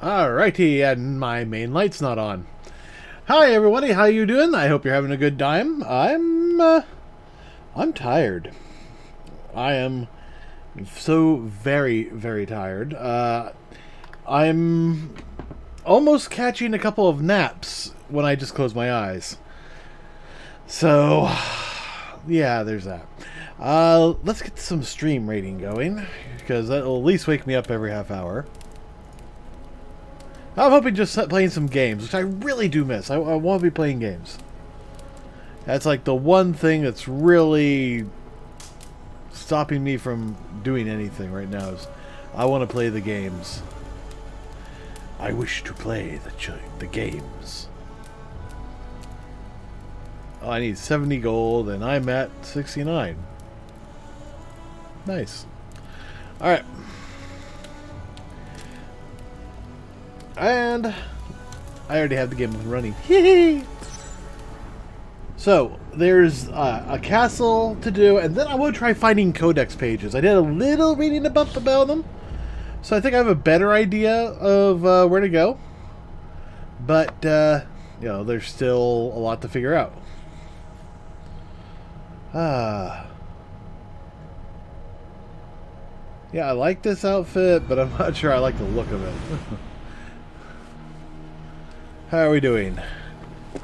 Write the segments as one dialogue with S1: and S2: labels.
S1: Alrighty, and my main light's not on. Hi everybody, how you doing? I hope you're having a good time. I'm tired. I am so very, very tired. I'm almost catching a couple of naps when I just close my eyes. So, yeah, there's that. Let's get some stream rating going, because that'll at least wake me up every half hour. I'm hoping just playing some games, which I really do miss. I want to be playing games. That's like the one thing that's really stopping me from doing anything right now is I want to play the games. I wish to play the games. Oh, I need 70 gold, and I'm at 69. Nice. Alright. And I already have the game running. So, there's a castle to do, and then I want to try finding codex pages. I did a little reading about them, so I think I have a better idea of where to go. But, you know, there's still a lot to figure out. Yeah, I like this outfit, but I'm not sure I like the look of it. How are we doing?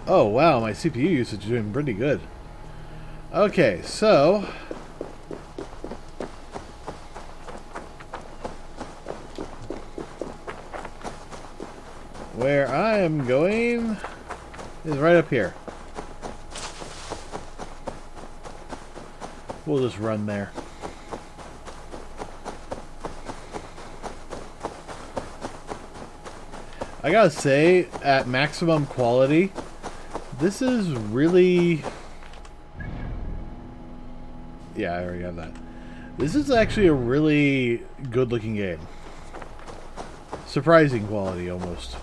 S1: Oh, wow, my CPU usage is doing pretty good. Okay, so... where I am going is right up here. We'll just run there. I gotta say, at maximum quality, this is really... yeah, I already have that. This is actually a really good-looking game. Surprising quality, almost.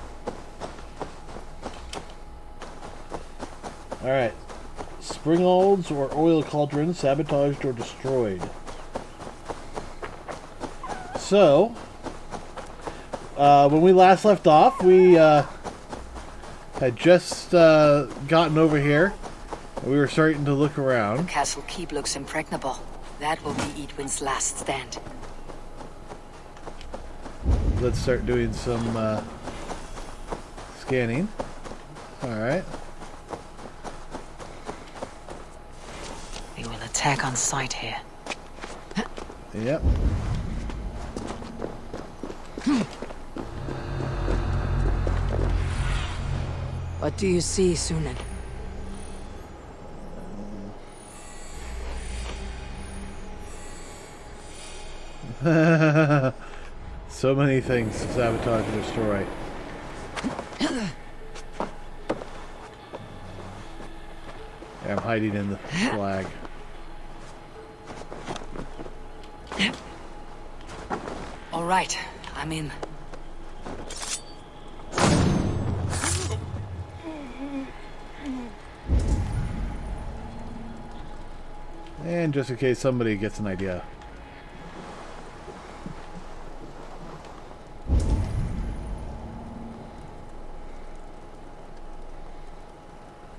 S1: Alright. Springolds or oil cauldrons sabotaged or destroyed. So... when we last left off, we had just gotten over here. And we were starting to look around.
S2: The castle keep looks impregnable. That will be Edwin's last stand.
S1: Let's start doing some scanning. Alright.
S2: They will attack on sight here.
S1: Yep.
S2: What do you see, Sunan?
S1: So many things to sabotage and destroy. Yeah, I'm hiding in the flag.
S2: All right, I'm in.
S1: And just in case somebody gets an idea.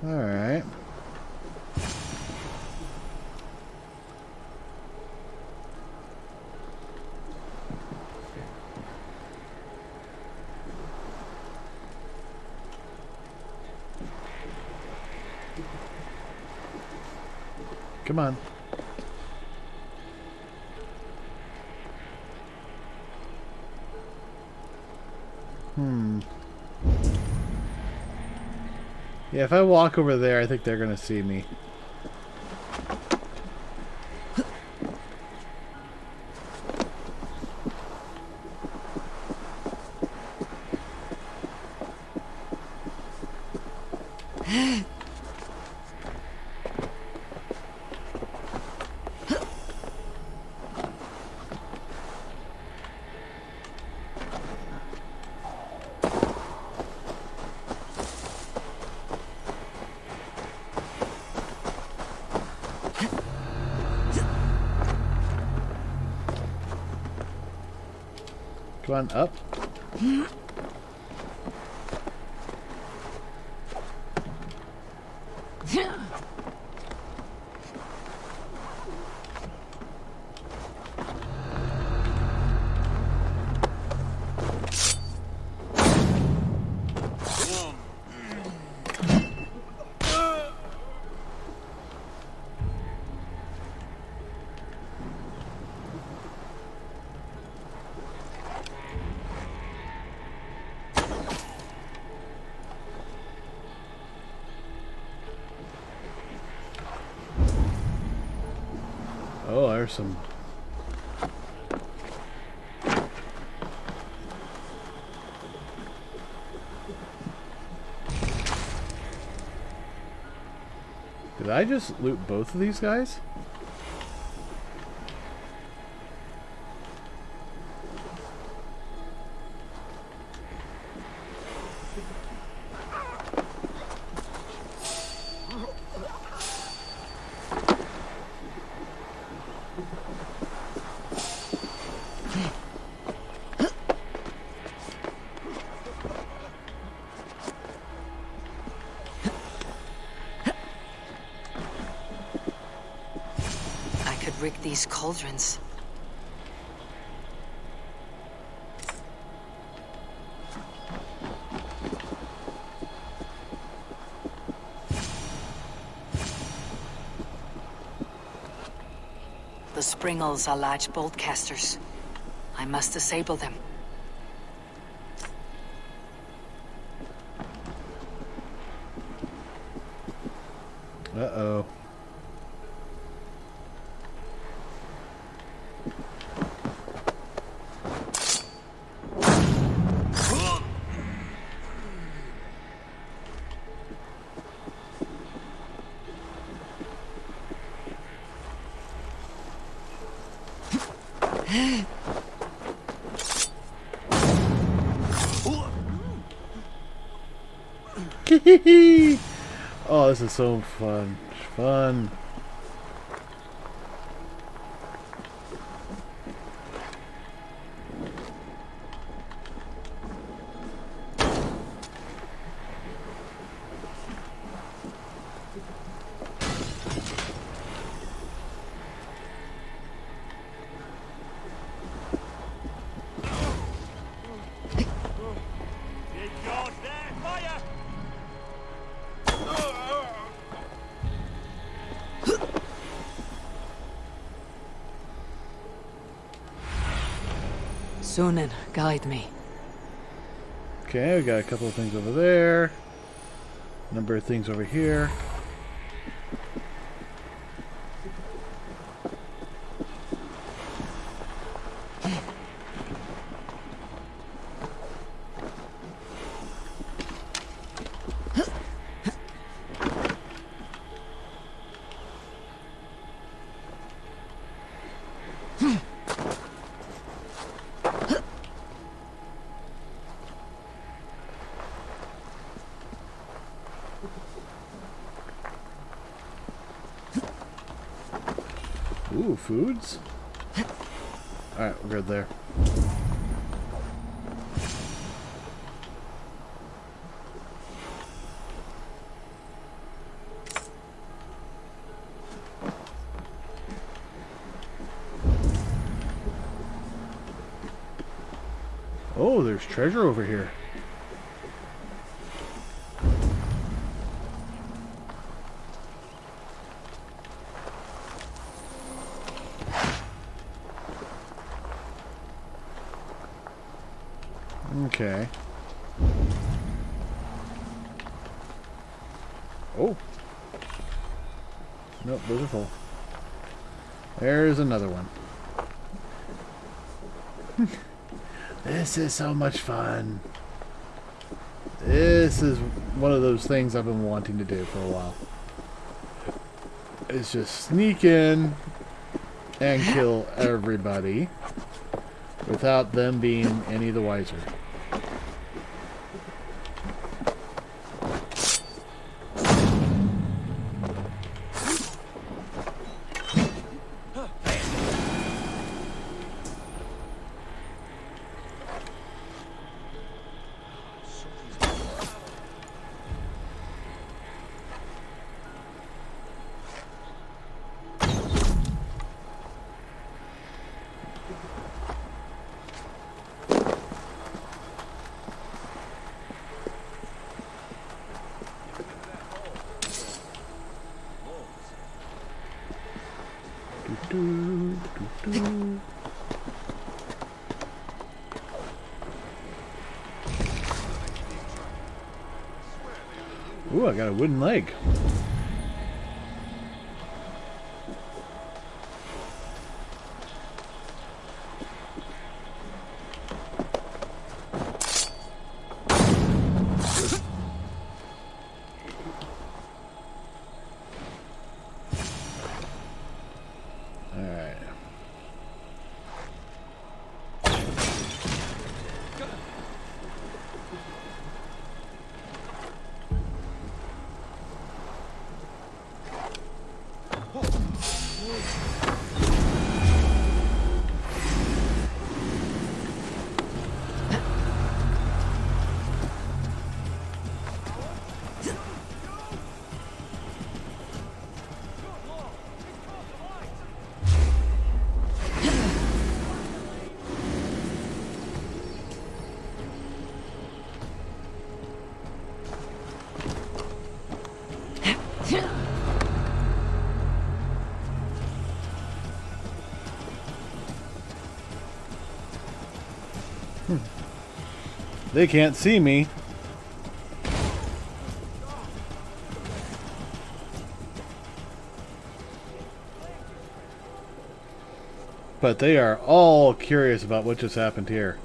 S1: Alright. Come on. Yeah, if I walk over there, I think they're gonna see me. Come on, up. Oh, there's some. Did I just loot both of these guys?
S2: Rig these cauldrons. The springles are large bolt casters. I must disable them.
S1: Uh-oh. Oh, this is so fun. Fun.
S2: Sunan, guide me.
S1: Okay, we got a couple of things over there. Number of things over here. Ooh, foods? Alright, we're good there. Oh, there's treasure over here. Okay. Oh. Nope, those are full. There's another one. This is so much fun. This is one of those things I've been wanting to do for a while. It's just sneak in and kill everybody without them being any the wiser. Ooh, I got a wooden leg. They can't see me. But they are all curious about what just happened here.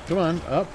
S1: Come on, up.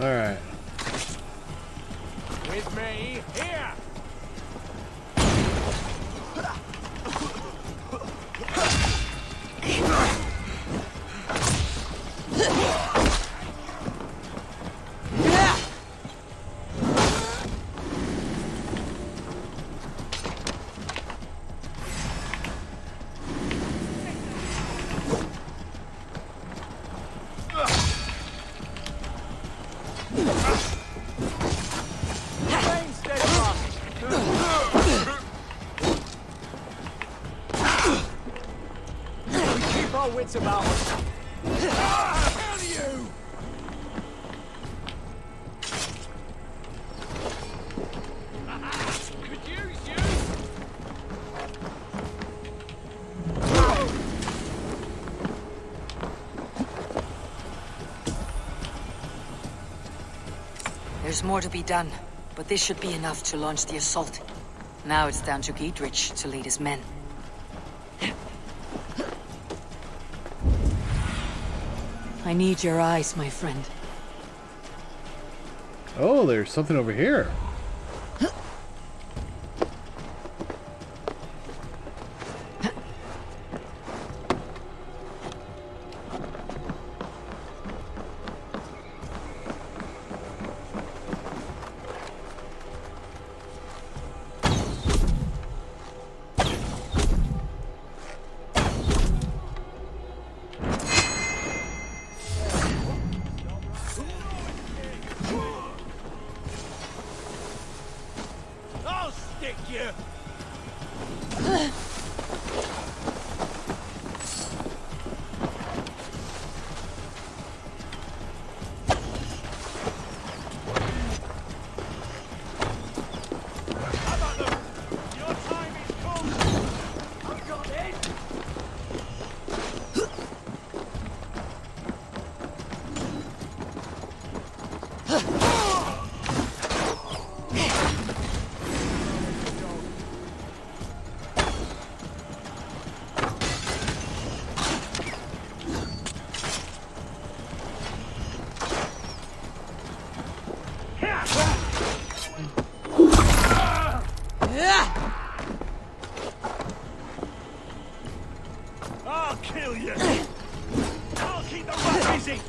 S1: All right.
S3: With me, here! Wits about us. Hell you! Could use you.
S2: There's more to be done, but this should be enough to launch the assault. Now it's down to Giedrich to lead his men. I need your eyes, my friend.
S1: Oh, there's something over here.
S3: I'll stick you. How about them? Your time is come. I've got it. I'll kill you. I'll keep the rat busy.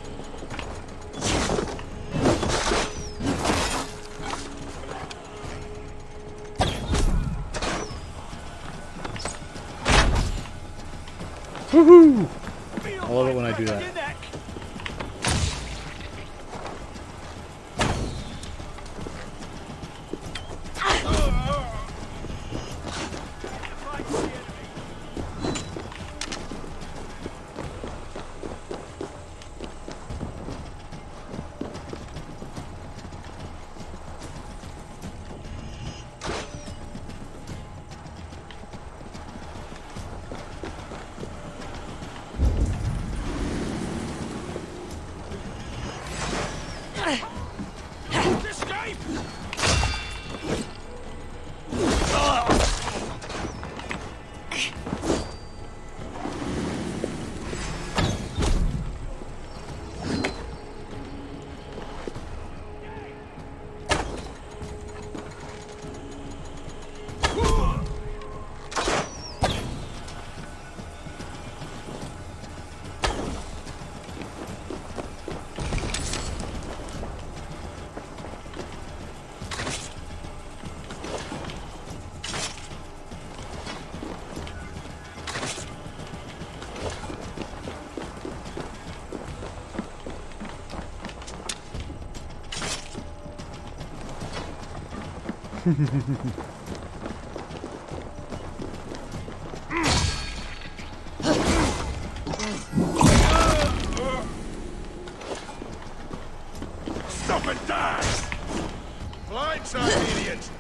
S1: Woohoo! I love it when I do that.
S3: Escape! Stop and die! Blindside, idiot!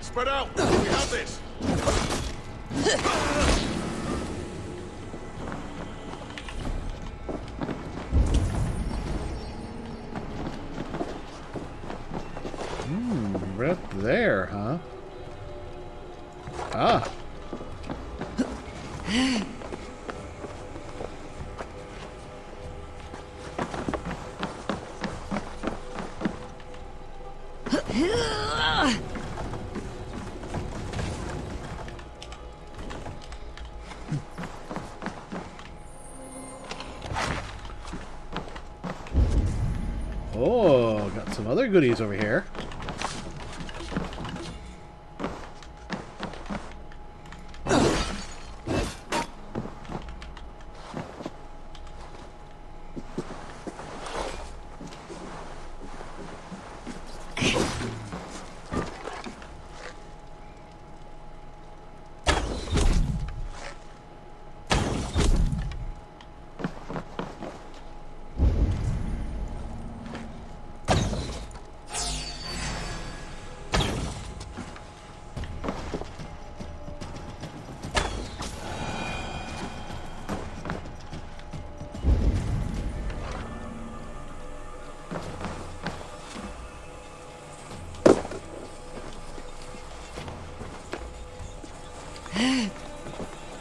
S3: Spread out! We have this!
S1: Right up there, huh? Ah. Oh, got some other goodies over here.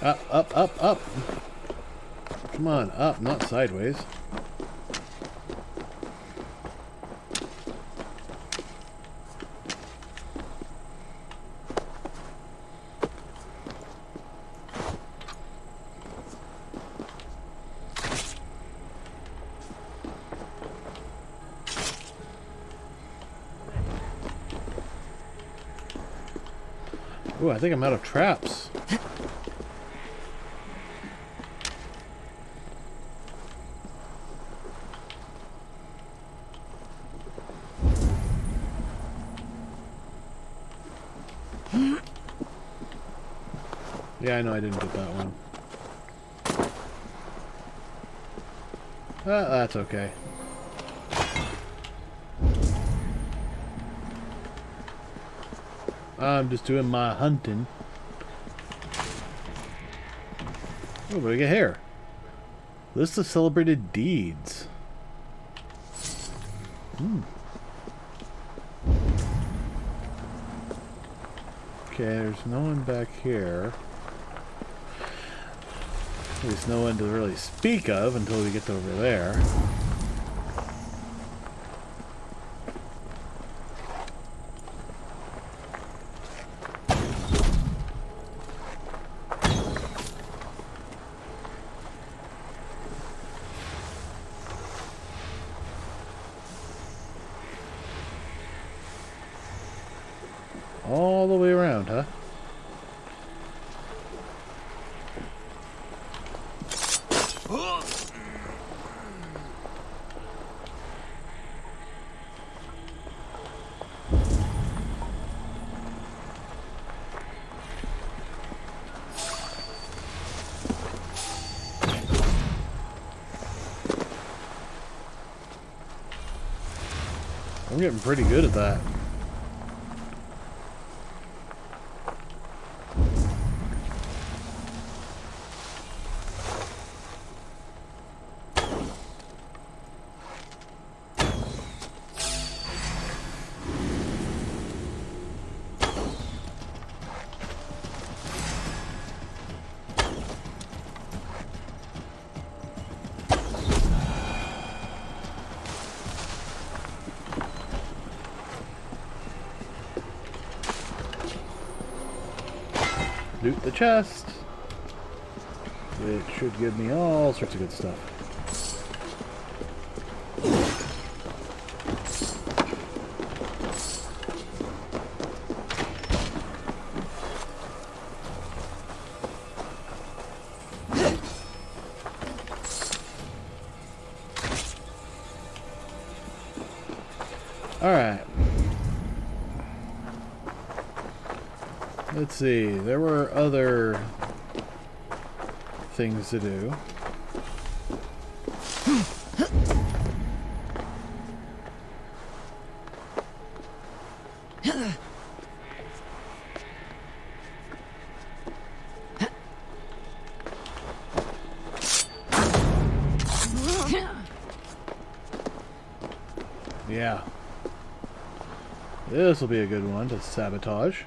S1: Up, up, up, up. Come on, up, not sideways. Ooh, I think I'm out of traps. Yeah, I know I didn't get that one. That's okay. I'm just doing my hunting. Oh, what do we get here? List of celebrated deeds. Okay, there's no one back here. At least no one to really speak of until we get over there. All the way around, huh? I'm getting pretty good at that. Loot the chest. It should give me all sorts of good stuff. Alright. Let's see. There were other things to do. Yeah. This will be a good one to sabotage.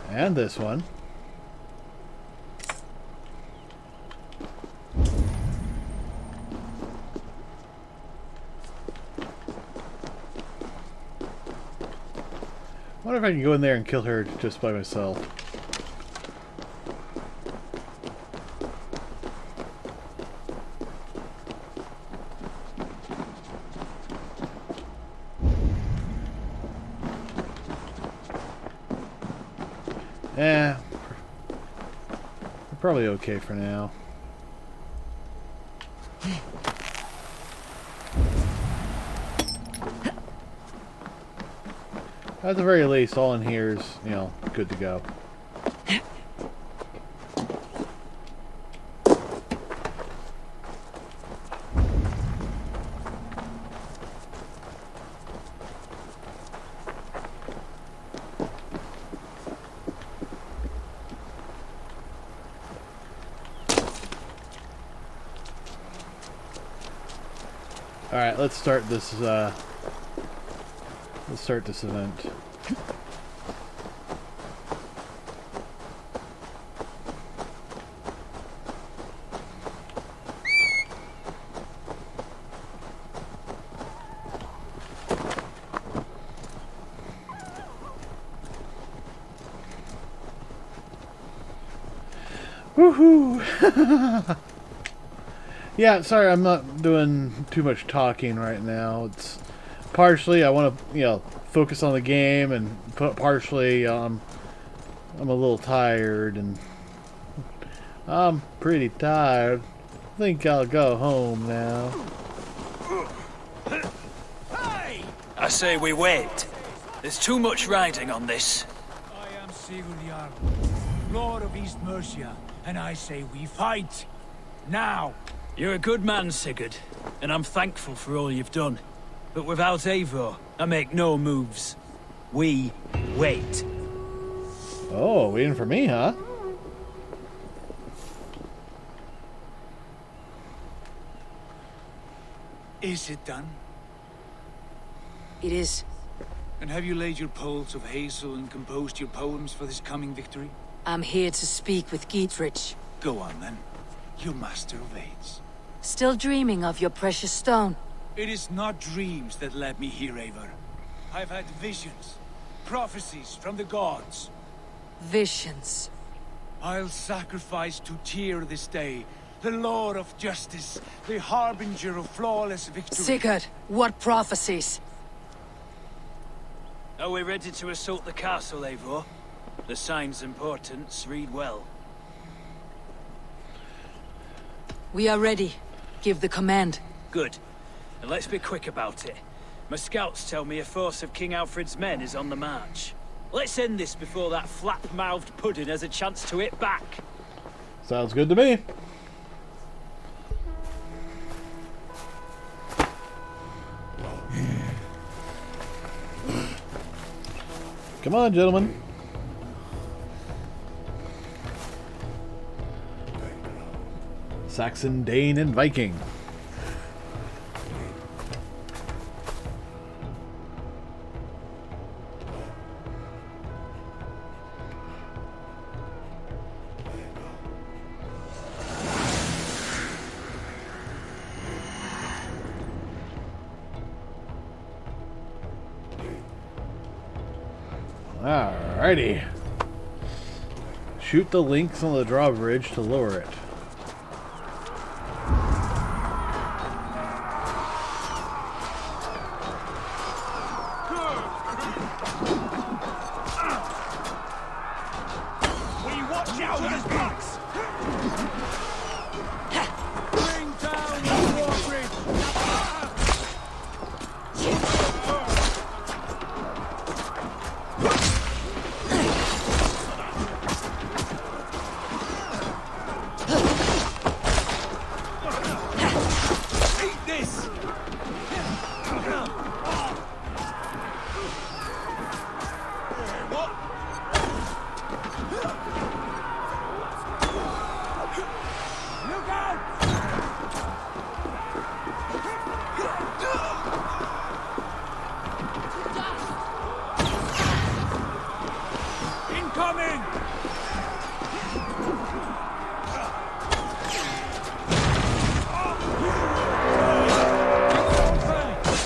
S1: And this one. I wonder if I can go in there and kill her just by myself. Eh, we're probably okay for now. At the very least, all in here is, you know, good to go. Alright, let's start this, event. Woohoo! Yeah, sorry, I'm not doing too much talking right now. It's partially I want to, you know, focus on the game, and partially I'm a little tired, and I'm pretty tired. I think I'll go home now.
S3: Hey!
S4: I say we wait. There's too much riding on this.
S3: I am Sigurd Jarl, Lord of East Mercia, and I say we fight. Now!
S4: You're a good man, Sigurd, and I'm thankful for all you've done. But without Eivor, I make no moves. We wait.
S1: Oh, waiting for me, huh?
S3: Is it done?
S2: It is.
S3: And have you laid your poles of hazel and composed your poems for this coming victory?
S2: I'm here to speak with Gietrich.
S3: Go on then, you master of aids.
S2: Still dreaming of your precious stone?
S3: It is not dreams that led me here, Eivor. I've had visions, prophecies from the gods.
S2: Visions.
S3: I'll sacrifice to Tyr this day, the Lord of Justice, the harbinger of flawless victory.
S2: Sigurd, what prophecies?
S4: Are we ready to assault the castle, Eivor? The sign's importance, read well.
S2: We are ready. Give the command.
S4: Good. And let's be quick about it. My scouts tell me a force of King Alfred's men is on the march. Let's end this before that flap-mouthed pudding has a chance to hit back.
S1: Sounds good to me. Come on, gentlemen. Saxon, Dane, and Viking. Alrighty. Shoot the links on the drawbridge to lower it.
S3: We watch out for his backs! Bring down the drawbridge! Eat this! What? Look out! Incoming!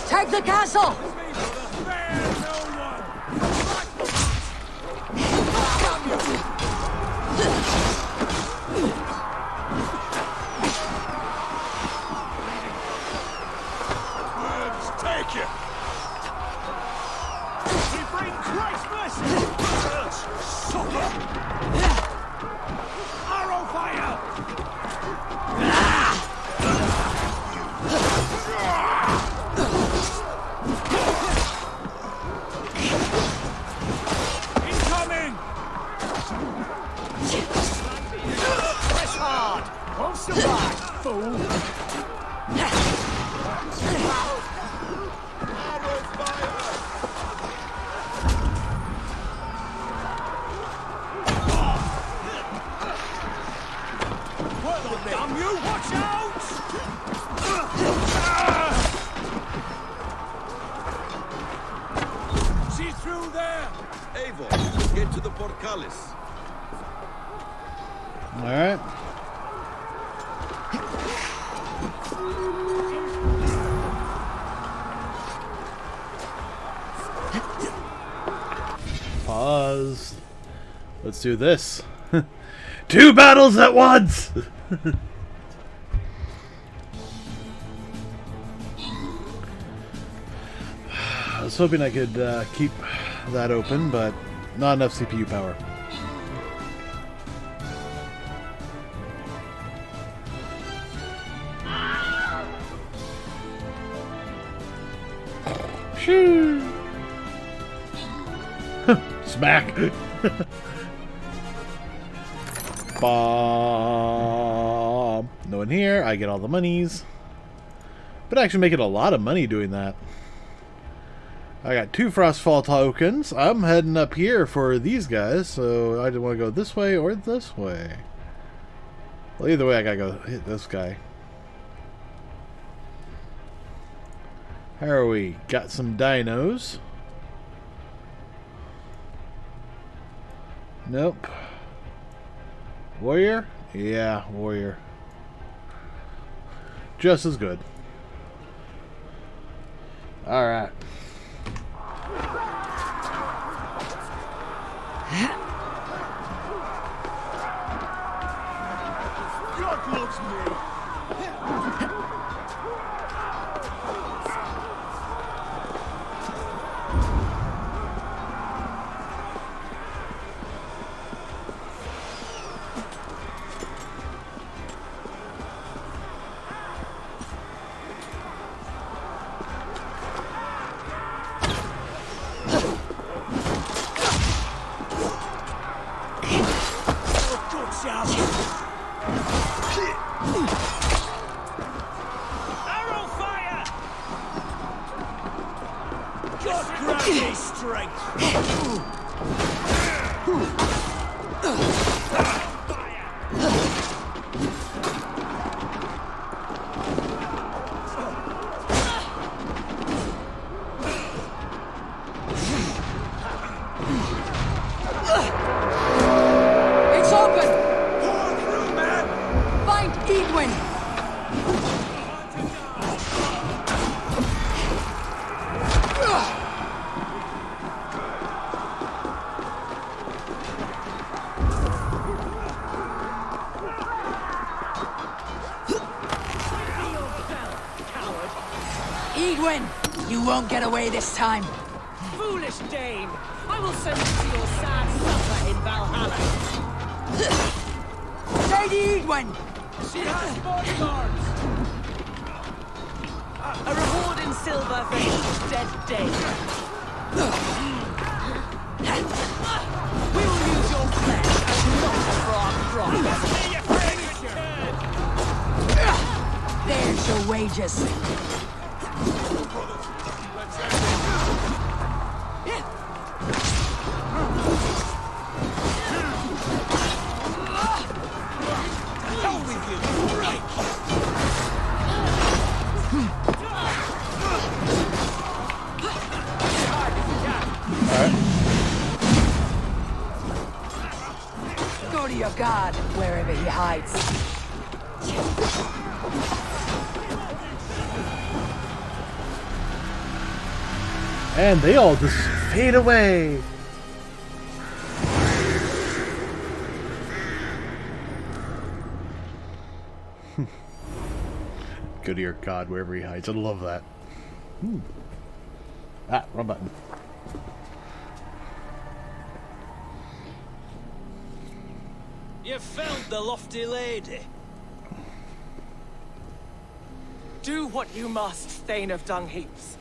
S2: Take the castle!
S3: Spare no one! Words take you! We bring Christ's blessing! Sucker! Arrow fire! Incoming! Press hard! Won't survive, fool! Arrow fire! Well on, damn you! Watch out! She's through there!
S5: Eivor, get to the portcullis.
S1: Alright. Pause. Let's do this. 2 battles at once! was hoping I could keep that open, but not enough CPU power. Shoo! Smack! Bomb! No one here. I get all the monies. But actually making a lot of money doing that. I got 2 Frostfall tokens. I'm heading up here for these guys, so I just want to go this way or this way. Well, either way, I gotta go hit this guy. How are we? Got some dinos. Nope. Warrior? Yeah, warrior. Just as good. Alright.
S3: God loves me.
S4: Arrow fire! God grant me strength!
S2: It's open!
S3: Pour through, man.
S2: Find Edwin! Edwin! You won't get away this time.
S6: Foolish dame! I will send you to your sad supper in Valhalla.
S2: Lady Edwin!
S3: She has bodyguards.
S6: A reward in silver for each dead dame. We will use your flesh as not for our crimes.
S2: There's your wages. Go to your god, wherever he hides.
S1: And they all just fade away. Go to your god wherever he hides. I love that. Ah, wrong button.
S4: You found the lofty lady.
S6: Do what you must, Thane of Dungheaps.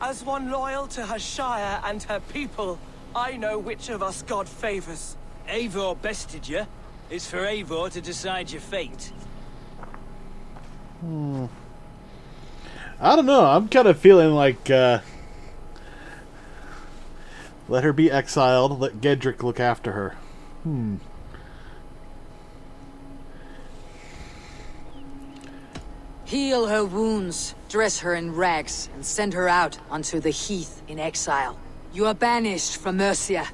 S6: As one loyal to her shire and her people, I know which of us God favors.
S4: Eivor bested you. It's for Eivor to decide your fate.
S1: I don't know. I'm kind of feeling like let her be exiled. Let Gedrick look after her.
S2: Heal her wounds, dress her in rags, and send her out onto the heath in exile. You are banished from Mercia,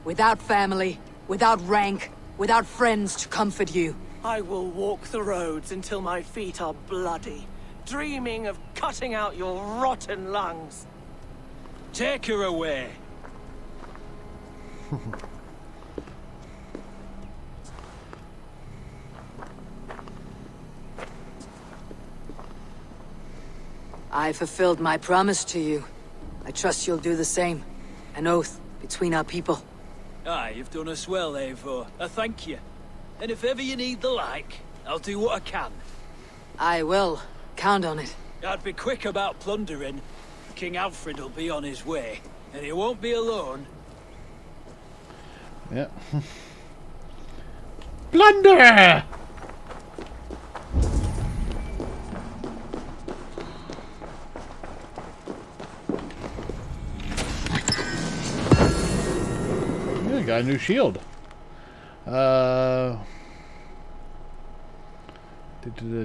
S2: without family, without rank, without friends to comfort you.
S6: I will walk the roads until my feet are bloody, dreaming of cutting out your rotten lungs.
S4: Take her away.
S2: I fulfilled my promise to you. I trust you'll do the same. An oath between our people.
S4: Aye, you've done us well, Eivor. I thank you. And if ever you need the like, I'll do what I can.
S2: I will. Count on it.
S4: I'd be quick about plundering. King Alfred will be on his way, and he won't be alone.
S1: Yeah. Plunder! Yeah, got a new shield.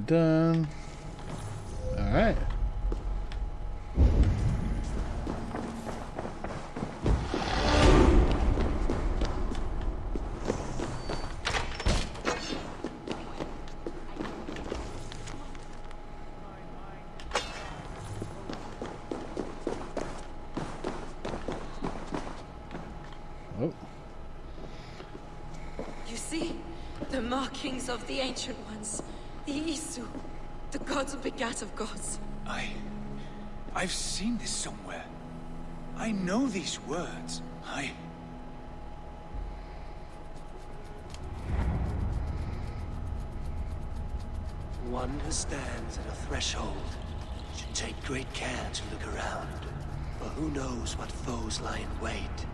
S1: Dun. All right. Oh.
S7: You see? The markings of the Ancient Ones. The Isu. The gods who begat of gods.
S3: I've seen this somewhere. I know these words.
S8: One who stands at a threshold should take great care to look around. For who knows what foes lie in wait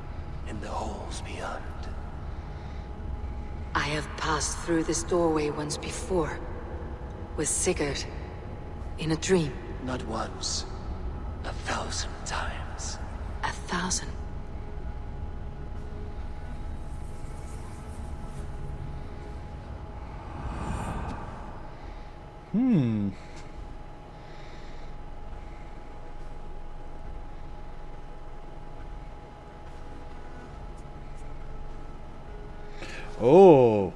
S8: in the halls beyond.
S2: I have passed through this doorway once before. With Sigurd. In a dream.
S8: Not once, 1,000 times.
S2: 1,000.
S1: Oh,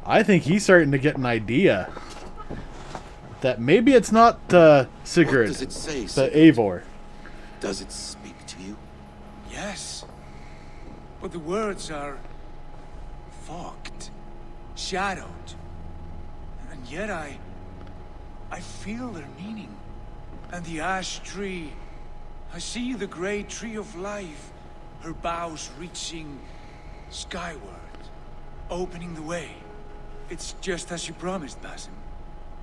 S1: I think he's starting to get an idea that maybe it's not Sigurd,
S5: What does it say,
S1: but
S5: Sigurd?
S1: Eivor.
S5: Does it speak to you?
S3: Yes. But the words are fogged, shadowed. And yet I feel their meaning. And the ash tree, I see the great tree of life, her boughs reaching skyward, opening the way. It's just as you promised, Basim.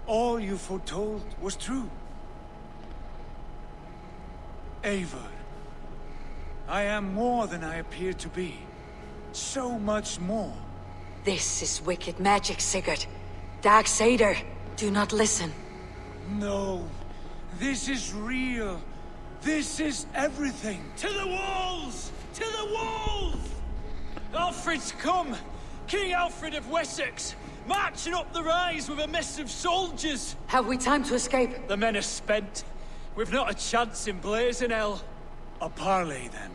S3: All you foretold was true. Eivor, I am more than I appear to be. So much more.
S2: This is wicked magic, Sigurd. Dark Seder. Do not listen.
S3: No, this is real. This is everything.
S4: To the walls! To the walls! Alfred's come! King Alfred of Wessex! Marching up the rise with a mess of soldiers!
S2: Have we time to escape?
S4: The men are spent. We've not a chance in blazing hell.
S3: A parley, then.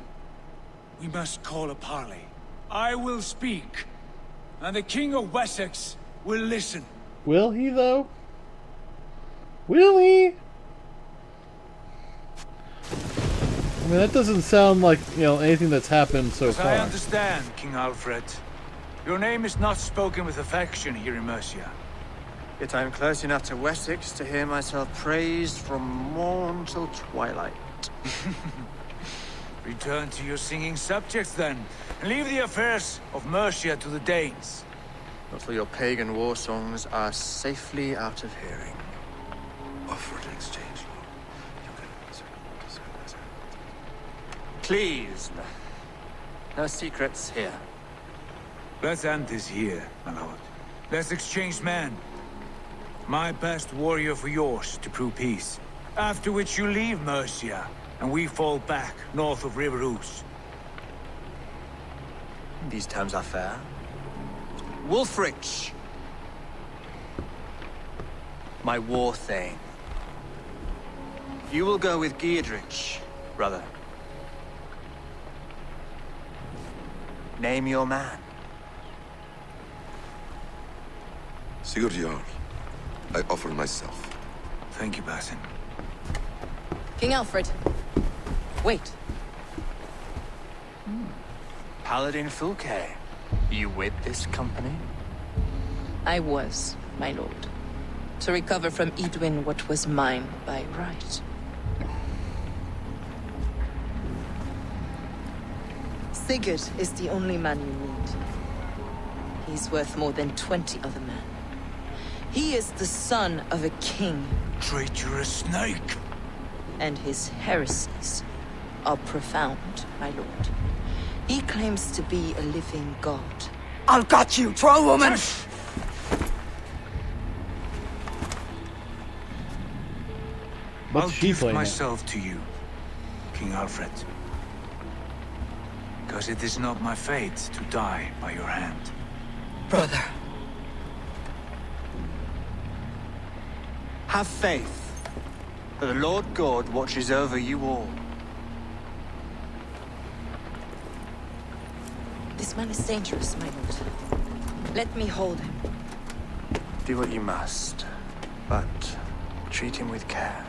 S3: We must call a parley. I will speak, and the King of Wessex will listen.
S1: Will he, though? Will he? I mean, that doesn't sound like, anything that's happened so
S3: As
S1: far.
S3: I understand, King Alfred, your name is not spoken with affection here in Mercia.
S9: Yet I am close enough to Wessex to hear myself praised from morn till twilight.
S3: Return to your singing subjects, then, and leave the affairs of Mercia to the Danes.
S9: But for your pagan war songs are safely out of hearing.
S5: Offer to exchange,
S9: Please, no secrets here.
S3: Let's end this here, my lord. Let's exchange men. My best warrior for yours to prove peace. After which you leave Mercia, and we fall back north of River Ouse.
S9: These terms are fair. Wulfrich! My war thane. You will go with Giedrich, brother. Name your man.
S5: Sigurd Jarl, I offer myself.
S3: Thank you, Basim.
S7: King Alfred. Wait.
S9: Paladin Fulke, you with this company?
S7: I was, my lord. To recover from Edwin what was mine by right.
S10: Sigurd is the only man you need. He's worth more than 20 other men. He is the son of a king.
S3: Traitorous snake!
S10: And his heresies are profound, my lord. He claims to be a living god.
S6: I'll got you, troll woman!
S1: What's
S3: I'll
S1: she
S3: give
S1: playing
S3: myself to you, King Alfred. Because it is not my fate to die by your hand.
S6: Brother. Have faith, for the Lord God watches over you all.
S10: This man is dangerous, my lord. Let me hold him.
S9: Do what you must, but treat him with care.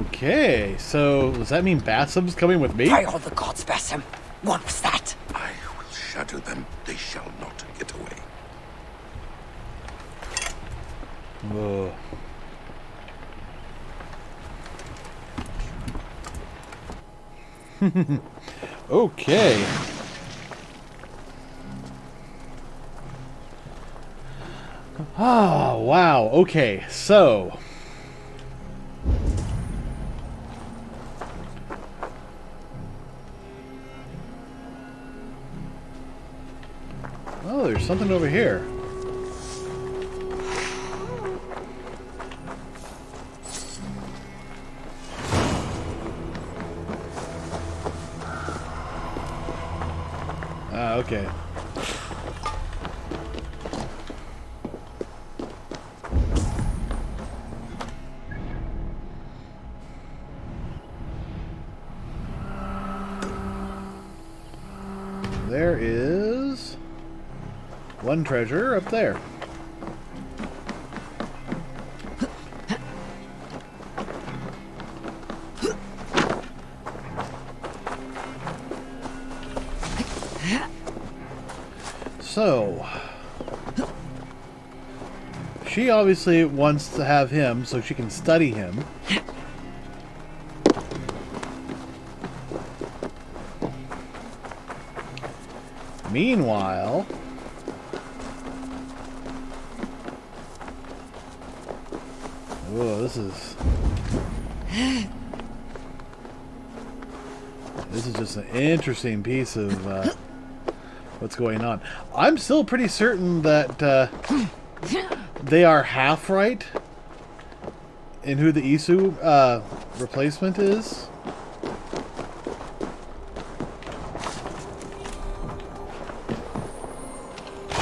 S1: Okay, so does that mean Bassam's coming with me?
S6: By all the gods, Bassam. What was that?
S5: I will shadow them. They shall not get away.
S1: Ugh. Okay. Oh, wow. Okay, so oh, there's something over here. Ah, okay. There is one treasure up there. So, she obviously wants to have him so she can study him. Meanwhile, oh, this is just an interesting piece of what's going on. I'm still pretty certain that they are half right in who the Isu replacement is.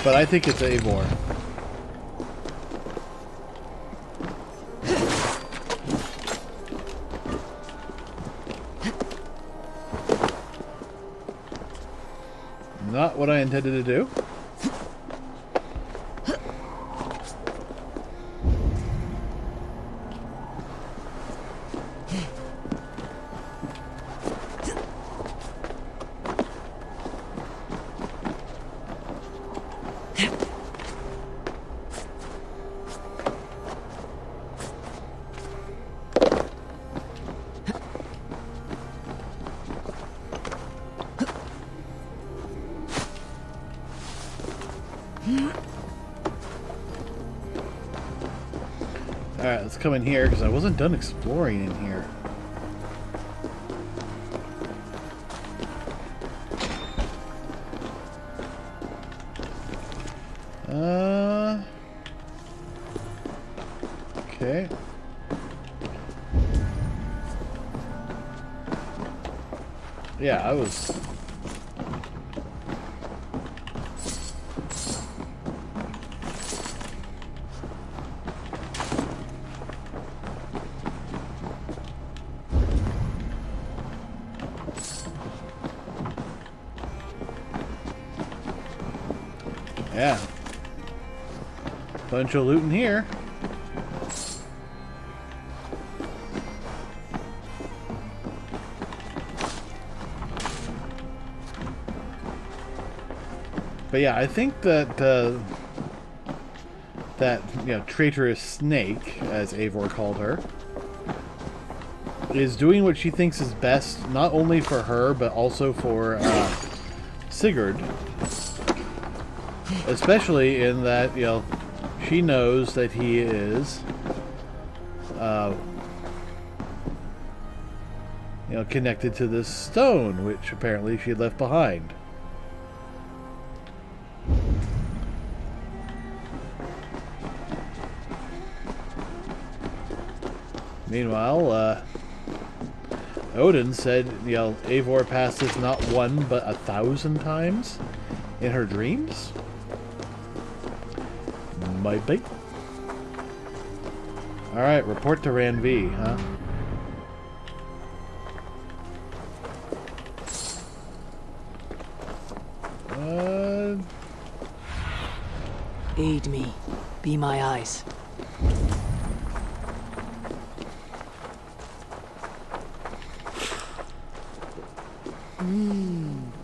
S1: But I think it's Eivor. Not what I intended to do. Alright, let's come in here because I wasn't done exploring in here. Okay. Yeah, I was... Yeah. Bunch of loot in here. But yeah, I think that that, traitorous snake, as Eivor called her, is doing what she thinks is best, not only for her, but also for Sigurd. Especially in that, she knows that he is, connected to this stone, which apparently she had left behind. Meanwhile, Odin said, Eivor passed this not 1, but 1,000 times in her dreams? Might be. Alright, report to Ranvi, huh?
S2: Aid me. Be my eyes.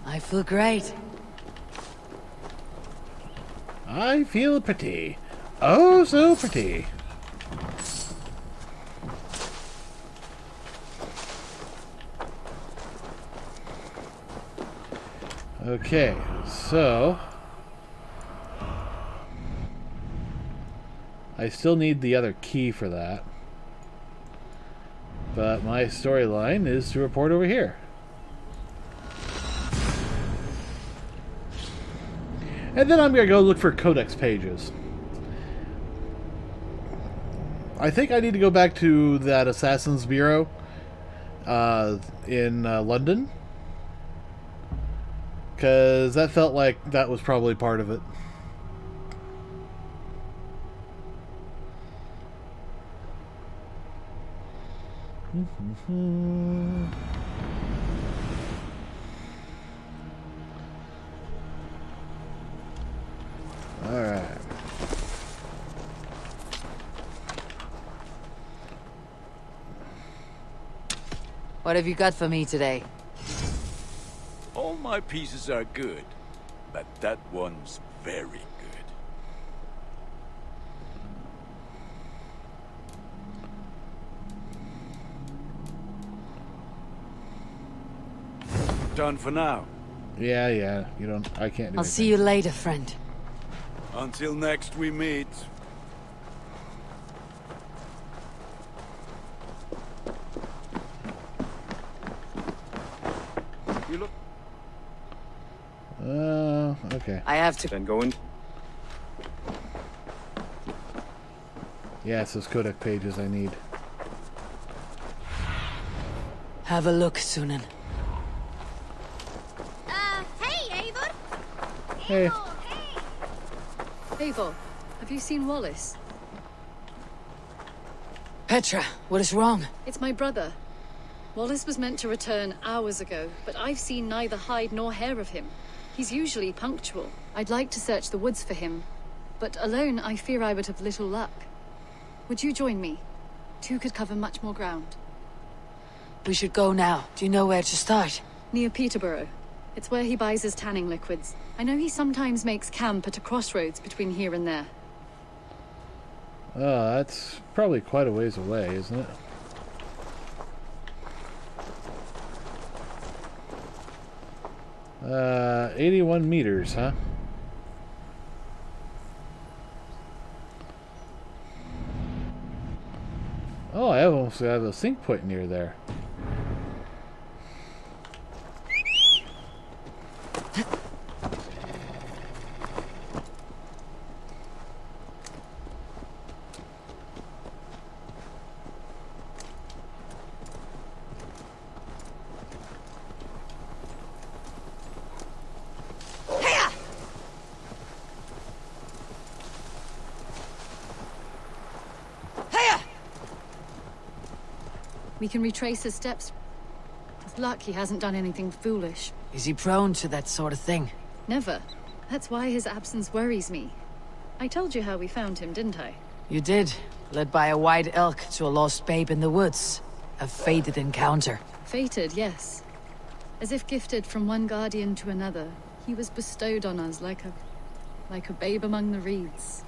S2: I feel great.
S1: I feel pretty. Oh, so pretty. Okay, so I still need the other key for that. But my storyline is to report over here. And then I'm going to go look for codex pages. I think I need to go back to that Assassin's Bureau in London. Because that felt like that was probably part of it. Alright.
S2: What have you got for me today?
S11: All my pieces are good, but that one's very good. Done for now.
S1: Yeah. You don't. I can't do.
S2: I'll see you later, friend.
S11: Until next we meet. You look.
S1: Okay.
S2: I have to.
S11: Then go in.
S1: Yeah, it's those codec pages I need.
S2: Have a look, Sunan.
S12: Hey, Eivor!
S1: Hey.
S12: Eivor, have you seen Wallace?
S2: Petra, what is wrong?
S12: It's my brother. Wallace was meant to return hours ago, but I've seen neither hide nor hair of him. He's usually punctual. I'd like to search the woods for him, but alone I fear I would have little luck. Would you join me? Two could cover much more ground.
S2: We should go now. Do you know where to start?
S12: Near Peterborough. It's where he buys his tanning liquids. I know he sometimes makes camp at a crossroads between here and there.
S1: Oh, that's probably quite a ways away, isn't it? Uh, 81 meters, huh? Oh, I almost have a sync point near there.
S12: We can retrace his steps. With luck, he hasn't done anything foolish.
S2: Is he prone to that sort of thing?
S12: Never. That's why his absence worries me. I told you how we found him, didn't I?
S2: You did. Led by a white elk to a lost babe in the woods. A fated encounter.
S12: Fated, yes. As if gifted from one guardian to another, he was bestowed on us like a babe among the reeds.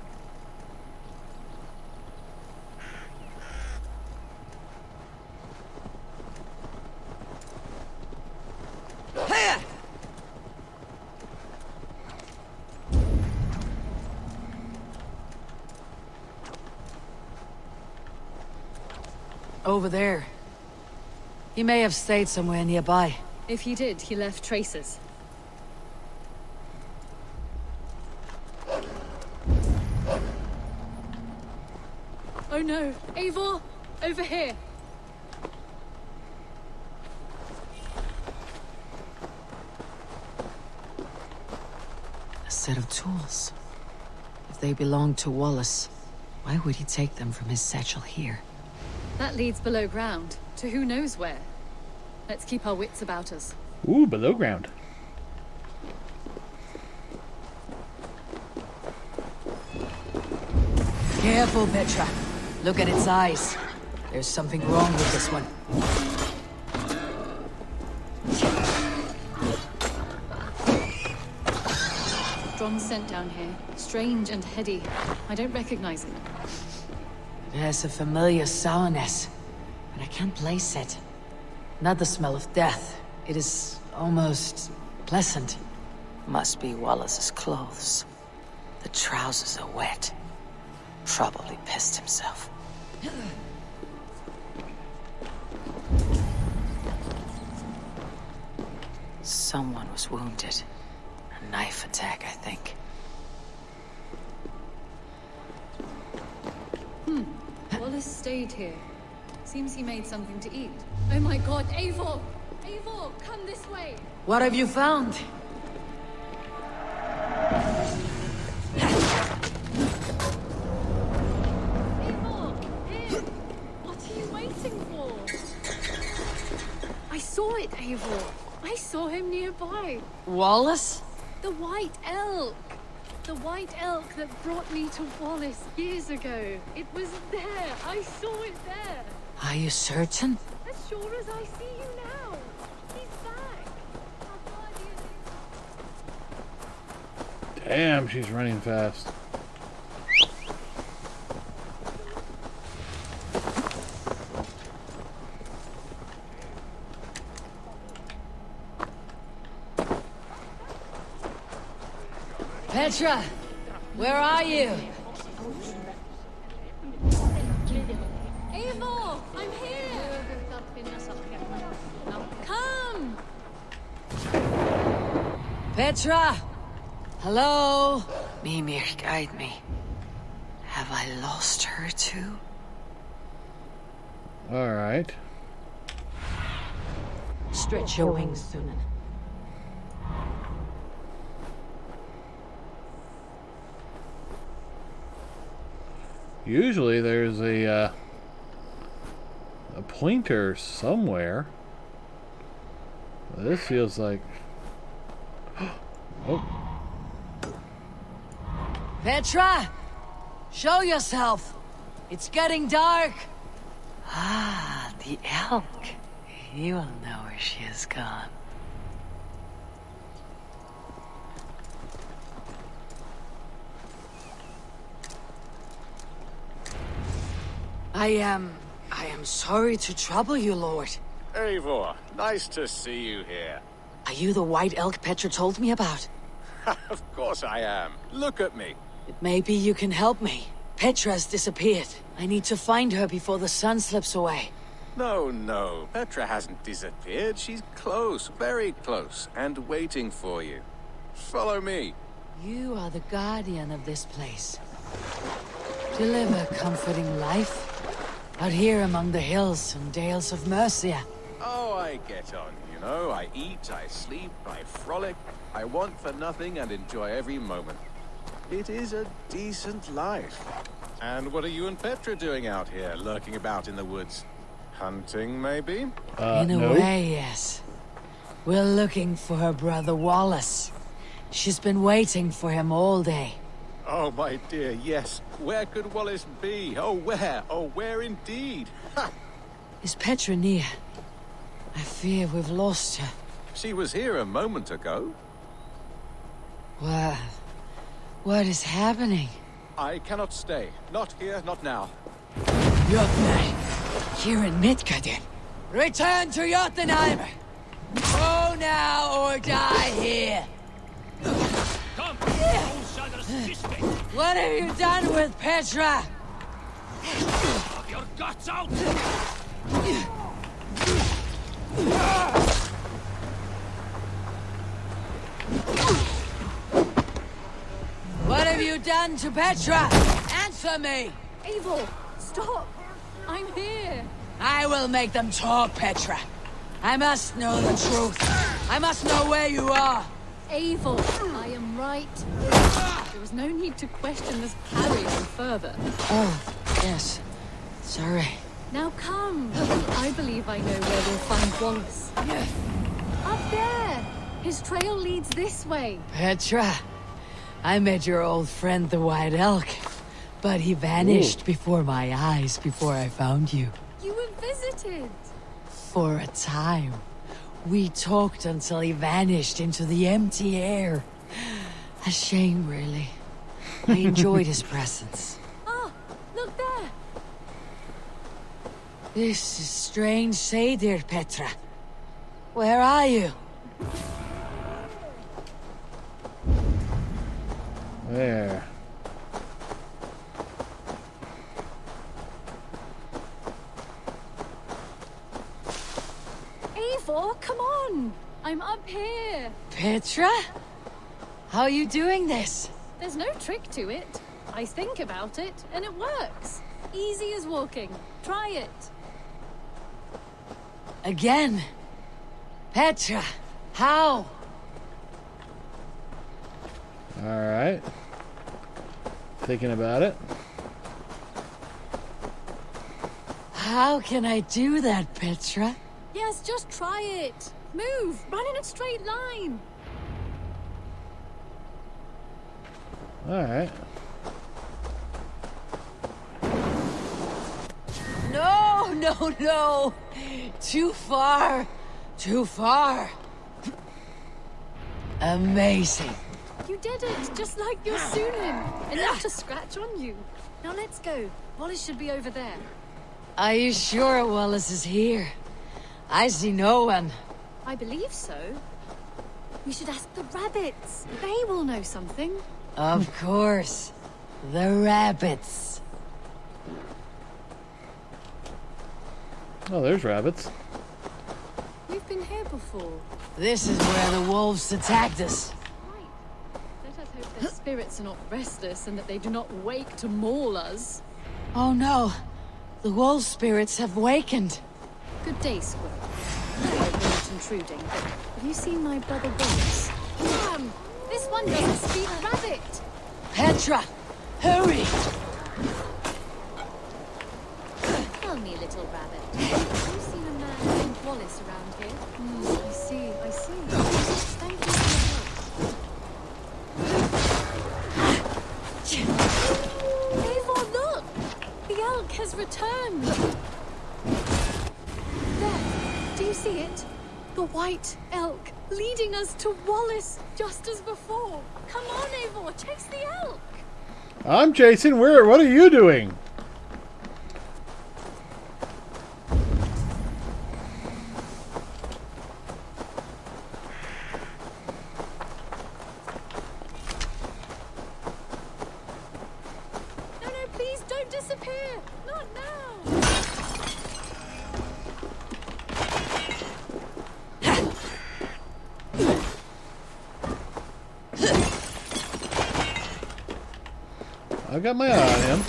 S2: over there. He may have stayed somewhere nearby.
S12: If he did, he left traces. Oh no! Eivor! Over here!
S2: A set of tools. If they belonged to Wallace, why would he take them from his satchel here?
S12: That leads below ground, to who knows where. Let's keep our wits about us.
S1: Ooh, below ground.
S2: Careful, Petra. Look at its eyes. There's something wrong with this one.
S12: Strong scent down here. Strange and heady. I don't recognize it.
S2: It has a familiar sourness, but I can't place it. Not the smell of death. It is almost pleasant. Must be Wallace's clothes. The trousers are wet. Probably pissed himself. Someone was wounded. A knife attack, I think.
S12: Wallace stayed here. Seems he made something to eat. Oh my god, Eivor! Eivor, come this way!
S2: What have you found?
S12: Eivor! Here! What are you waiting for? I saw it, Eivor. I saw him nearby.
S2: Wallace?
S12: The White Elk! The White Elk that brought me to Wallace years ago. It was there. I saw it there.
S2: Are you certain?
S12: As sure as I see you now. He's back. How far do you think?
S1: Damn, she's running fast.
S2: Petra! Where are you?
S12: Eivor! I'm here! Come!
S2: Petra! Hello? Mimir, guide me. Have I lost her too?
S1: Alright.
S2: Stretch your wings, Sunan.
S1: Usually there's a pointer somewhere. This feels like... Oh.
S2: Petra! Show yourself! It's getting dark! Ah, the elk. You will know where she has gone. I am sorry to trouble you, Lord.
S11: Eivor, nice to see you here.
S2: Are you the White Elk Petra told me about?
S11: Of course I am. Look at me.
S2: Maybe you can help me. Petra's disappeared. I need to find her before the sun slips away.
S11: No. Petra hasn't disappeared. She's close, very close, and waiting for you. Follow me.
S2: You are the guardian of this place. To live a comforting life. Out here among the hills and dales of Mercia.
S11: Oh, I get on, you know. I eat, I sleep, I frolic. I want for nothing and enjoy every moment. It is a decent life. And what are you and Petra doing out here, lurking about in the woods? Hunting, maybe?
S2: In a
S1: no.
S2: way, yes. We're looking for her brother Wallace. She's been waiting for him all day.
S11: Oh, my dear, yes. Where could Wallace be? Oh, where? Oh, where indeed? Ha!
S2: Is Petra near? I fear we've lost her.
S11: She was here a moment ago.
S2: Well, what is happening?
S11: I cannot stay. Not here, not now.
S2: Jotunheim, here in Midgardin. Return to Jotunheim! Go now or die here!
S4: Come!
S2: What have you done with Petra?
S4: Your guts out!
S2: What have you done to Petra? Answer me!
S12: Eivor, stop! I'm here!
S2: I will make them talk, Petra. I must know the truth. I must know where you are.
S12: Eivor, I am right. There was no need to question this carry any further.
S2: Oh, yes. Sorry.
S12: Now come. I believe I know where we'll find Wallace. Up there! His trail leads this way.
S2: Petra, I met your old friend the White Elk, but he vanished before my eyes before I found you.
S12: You were visited.
S2: For a time. We talked until he vanished into the empty air. A shame, really. I enjoyed his presence.
S12: Ah, look there.
S2: This is strange, say, dear Petra. Where are you?
S1: There.
S12: Eivor, come on! I'm up here.
S2: Petra? How are you doing this?
S12: There's no trick to it. I think about it, and it works. Easy as walking. Try it.
S2: Again? Petra, how?
S1: Alright. Thinking about it.
S2: How can I do that, Petra?
S12: Yes, just try it. Move! Run in a straight line!
S1: Alright.
S2: No, no, no! Too far! Too far! Amazing!
S12: You did it, just like your Sunan. Enough to scratch on you. Now let's go. Wallace should be over there.
S2: Are you sure Wallace is here? I see no one.
S12: I believe so. We should ask the rabbits. They will know something.
S2: Of course. The rabbits.
S1: Oh, there's rabbits.
S12: We've been here before.
S2: This is where the wolves attacked us.
S12: Right. Let us hope their spirits are not restless and that they do not wake to maul us.
S2: Oh no. The wolf spirits have wakened.
S12: Good day, Squirrel. I hope we're not intruding, but have you seen my brother Wallace? Damn! This one doesn't speak rabbit!
S2: Petra! Hurry!
S12: Tell me, little rabbit. Have you seen a man named Wallace around here? I see, I see. Thank you for your help. Eivor, look! The elk has returned! There, do you see it? The white elk, leading us to Wallace, just as before. Come on, Eivor, chase the elk!
S1: I'm chasing. What are you doing?
S12: No, no, please don't disappear! Not now!
S1: I've got my eye on him.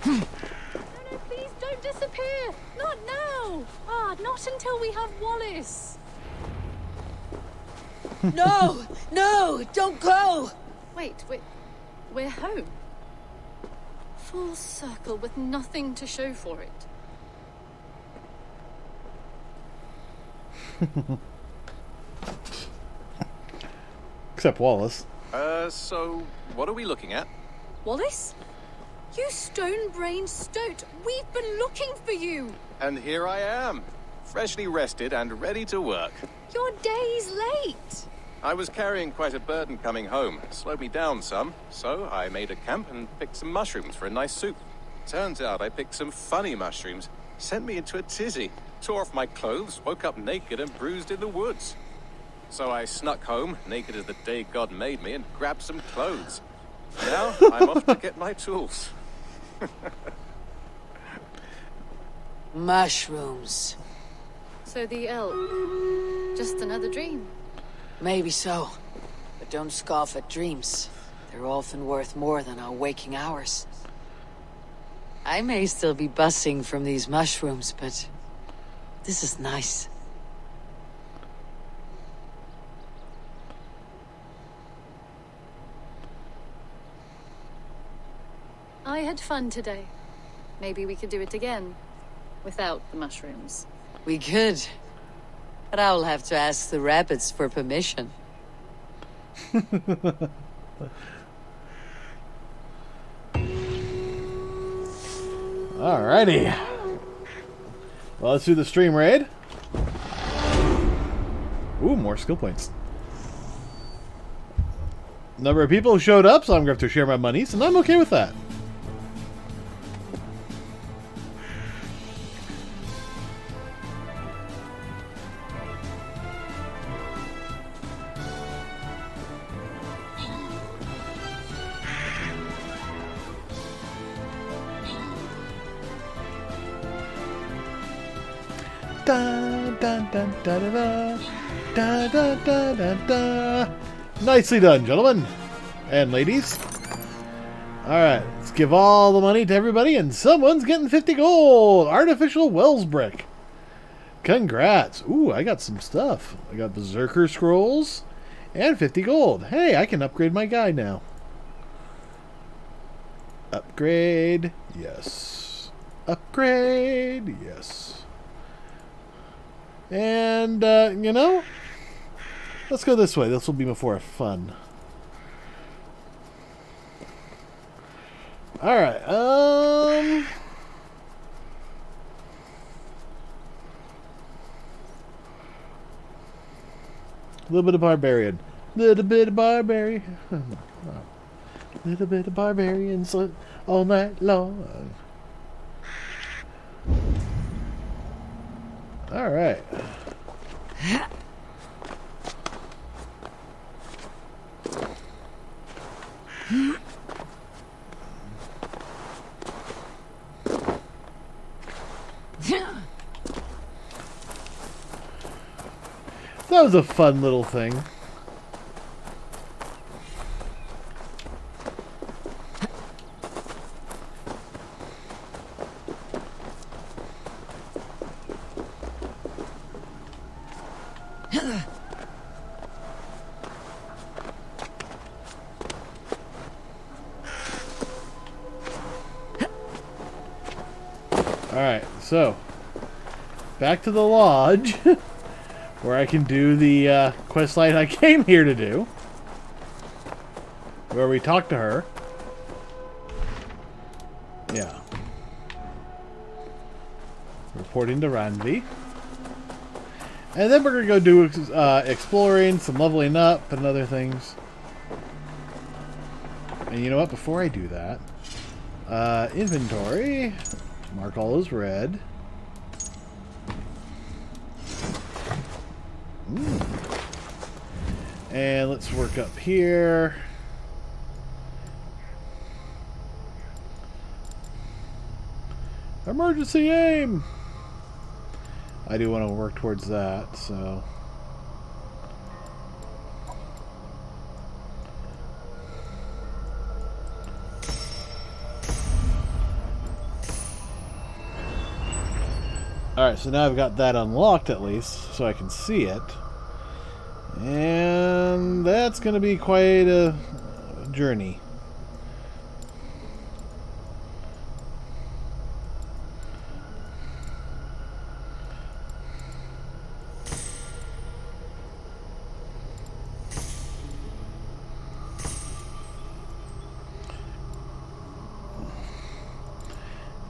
S12: No, no, please don't disappear! Not now! Ah, not until we have Wallace!
S2: No! No! Don't go!
S12: Wait, we're home. Full circle with nothing to show for it.
S1: Except Wallace.
S11: So what are we looking at?
S12: Wallace? You stone-brained stoat! We've been looking for you!
S11: And here I am, freshly rested and ready to work.
S12: You're days late!
S11: I was carrying quite a burden coming home. It slowed me down some, so I made a camp and picked some mushrooms for a nice soup. Turns out I picked some funny mushrooms. Sent me into a tizzy. Tore off my clothes, woke up naked and bruised in the woods. So I snuck home, naked as the day God made me, and grabbed some clothes. Now I'm off to get my tools.
S2: Mushrooms.
S12: So the elk, just another dream.
S2: Maybe so. But don't scoff at dreams. They're often worth more than our waking hours. I may still be buzzing from these mushrooms, but this is nice.
S12: I had fun today. Maybe we could do it again. Without the mushrooms.
S2: We could. But I'll have to ask the rabbits for permission.
S1: Alrighty. Well, let's do the stream raid. Ooh, more skill points. Number of people showed up, so I'm going to have to share my monies, and I'm okay with that. Da, da, da, da, da, da, da, da, da, da. Nicely done, gentlemen and ladies. Alright, let's give all the money to everybody, and someone's getting 50 gold! Artificial Wells Brick. Congrats. Ooh, I got some stuff. I got Berserker Scrolls and 50 gold. Hey, I can upgrade my guy now. Upgrade. Yes. Upgrade. Yes. And, you know, let's go this way. This will be more fun. Alright, a little bit of barbarian. Little bit of barbarian. Little bit of barbarians all night long. Alright. That was a fun little thing. Alright, so back to the lodge where I can do the quest line I came here to do, where we talk to her. Yeah. Reporting to Ranvi. And then we're going to go do exploring, some leveling up, and other things. And you know what? Before I do that, inventory. Mark all as red. And let's work up here. Emergency aim! I do want to work towards that, so... Alright, so now I've got that unlocked at least, so I can see it. And that's going to be quite a journey.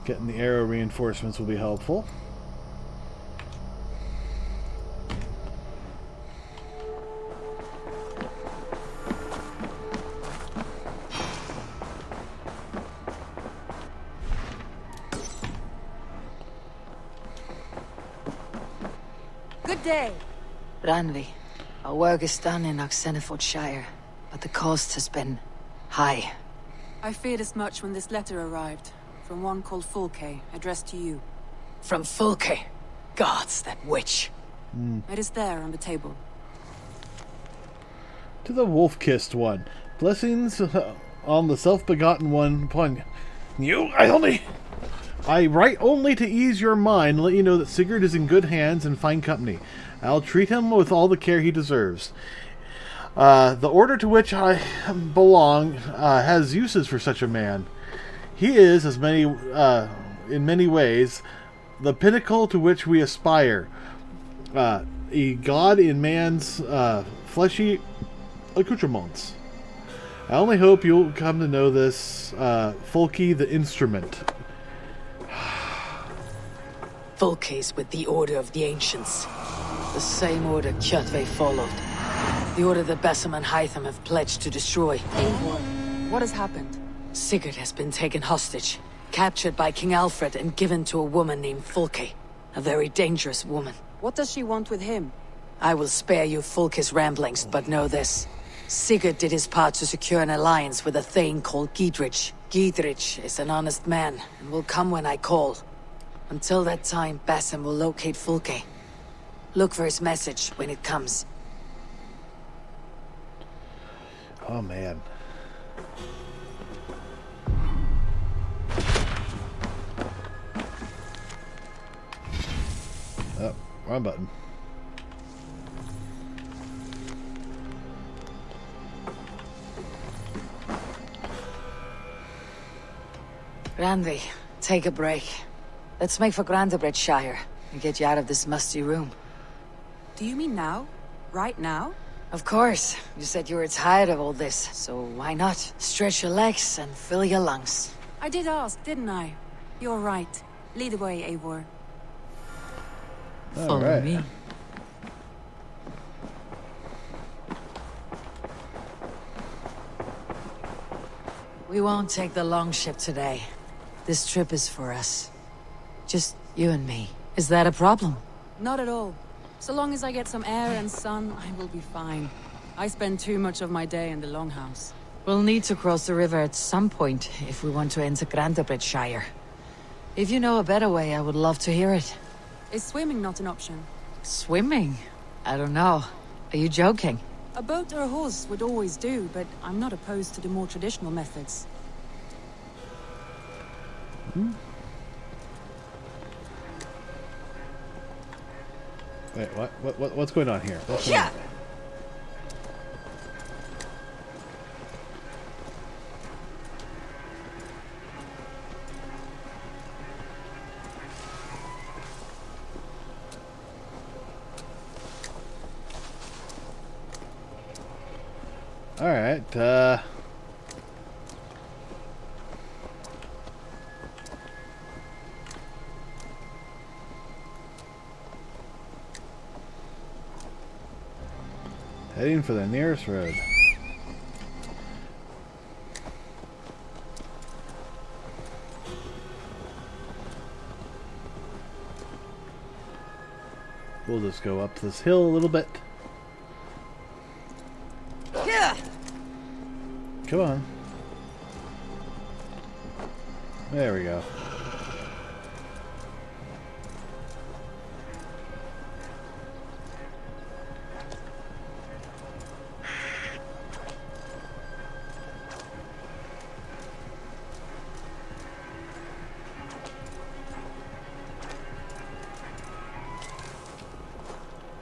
S1: Getting the arrow reinforcements will be helpful.
S7: day.
S2: Ranvi, our work is done in Oxenfordshire, but the cost has been high.
S13: I feared as much when this letter arrived, from one called Fulke, addressed to you.
S2: From Fulke? Gods, that witch.
S13: It is there on the table.
S1: To the wolf-kissed one. Blessings on the self-begotten one upon you. I write only to ease your mind and let you know that Sigurd is in good hands and fine company. I'll treat him with all the care he deserves. The order to which I belong has uses for such a man. He is, in many ways, the pinnacle to which we aspire. A god in man's fleshy accoutrements. I only hope you'll come to know this, Fulke the Instrument.
S2: Fulke's with the Order of the Ancients. The same order Kjotve followed. The order that Basim and Hytham have pledged to destroy.
S13: Eivor, what has happened?
S2: Sigurd has been taken hostage, captured by King Alfred and given to a woman named Fulke. A very dangerous woman.
S13: What does she want with him?
S2: I will spare you Fulke's ramblings, but know this. Sigurd did his part to secure an alliance with a thane called Gidrich. Gidrich is an honest man, and will come when I call. Until that time, Basim will locate Fulke. Look for his message when it comes.
S1: Oh, man. Oh, wrong button.
S2: Ranvi, take a break. Let's make for Grandabridgeshire and get you out of this musty room.
S13: Do you mean now? Right now?
S2: Of course. You said you were tired of all this, so why not? Stretch your legs and fill your lungs.
S13: I did ask, didn't I? You're right. Lead the way, Eivor.
S2: Follow me. We won't take the long ship today. This trip is for us. Just you and me. Is that a problem?
S13: Not at all. So long as I get some air and sun, I will be fine. I spend too much of my day in the Longhouse.
S2: We'll need to cross the river at some point if we want to enter Grandabridgeshire. If you know a better way, I would love to hear it.
S13: Is swimming not an option?
S2: Swimming? I don't know. Are you joking?
S13: A boat or a horse would always do, but I'm not opposed to the more traditional methods.
S1: Wait, what's going on here? What's going on? All right, heading for the nearest road. We'll just go up this hill a little bit. Come on. There we go.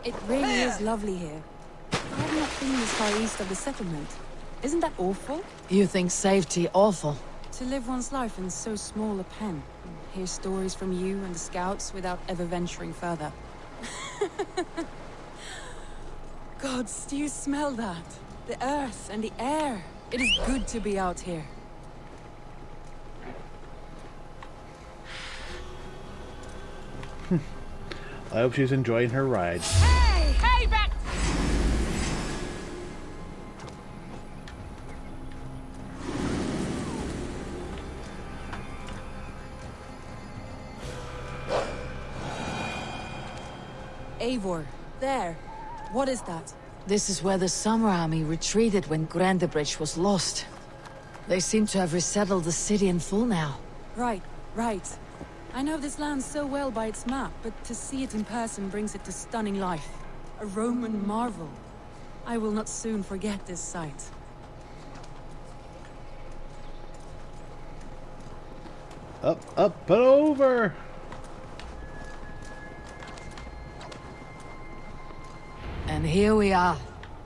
S13: It really is lovely here. I have not been this far east of the settlement. Isn't that awful?
S2: You think safety awful?
S13: To live one's life in so small a pen, and hear stories from you and the scouts without ever venturing further. Gods, do you smell that? The earth and the air. It is good to be out here.
S1: I hope she's enjoying her ride.
S7: Hey! Hey, back!
S13: Eivor, There. What is that?
S2: This is where the Summer Army retreated when Grandebridge was lost. They seem to have resettled the city in full now.
S13: Right. I know this land so well by its map, but to see it in person brings it to stunning life. A Roman marvel. I will not soon forget this sight.
S1: Up, and over!
S2: And here we are.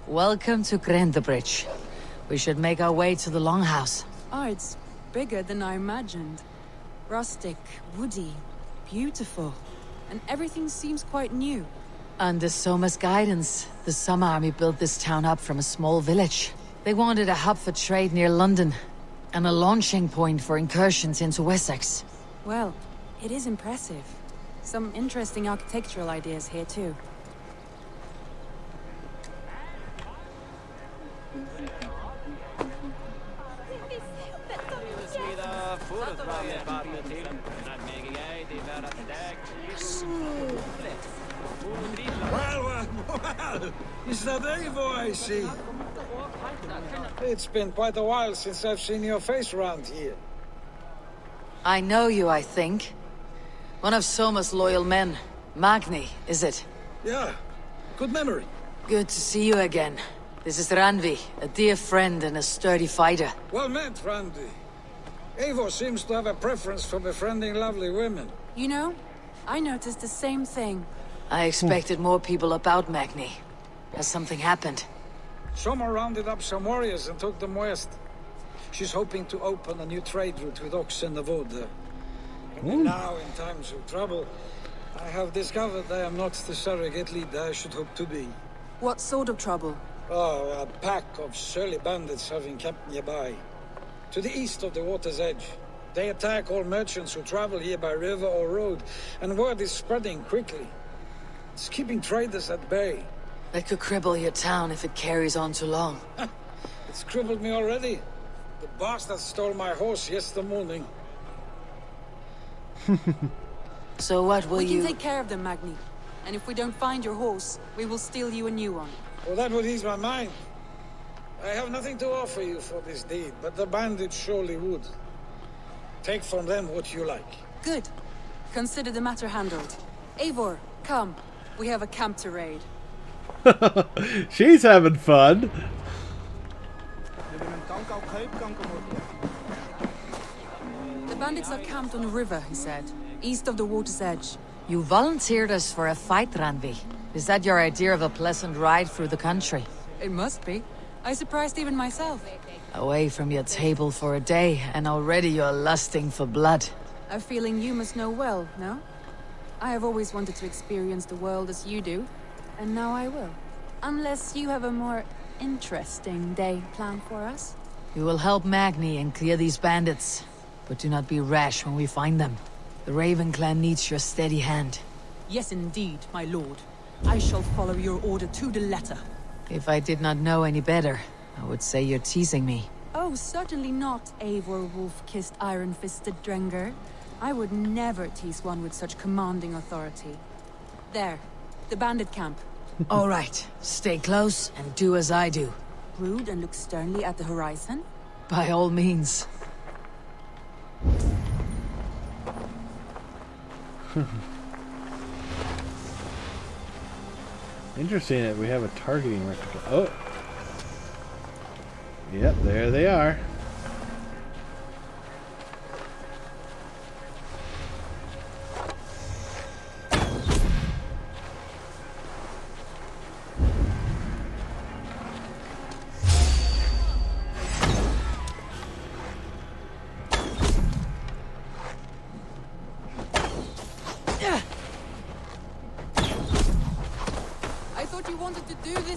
S2: Welcome to Grandebridge. We should make our way to the Longhouse.
S13: Oh, it's bigger than I imagined. Rustic, woody, beautiful. And everything seems quite new.
S2: Under Soma's guidance, the Summer Army built this town up from a small village. They wanted a hub for trade near London, and a launching point for incursions into Wessex.
S13: Well, it is impressive. Some interesting architectural ideas here too.
S3: Well, is that Eivor I see? It's been quite a while since I've seen your face around here.
S2: I know you, I think. One of Soma's loyal men. Magni, is it?
S3: Yeah, good memory.
S2: Good to see you again. This is Randvi, a dear friend and a sturdy fighter.
S3: Well met, Randy. Eivor seems to have a preference for befriending lovely women.
S13: You know, I noticed the same thing.
S2: I expected more people about Magni. Has something happened?
S3: Soma rounded up some warriors and took them west. She's hoping to open a new trade route with oxen of wood there. And now, in times of trouble, I have discovered I am not the surrogate leader I should hope to be.
S13: What sort of trouble?
S3: Oh, a pack of surly bandits have encamped nearby. To the east of the water's edge. They attack all merchants who travel here by river or road, and word is spreading quickly. It's keeping traders at bay.
S2: That could cripple your town if it carries on too long.
S3: It's crippled me already. The bastard stole my horse yesterday morning.
S2: So what will you...
S13: We can take care of them, Magni. And if we don't find your horse, we will steal you a new one.
S3: Well, that would ease my mind. I have nothing to offer you for this deed, but the bandits surely would. Take from them what you like.
S13: Good. Consider the matter handled. Eivor, come. We have a camp to raid.
S1: She's having fun.
S13: The bandits are camped on a river, he said, east of the water's edge.
S2: You volunteered us for a fight, Randvi. Is that your idea of a pleasant ride through the country?
S13: It must be. I surprised even myself.
S2: Away from your table for a day, and already you're lusting for blood.
S13: A feeling you must know well, no? I have always wanted to experience the world as you do, and now I will. Unless you have a more interesting day planned for us.
S2: You will help Magni and clear these bandits, but do not be rash when we find them. The Raven clan needs your steady hand.
S13: Yes, indeed, my lord. I shall follow your order to the letter.
S2: If I did not know any better, I would say you're teasing me.
S13: Oh, certainly not, Eivor wolf-kissed iron-fisted Drenger. I would never tease one with such commanding authority. There, the bandit camp.
S2: All right, stay close and do as I do.
S13: Rude and look sternly at the horizon?
S2: By all means.
S1: Interesting that we have a targeting record. Oh! Yep, there they are.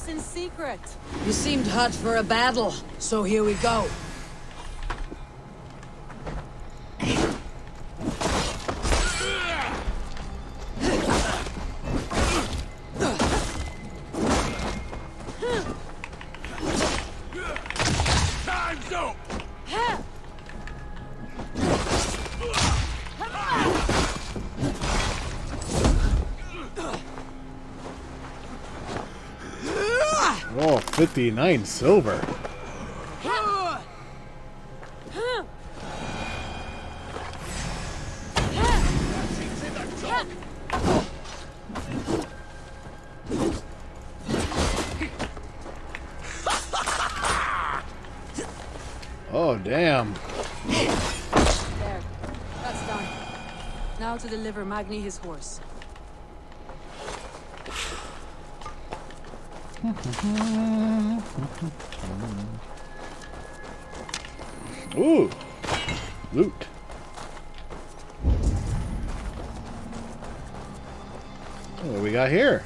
S13: In secret.
S2: You seemed hot for a battle, so here we go.
S3: Time's up!
S1: 59 silver. Oh, damn.
S13: There. That's done. Now to deliver Magni his horse.
S1: Ooh. Loot. What do we got here?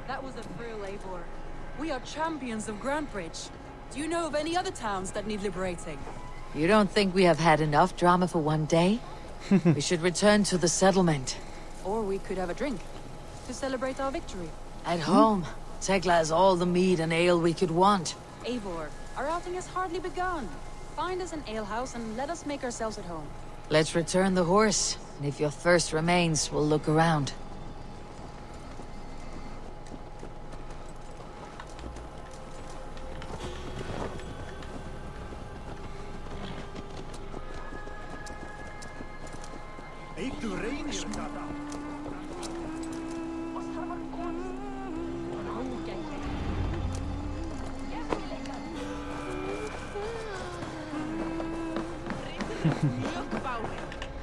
S13: That was a thrill, Eivor. We are champions of Grantbridge. Do you know of any other towns that need liberating?
S2: You don't think we have had enough drama for one day? We should return to the settlement.
S13: Or we could have a drink to celebrate our victory.
S2: At home, Tekla has all the mead and ale we could want.
S13: Eivor, our outing has hardly begun. Find us an alehouse and let us make ourselves at home.
S2: Let's return the horse, and if your thirst remains, we'll look around.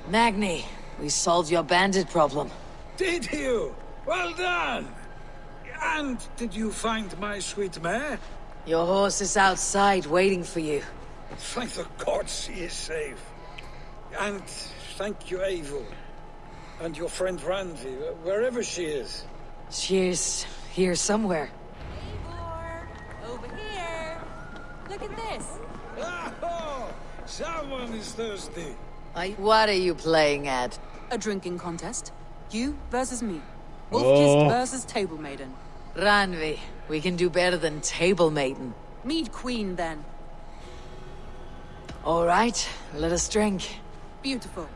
S2: Magni, we solved your bandit problem.
S3: Did you? Well done! And did you find my sweet mare?
S2: Your horse is outside waiting for you.
S3: Thank the gods he is safe. And thank you, Eivor. And your friend Randi, wherever she is.
S2: She's here somewhere.
S13: Eivor, over here. Look at this.
S3: Oh, someone is thirsty.
S2: What are you playing at?
S13: A drinking contest. You versus me. Wolfkist versus Table Maiden.
S2: Ranvi, we can do better than Table Maiden.
S13: Mead Queen, then.
S2: All right, let us drink.
S13: Beautiful.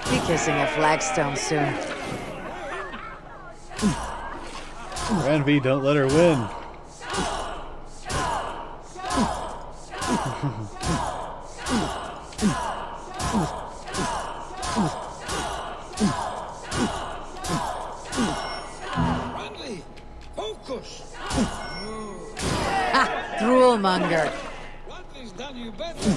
S2: Be kissing a flagstone soon.
S1: Ranvi, don't let her win.
S3: Randy, focus!
S2: Ha! Droolmonger.
S3: Randy's done you better.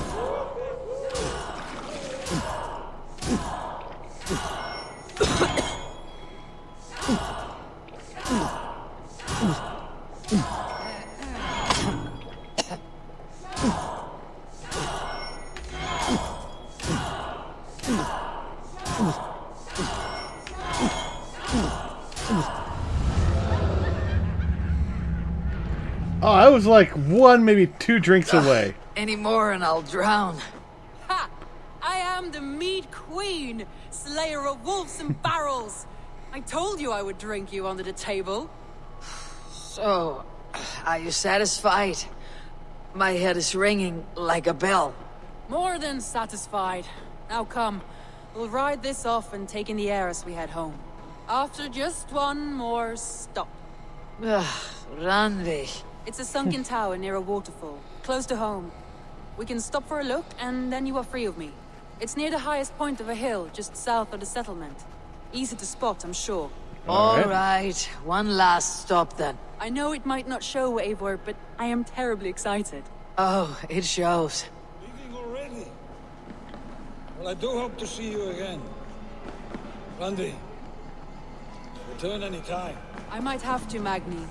S1: Oh, I was like one, maybe two drinks away.
S2: Any more and I'll drown.
S13: Ha! I am the Mead Queen, slayer of wolves and barrels. I told you I would drink you under the table.
S2: So, are you satisfied? My head is ringing like a bell.
S13: More than satisfied. Now come, we'll ride this off and take in the air as we head home. After just one more stop.
S2: Ranvi.
S13: It's a sunken tower near a waterfall, close to home. We can stop for a look, and then you are free of me. It's near the highest point of a hill, just south of the settlement. Easy to spot, I'm sure.
S2: All right. One last stop then.
S13: I know it might not show, Eivor, but I am terribly excited.
S2: Oh, it shows.
S14: Leaving already? Well, I do hope to see you again. Randvi, return any time.
S13: I might have to, Magni.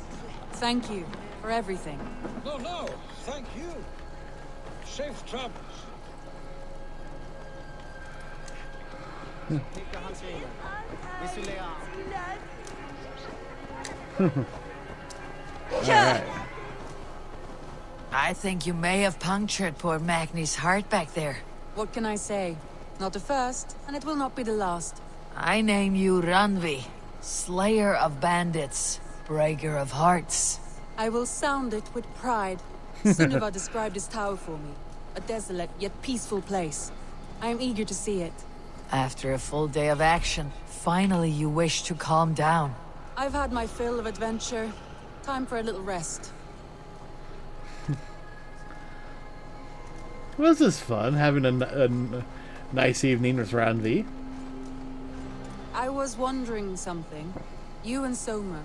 S13: Thank you for everything.
S14: No, thank you. Safe travels.
S1: Alright.
S2: I think you may have punctured poor Magni's heart back there.
S13: What can I say? Not the first, and it will not be the last.
S2: I name you Randvi, Slayer of Bandits, Breaker of Hearts.
S13: I will sound it with pride. Sunniva described this tower for me. A desolate yet peaceful place. I am eager to see it.
S2: After a full day of action, finally you wish to calm down.
S13: I've had my fill of adventure. Time for a little rest.
S1: Was this fun, having a nice evening with Randvi?
S13: I was wondering something. You and Soma.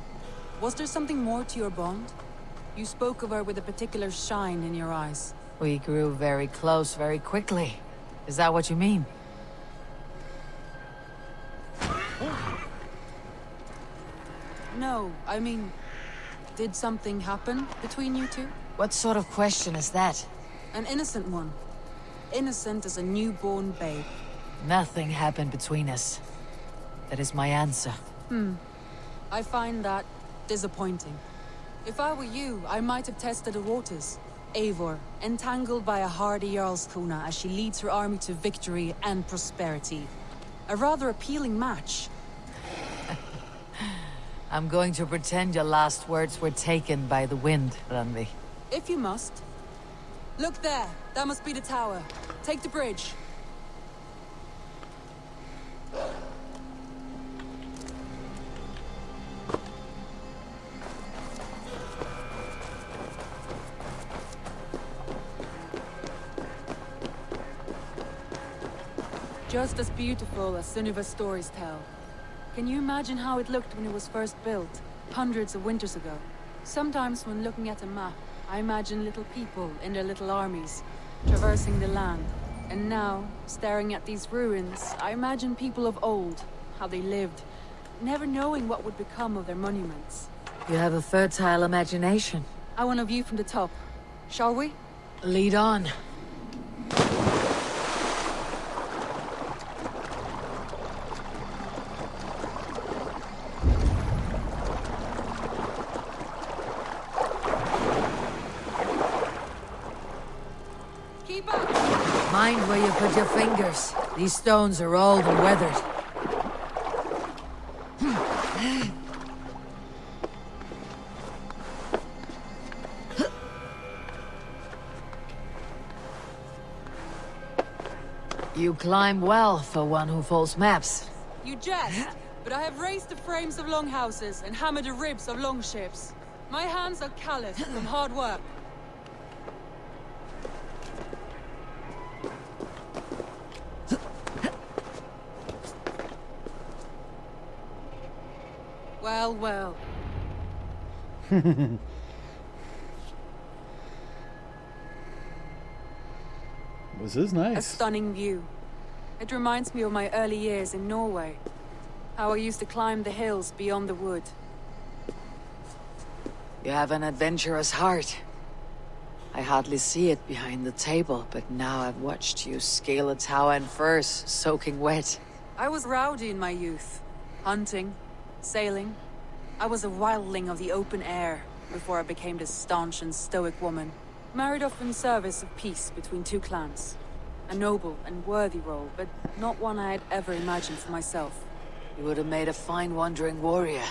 S13: Was there something more to your bond? You spoke of her with a particular shine in your eyes.
S2: We grew very close very quickly. Is that what you mean?
S13: No, I mean... Did something happen between you two?
S2: What sort of question is that?
S13: An innocent one. Innocent as a newborn babe.
S2: Nothing happened between us. That is my answer.
S13: I find that disappointing. If I were you, I might have tested the waters. Eivor, entangled by a hardy Jarlskona as she leads her army to victory and prosperity. A rather appealing match.
S2: I'm going to pretend your last words were taken by the wind, Randvi.
S13: If you must. Look there, that must be the tower. Take the bridge. Just as beautiful as Sunniva's stories tell. Can you imagine how it looked when it was first built, hundreds of winters ago? Sometimes when looking at a map, I imagine little people in their little armies, traversing the land. And now, staring at these ruins, I imagine people of old, how they lived, never knowing what would become of their monuments.
S2: You have a fertile imagination.
S13: I want a view from the top. Shall we?
S2: Lead on. Mind where you put your fingers. These stones are old and weathered. You climb well for one who folds maps.
S13: You jest, but I have raised the frames of longhouses and hammered the ribs of longships. My hands are calloused from hard work. Well.
S1: This is nice.
S13: A stunning view. It reminds me of my early years in Norway. How I used to climb the hills beyond the wood.
S2: You have an adventurous heart. I hardly see it behind the table, but now I've watched you scale a tower in furs, soaking wet.
S13: I was rowdy in my youth. Hunting, sailing. I was a wildling of the open air before I became this staunch and stoic woman. Married off in service of peace between two clans. A noble and worthy role, but not one I had ever imagined for myself.
S2: You would have made a fine wandering warrior.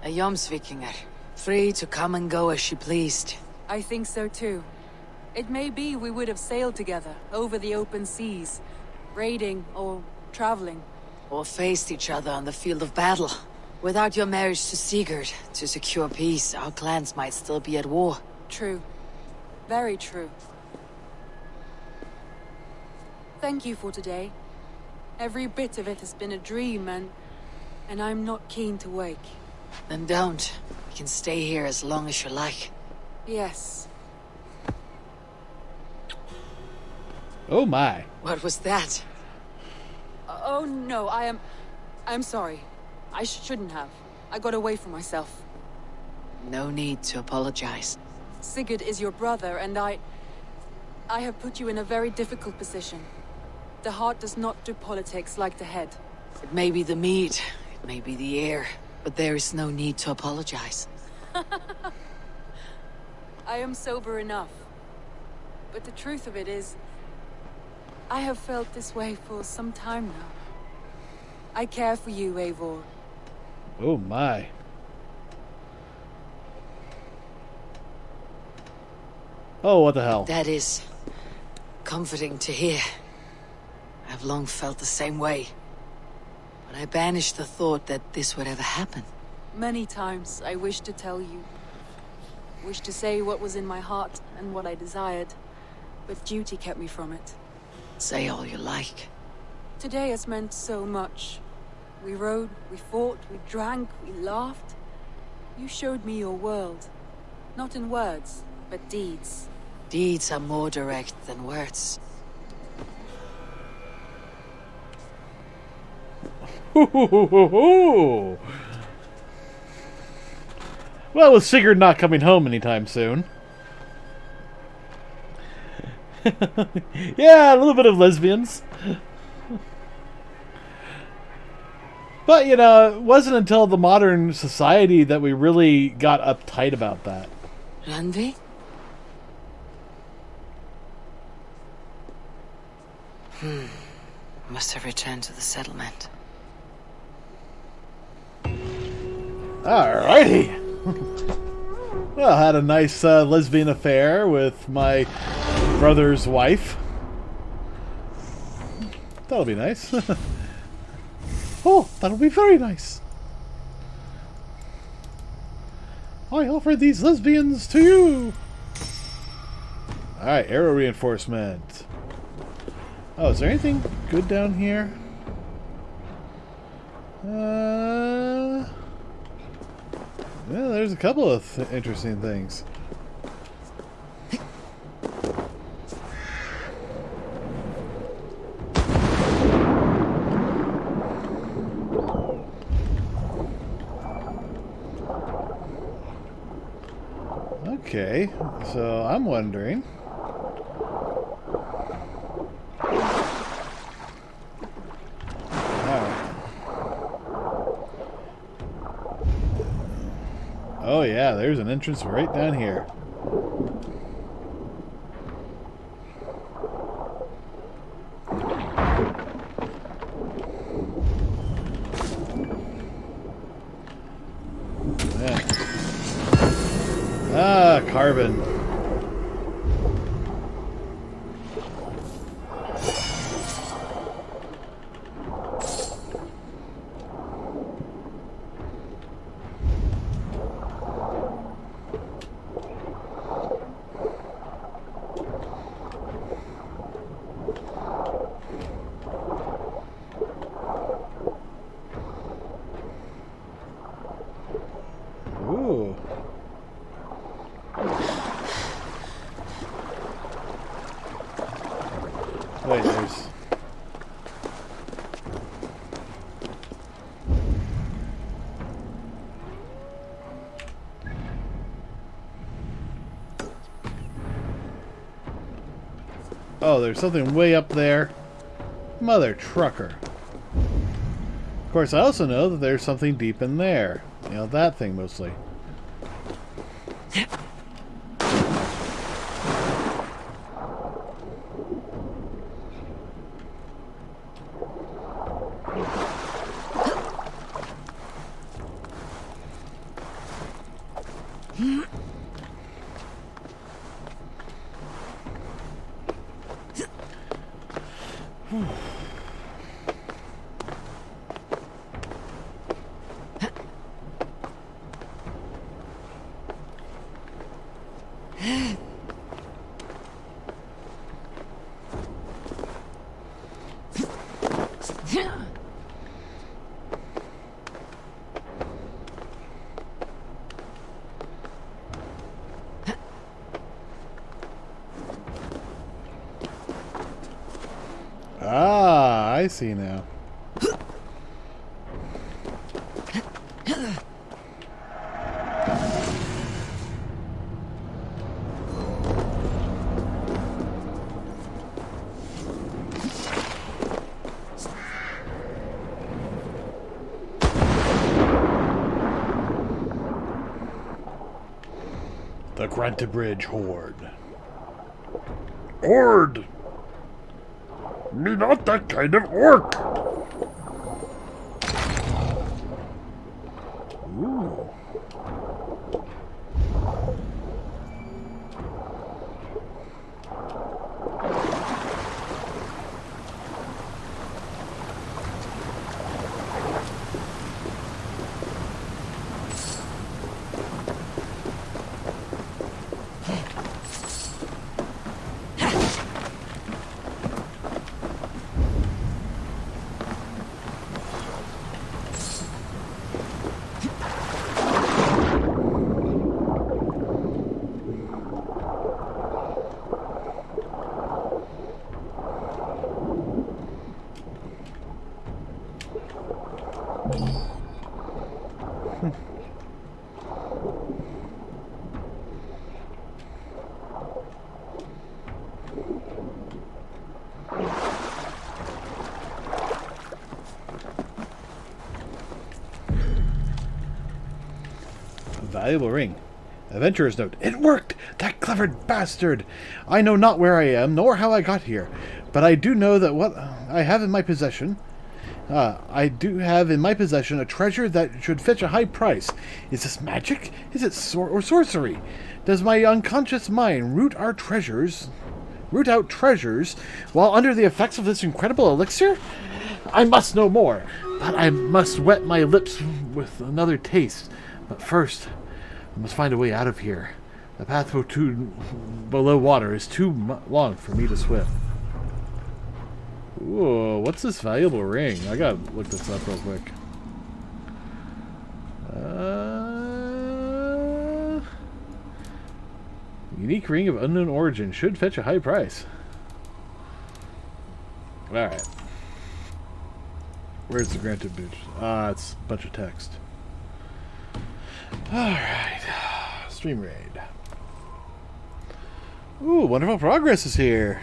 S2: A Jomsvikinger. Free to come and go as she pleased.
S13: I think so too. It may be we would have sailed together, over the open seas. Raiding, or traveling.
S2: Or faced each other on the field of battle. Without your marriage to Sigurd, to secure peace, our clans might still be at war.
S13: True. Very true. Thank you for today. Every bit of it has been a dream, and I'm not keen to wake.
S2: Then don't. We can stay here as long as you like.
S13: Yes.
S1: Oh my.
S2: What was that?
S13: Oh no, I'm sorry. I shouldn't have. I got away from myself.
S2: No need to apologize.
S13: Sigurd is your brother, and I have put you in a very difficult position. The heart does not do politics like the head.
S2: It may be the meat, it may be the air, but there is no need to apologize.
S13: I am sober enough. But the truth of it is, I have felt this way for some time now. I care for you, Eivor.
S1: Oh my. Oh, what the hell?
S2: That is comforting to hear. I've long felt the same way. But I banished the thought that this would ever happen.
S13: Many times I wished to tell you. Wished to say what was in my heart and what I desired. But duty kept me from it.
S2: Say all you like.
S13: Today has meant so much. We rode, we fought, we drank, we laughed. You showed me your world. Not in words, but deeds.
S2: Deeds are more direct than words.
S1: Well, with Sigurd not coming home anytime soon. Yeah, a little bit of lesbians. But, you know, it wasn't until the modern society that we really got uptight about that.
S2: Randi? Must have returned to the settlement.
S1: Alrighty. Well, I had a nice lesbian affair with my brother's wife. That'll be nice. Oh, that'll be very nice. I offer these lesbians to you. Alright, arrow reinforcement. Oh, is there anything good down here? Yeah, there's a couple of interesting things. Okay, so I'm wondering. Oh yeah, there's an entrance right down here. Yeah. Ah, carbon. Ooh. Wait, there's... Oh, there's something way up there. Mother trucker. Of course, I also know that there's something deep in there. You know, that thing mostly. I see now. The Gruntabridge Horde.
S15: Horde! Me not that kind of orc!
S1: Ooh. Valuable ring. Adventurer's note. It worked! That clever bastard! I know not where I am, nor how I got here, but I do know that what I have in my possession... I do have in my possession a treasure that should fetch a high price. Is this magic? Is it sorcery? Does my unconscious mind root out treasures while under the effects of this incredible elixir? I must know more, but I must wet my lips with another taste. But first, I must find a way out of here. The path below water is too long for me to swim. Ooh, what's this valuable ring? I gotta look this up real quick. Unique ring of unknown origin. Should fetch a high price. Alright. Where's the granted bitch? Ah, it's a bunch of text. Alright. Stream raid. Ooh, wonderful progress is here.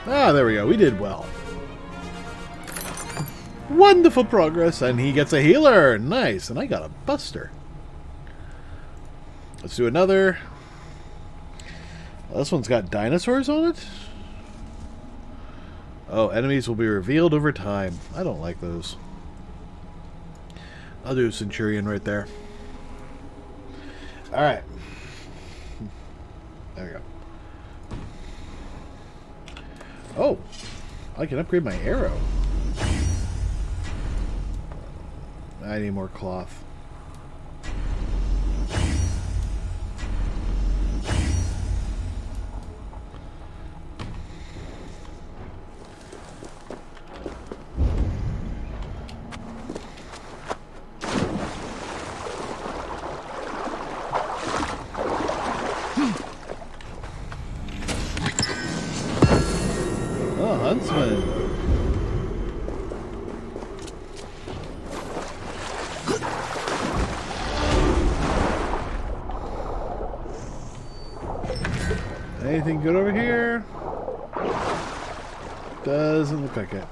S1: Ah, there we go. We did well. Wonderful progress, and he gets a healer. Nice, and I got a buster. Let's do another. This one's got dinosaurs on it. Oh, enemies will be revealed over time. I don't like those. I'll do a Centurion right there. Alright. There we go. Oh, I can upgrade my arrow. I need more cloth. Huntsman. Anything good over here? Doesn't look like it.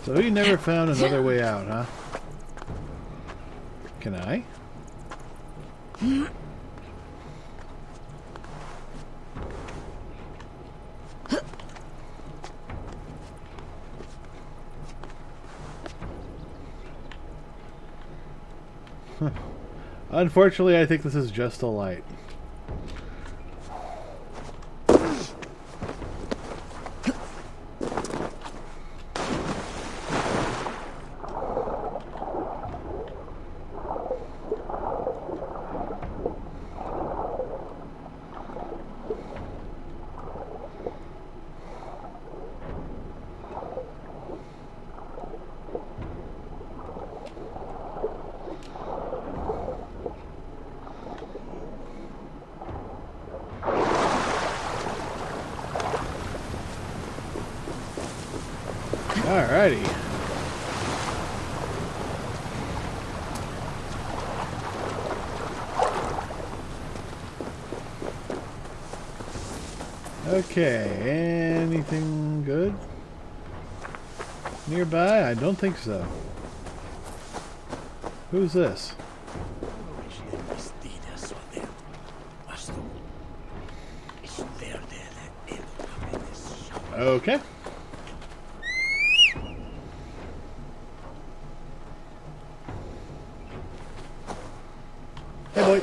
S1: So he never found another way out, huh? Can I? Unfortunately, I think this is just a light. Alrighty. Okay, anything good nearby? I don't think so. Who's this? Okay. Hey, boy.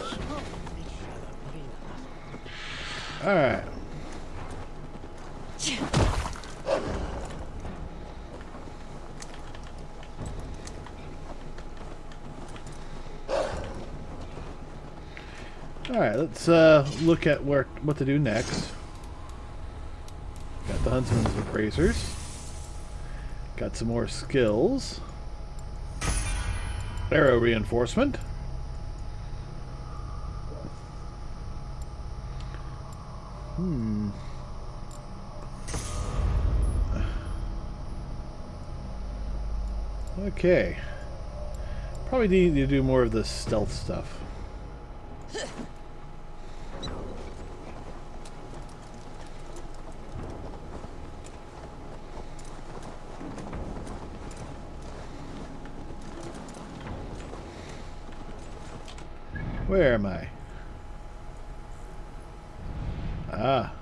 S1: All right. All right. Let's look at what to do next. Got the huntsman's bracers. Got some more skills. Arrow reinforcement. Okay. Probably need to do more of the stealth stuff. Where am I? Ah.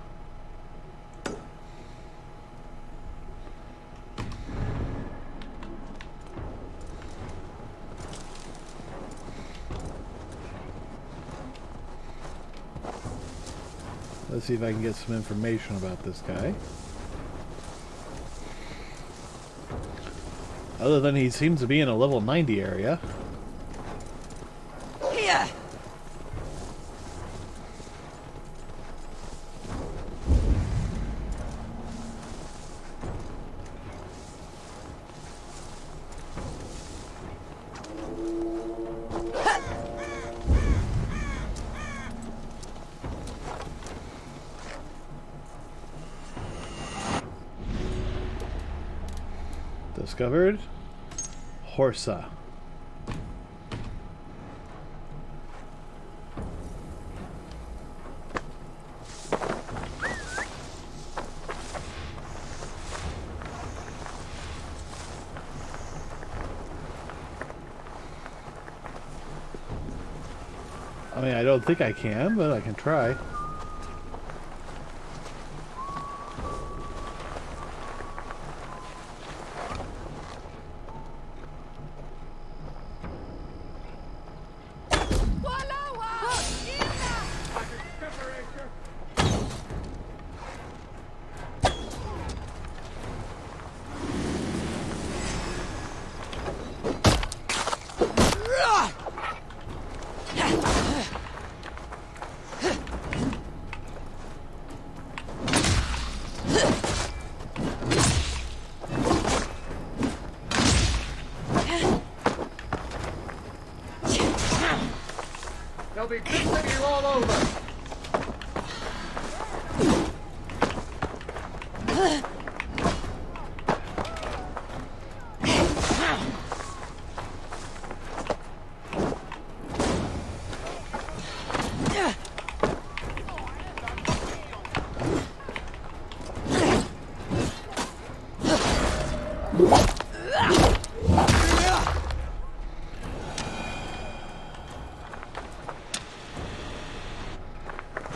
S1: Let's see if I can get some information about this guy. Other than he seems to be in a level 90 area.
S6: Here!
S1: Discovered Horsa. I mean, I don't think I can, but I can try.
S16: They'll be pissing you all over.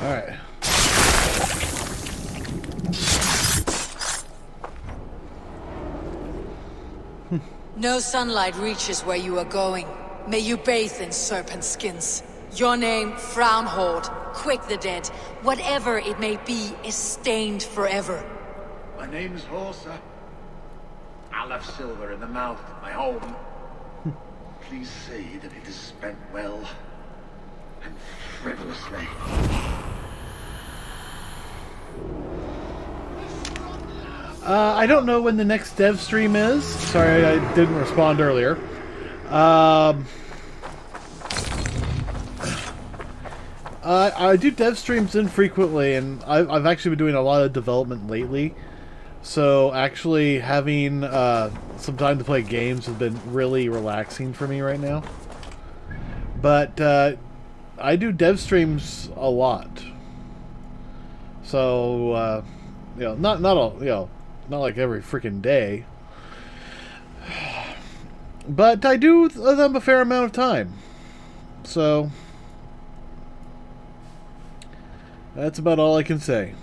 S1: Alright.
S2: No sunlight reaches where you are going. May you bathe in serpent skins. Your name, Frownhold, quick the dead. Whatever it may be is stained forever.
S16: My name's Horsa. I'll have silver in the mouth of my home. Please say that it is spent well and frivolously.
S1: I don't know when the next dev stream is. Sorry, I didn't respond earlier. I do dev streams infrequently, and I've actually been doing a lot of development lately. So actually having some time to play games has been really relaxing for me right now. But I do dev streams a lot. So you know, not like every freaking day. But I do them a fair amount of time. So that's about all I can say.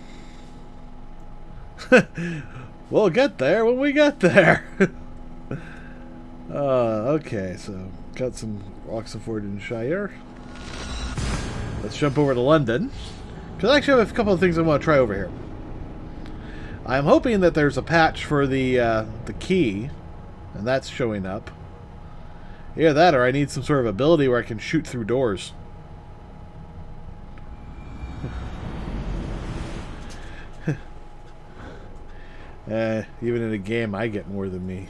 S1: We'll get there when we get there. Okay, so got some Oxenford and Shire. Let's jump over to London. Because I actually have a couple of things I want to try over here. I'm hoping that there's a patch for the key, and that's showing up. Either that, or I need some sort of ability where I can shoot through doors. Even in a game, I get more than me.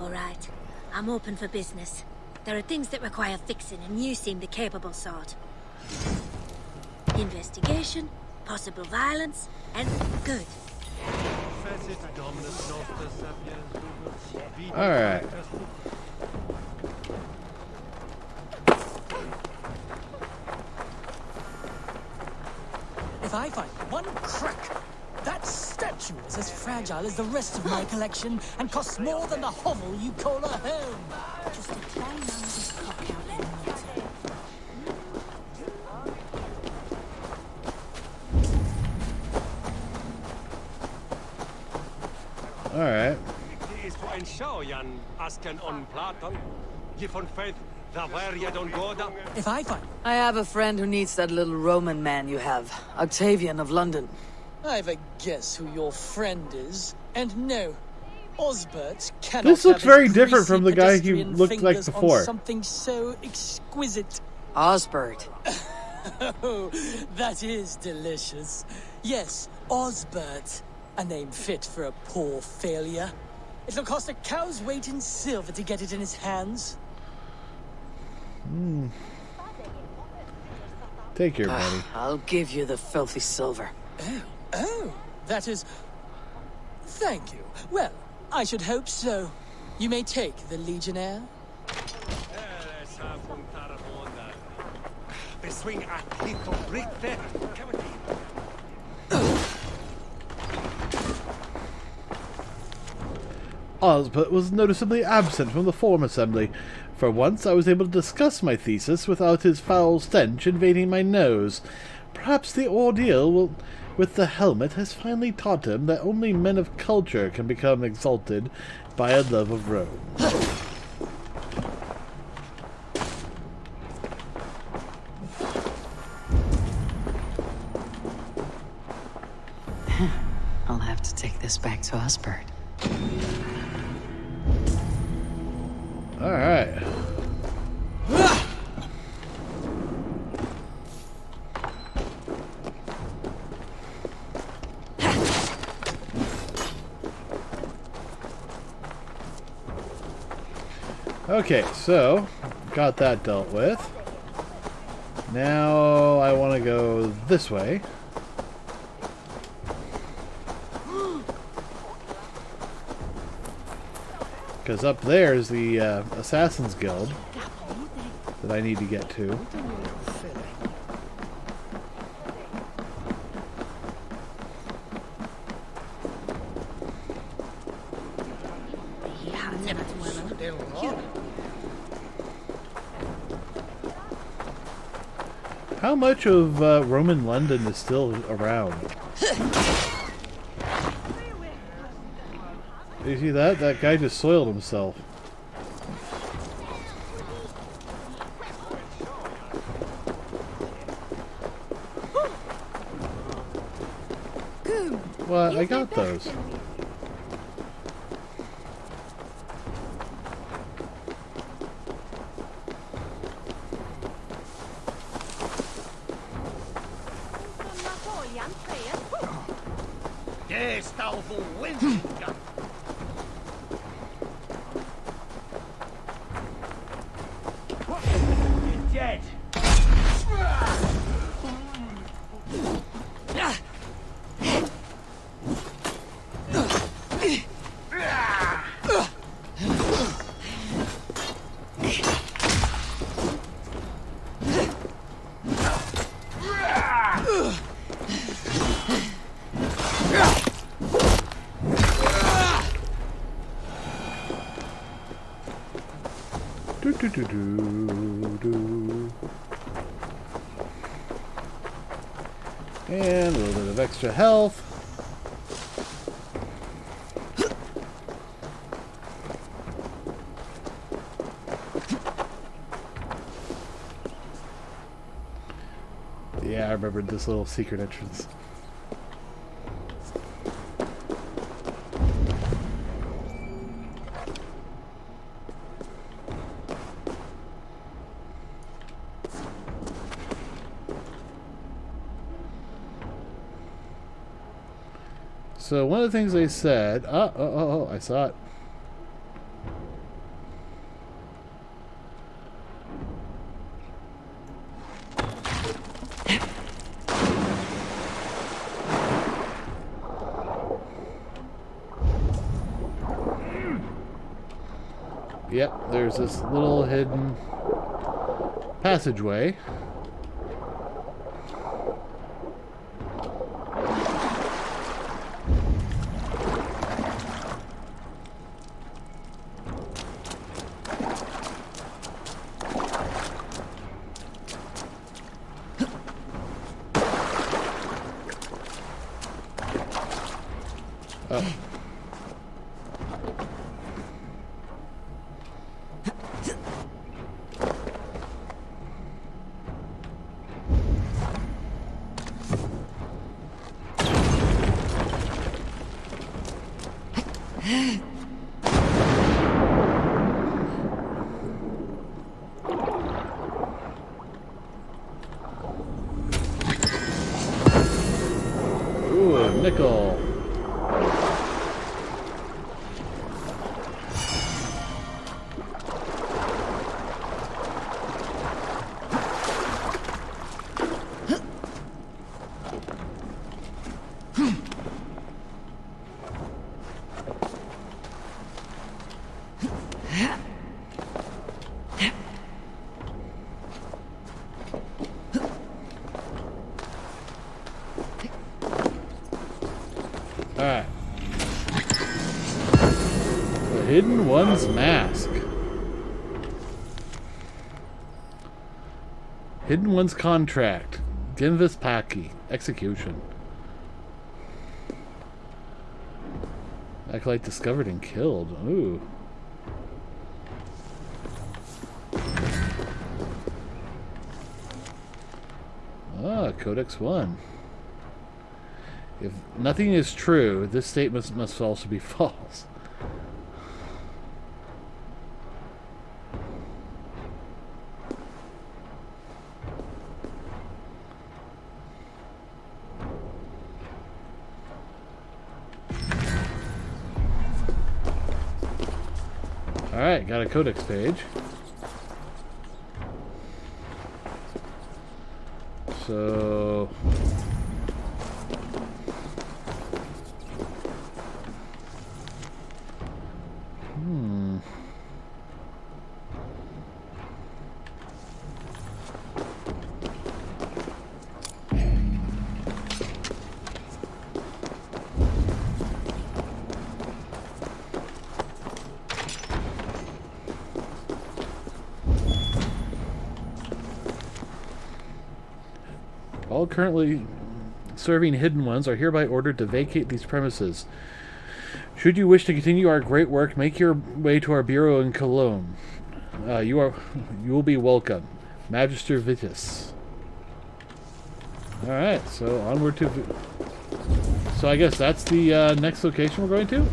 S17: Alright, I'm open for business. There are things that require fixing, and you seem the capable sort. Investigation, possible violence, and good.
S1: Alright.
S18: If I find one crack, that statue is as fragile as the rest of my collection and costs more than the hovel you call a home.
S17: Just a plain man with his cock out in the
S1: Alright.
S18: If I find...
S2: I have a friend who needs that little Roman man you have, Octavian of London.
S18: I've a guess who your friend is. And no, Osbert cannot.
S1: This looks
S18: have his
S1: very different from the guy he
S18: pedestrian
S1: looked like
S18: fingers on
S1: before.
S18: Something so exquisite.
S2: Osbert.
S18: Oh, that is delicious. Yes, Osbert. A name fit for a poor failure. It'll cost a cow's weight in silver to get it in his hands.
S1: Take your money.
S2: I'll give you the filthy silver.
S18: Oh, that is... Thank you. Well, I should hope so. You may take the Legionnaire.
S1: Osbert was noticeably absent from the form assembly. For once, I was able to discuss my thesis without his foul stench invading my nose. Perhaps the ordeal with the helmet has finally taught him that only men of culture can become exalted by a love of Rome.
S2: I'll have to take this back to Osbert.
S1: Alright. Okay, so got that dealt with. Now I want to go this way. Because up there is the Assassin's Guild that I need to get to. How much of Roman London is still around? You see that? That guy just soiled himself. Well, I got those.
S4: Dead.
S1: And a little bit of extra health. Yeah, I remembered this little secret entrance. So one of the things they said, I saw it. Yep, there's this little hidden passageway. Oh. Ooh, a nickel. Alright. The Hidden One's Mask. Hidden One's Contract. Ginvis Paki. Execution. Acolyte discovered and killed. Ooh. Ah, Codex 1. If nothing is true, this statement must also be false. Alright, got a codex page. So... All currently serving Hidden Ones are hereby ordered to vacate these premises. Should you wish to continue our great work, make your way to our bureau in Cologne. You will be welcome. Magister Vitus. Alright, so onward to... So I guess that's the next location we're going to?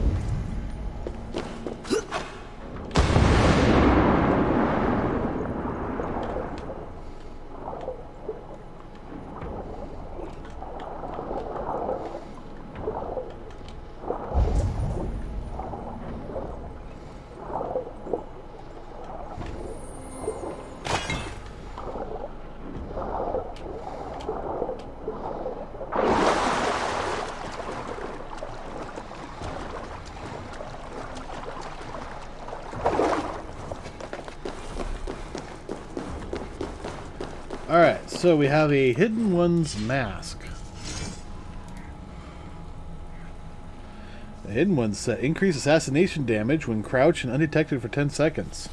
S1: Alright, so we have a Hidden One's mask. The Hidden One's set increase assassination damage when crouched and undetected for 10 seconds.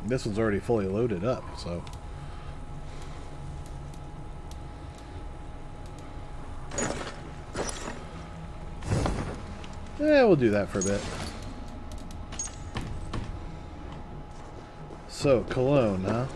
S1: This one's already fully loaded up, so... Yeah, we'll do that for a bit. So, Cologne, huh?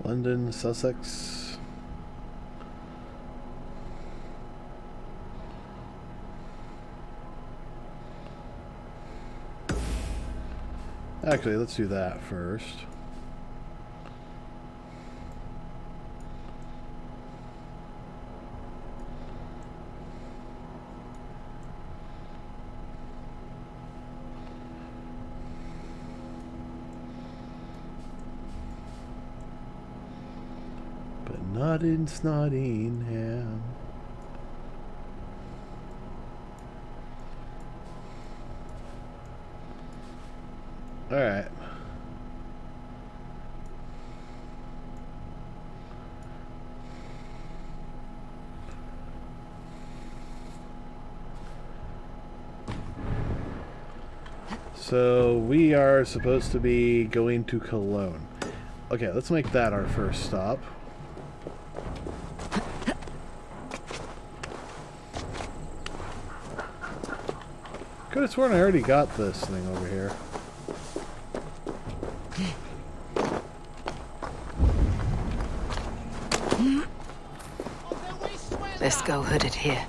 S1: London, Sussex. Actually, let's do that first. Not in Snottingham. Alright. So we are supposed to be going to Cologne. Okay, let's make that our first stop. Could have sworn I already got this thing over here.
S2: Let's go hooded here.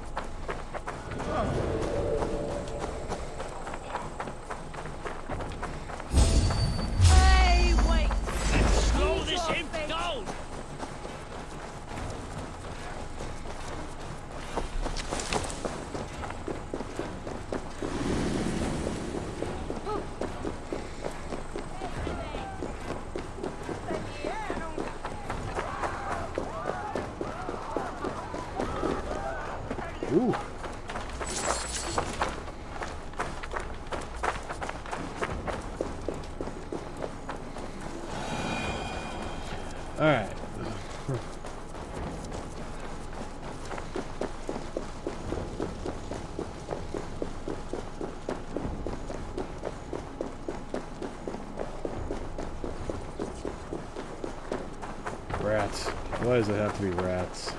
S18: Hey, wait! Slow this imp down!
S1: Ooh. All right. Rats. Why does it have to be rats?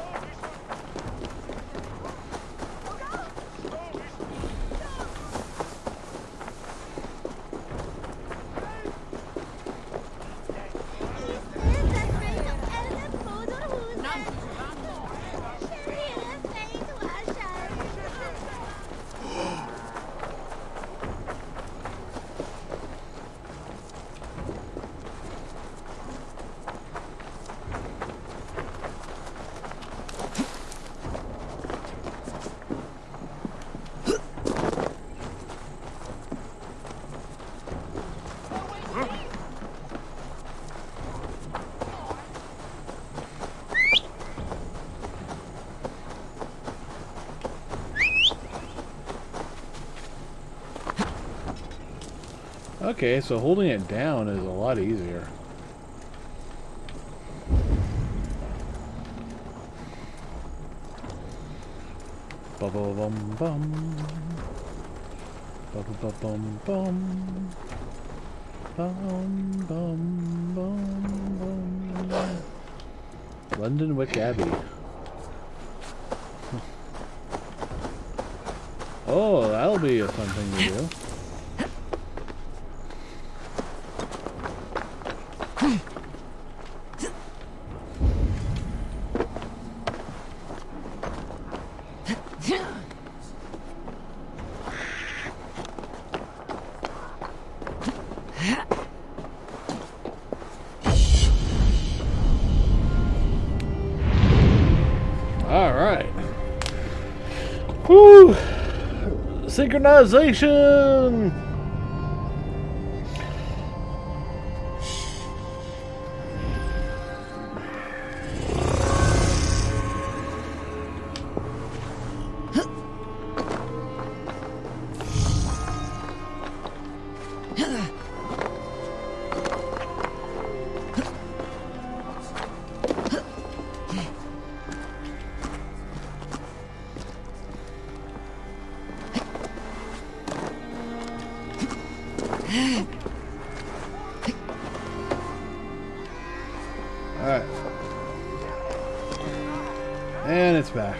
S1: Okay, so holding it down is a lot easier. Bum bum. Bum bum bum. Bum bum bum bum. London Wick Abbey. Oh, that'll be a fun thing to do. Woo! Synchronization! Alright. And it's back.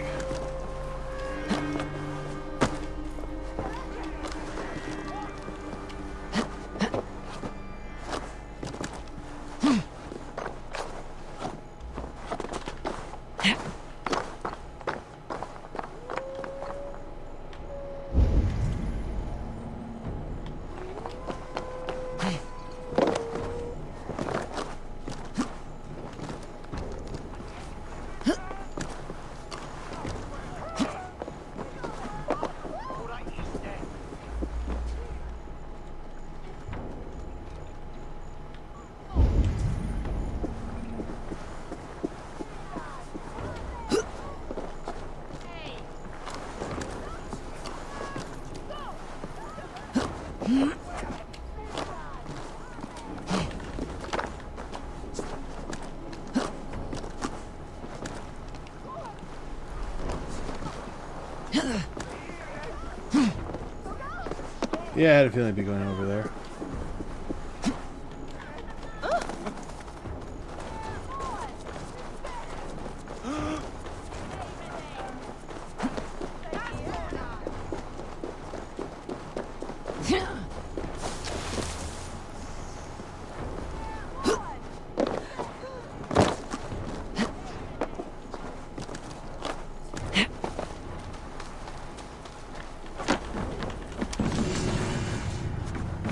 S1: Yeah, I had a feeling it'd be going over there.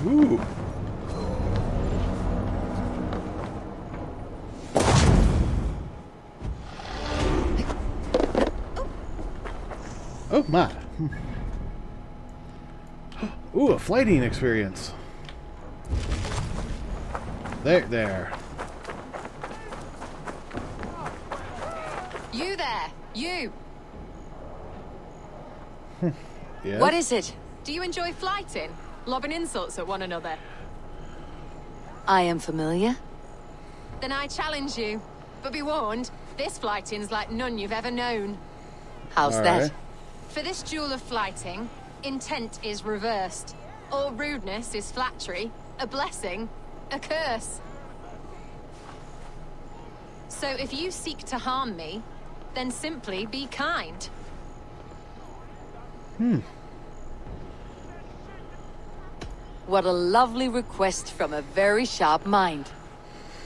S1: Ooh. Oh my. Ooh, a flighting experience. There.
S2: You there, you.
S1: Yes?
S19: What is it? Do you enjoy flighting? Lobbing insults at one another?
S2: I am familiar.
S19: Then I challenge you. But be warned, this flighting's like none you've ever known.
S2: How's that?
S19: For this duel of flighting, intent is reversed. All rudeness is flattery, a blessing, a curse. So if you seek to harm me, then simply be kind.
S2: What a lovely request from a very sharp mind.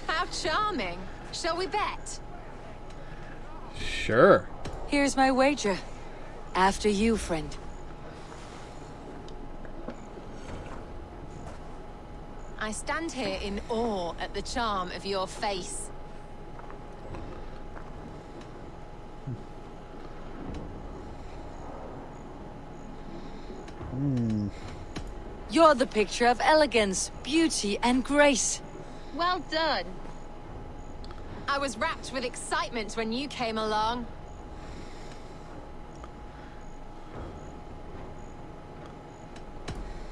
S19: How charming. Shall we bet?
S1: Sure.
S2: Here's my wager. After you, friend.
S19: I stand here in awe at the charm of your face.
S2: You're the picture of elegance, beauty, and grace.
S19: Well done. I was wrapped with excitement when you came along.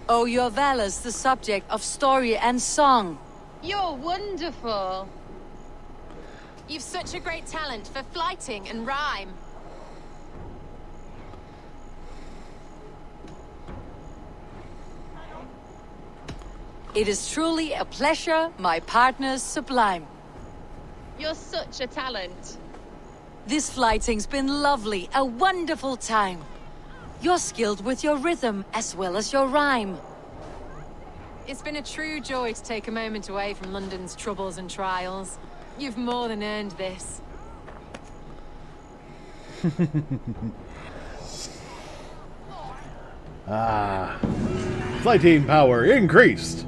S2: Oh, your valor's the subject of story and song.
S19: You're wonderful. You've such a great talent for flighting and rhyme.
S2: It is truly a pleasure, my partner's sublime.
S19: You're such a talent.
S2: This flighting's been lovely, a wonderful time. You're skilled with your rhythm as well as your rhyme.
S19: It's been a true joy to take a moment away from London's troubles and trials. You've more than earned this.
S1: Ah. Flighting power increased.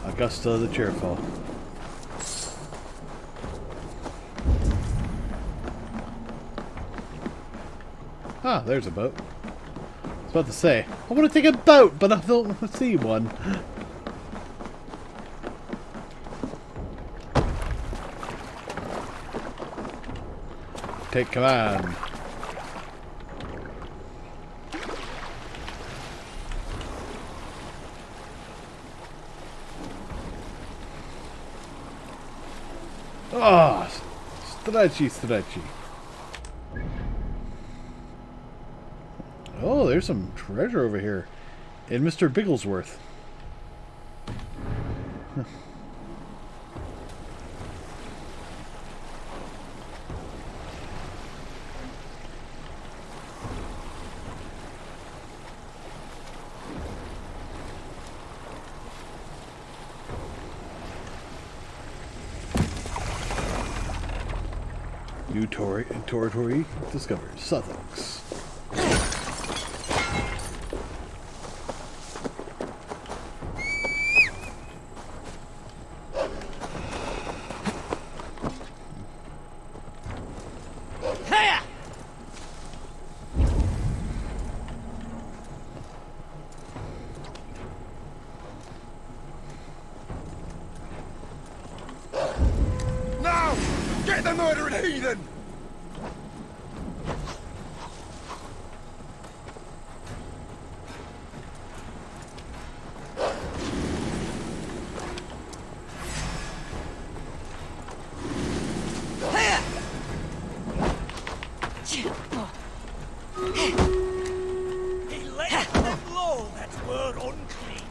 S1: Augusta the Cheerful. Ah, there's a boat. I was about to say, I want to take a boat, but I don't see one. Take command. Ah, stretchy, stretchy. Oh, there's some treasure over here. In Mr. Bigglesworth. Huh. New territory discovered. Sussex.
S3: Now! Get the murdering heathen!
S18: He let them blow that were unclean.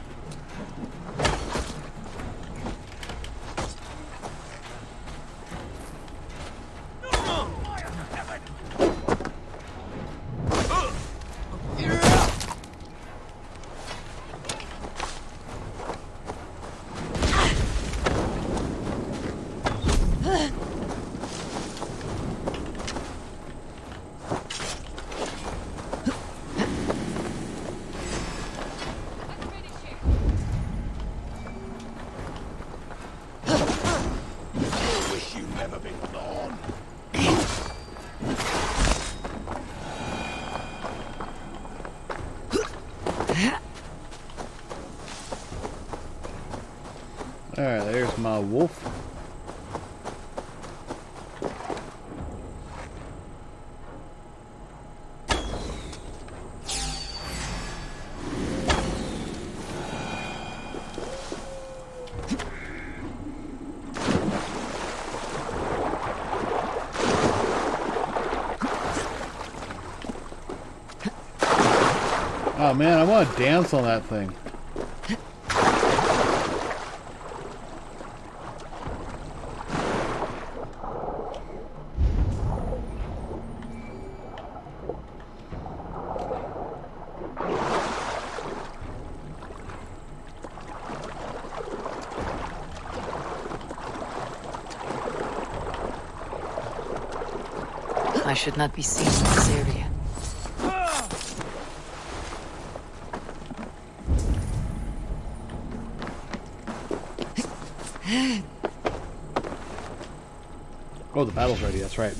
S3: Wish you'd never been born.
S1: Alright, there's my wolf. Oh man, I want to dance on that thing.
S2: I should not be seen in this area.
S1: Oh, the battle's ready, that's right.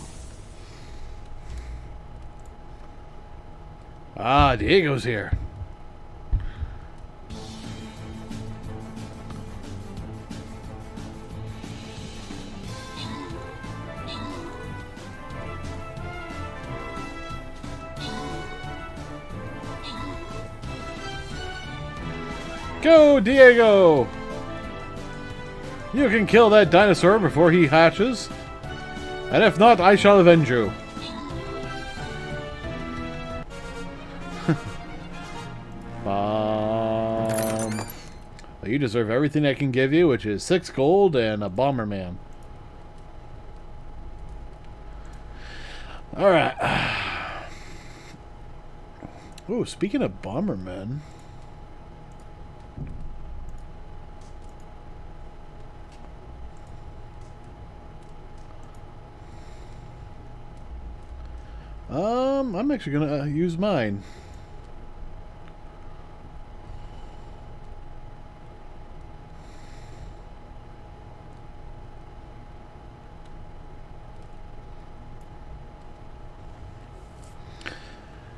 S1: Ah, Diego's here. Go, Diego! You can kill that dinosaur before he hatches. And if not, I shall avenge you. Well, you deserve everything I can give you, which is 6 gold and a Bomberman. Alright. Ooh, speaking of Bombermen... I'm actually gonna use mine.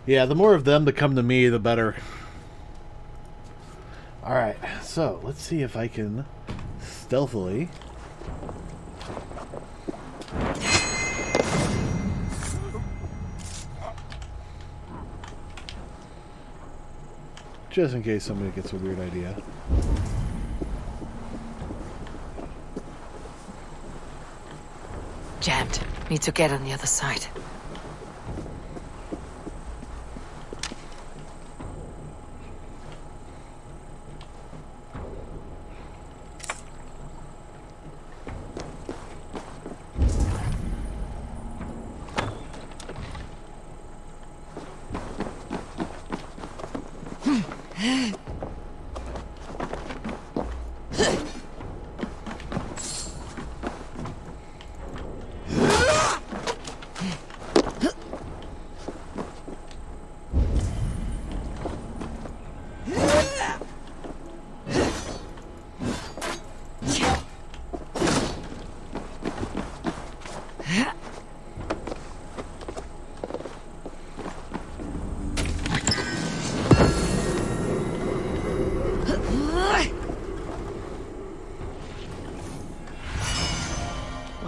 S1: Yeah, the more of them that come to me, the better. Alright, so let's see if I can stealthily... just in case somebody gets a weird idea.
S2: Jammed. Need to get on the other side.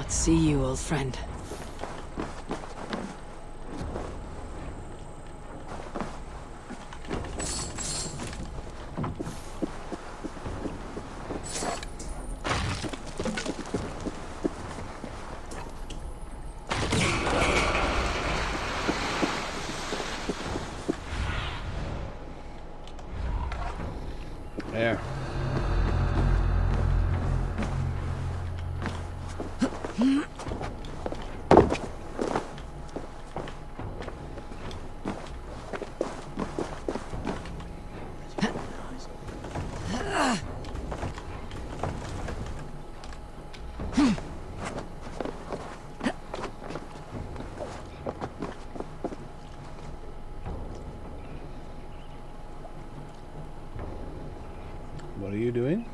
S2: See you, old friend.
S1: There. What are you doing?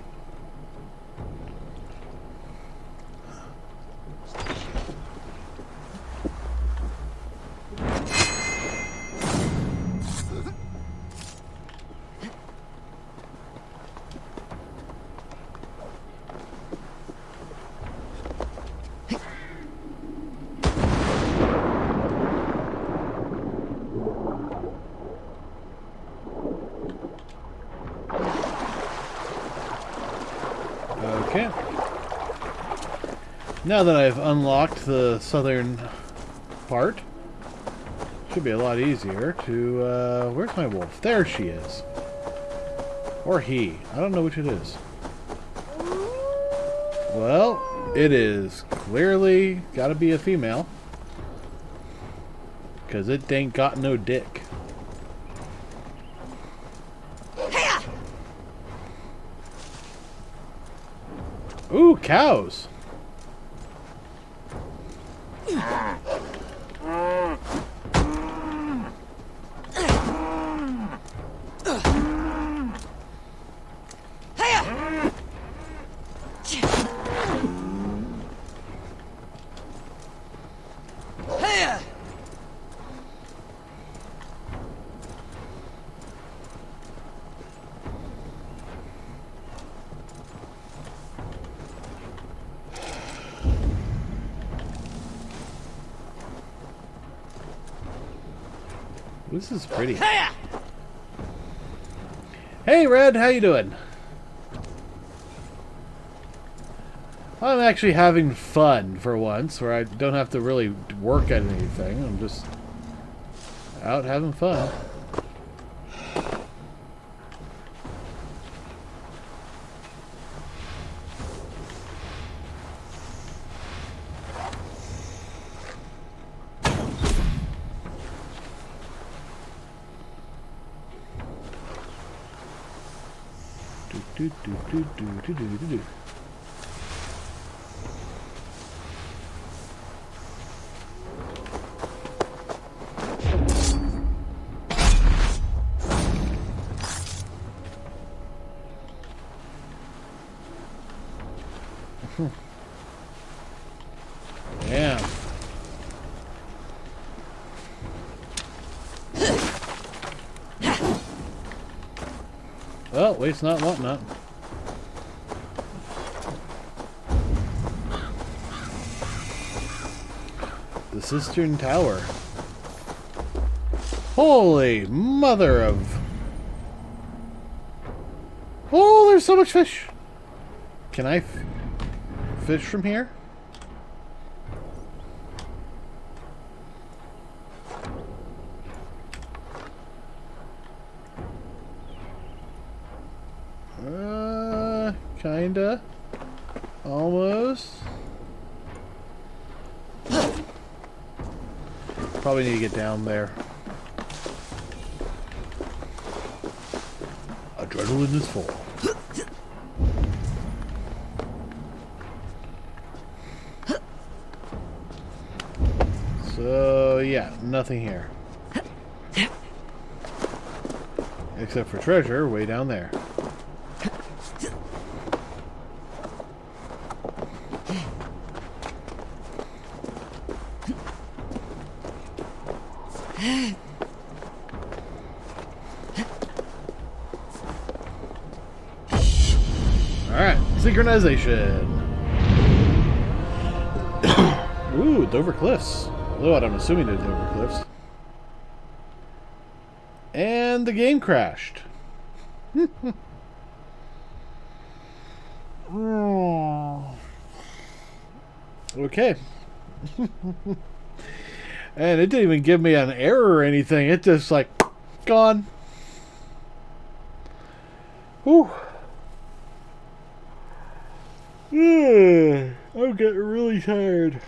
S1: Okay. Now that I've unlocked the southern part, should be a lot easier to, where's my wolf? There she is. Or he. I don't know which it is. Well, it is clearly gotta be a female. Because it ain't got no dick. Ooh, cows. This is pretty. Hey, Red, how you doing? I'm actually having fun for once, where I don't have to really work at anything. I'm just out having fun. Do, do, do, do, do, do, do, do. Yeah. Well, waste not, want not. The Cistern Tower. Holy mother of... Oh, there's so much fish! Can I fish from here? Kinda. Almost. Probably need to get down there. Adrenaline is full. So, yeah, nothing here. Except for treasure way down there. Alright, synchronization. Ooh, Dover Cliffs. Although I'm assuming they're Dover Cliffs. And the game crashed. Okay. And it didn't even give me an error or anything. It just like gone. Whew. Yeah, I'm getting really tired.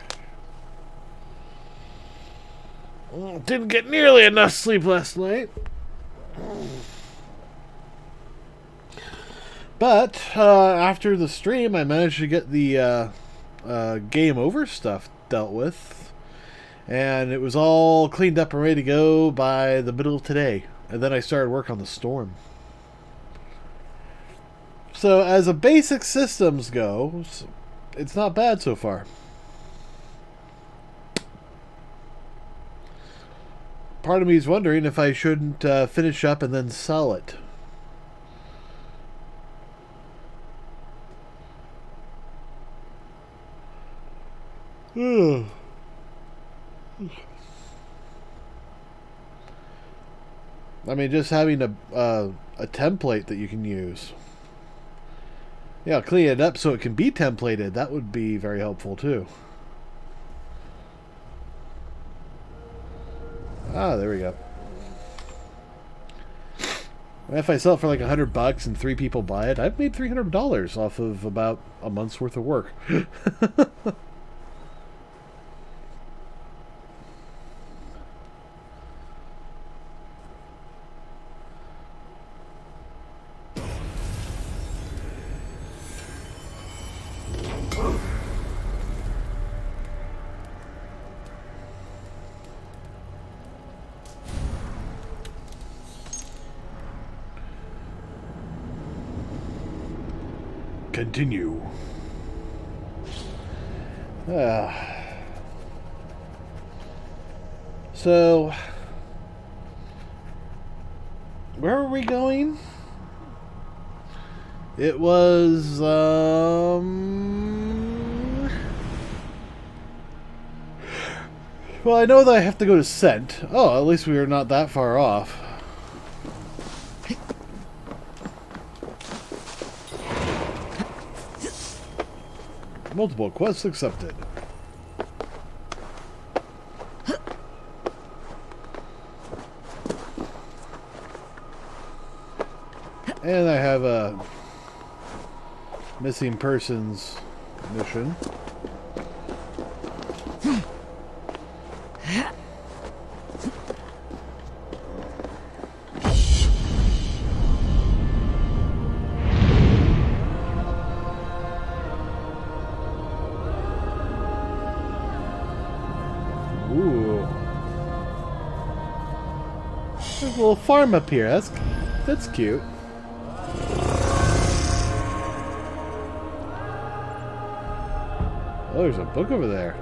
S1: Didn't get nearly enough sleep last night. But after the stream, I managed to get the game over stuff dealt with. And it was all cleaned up and ready to go by the middle of today. And then I started work on the storm. So as a basic systems goes, it's not bad so far. Part of me is wondering if I shouldn't finish up and then sell it. I mean, just having a template that you can use. Yeah, clean it up so it can be templated. That would be very helpful too. Ah, there we go. If I sell it for like $100 and 3 people buy it, I've made $300 off of about a month's worth of work. Continue. So, where are we going? It was, well, I know that I have to go to Scent. Oh, at least we are not that far off. Multiple quests accepted. And I have a missing persons mission. Ooh. There's a little farm up here. That's cute. Oh, there's a book over there.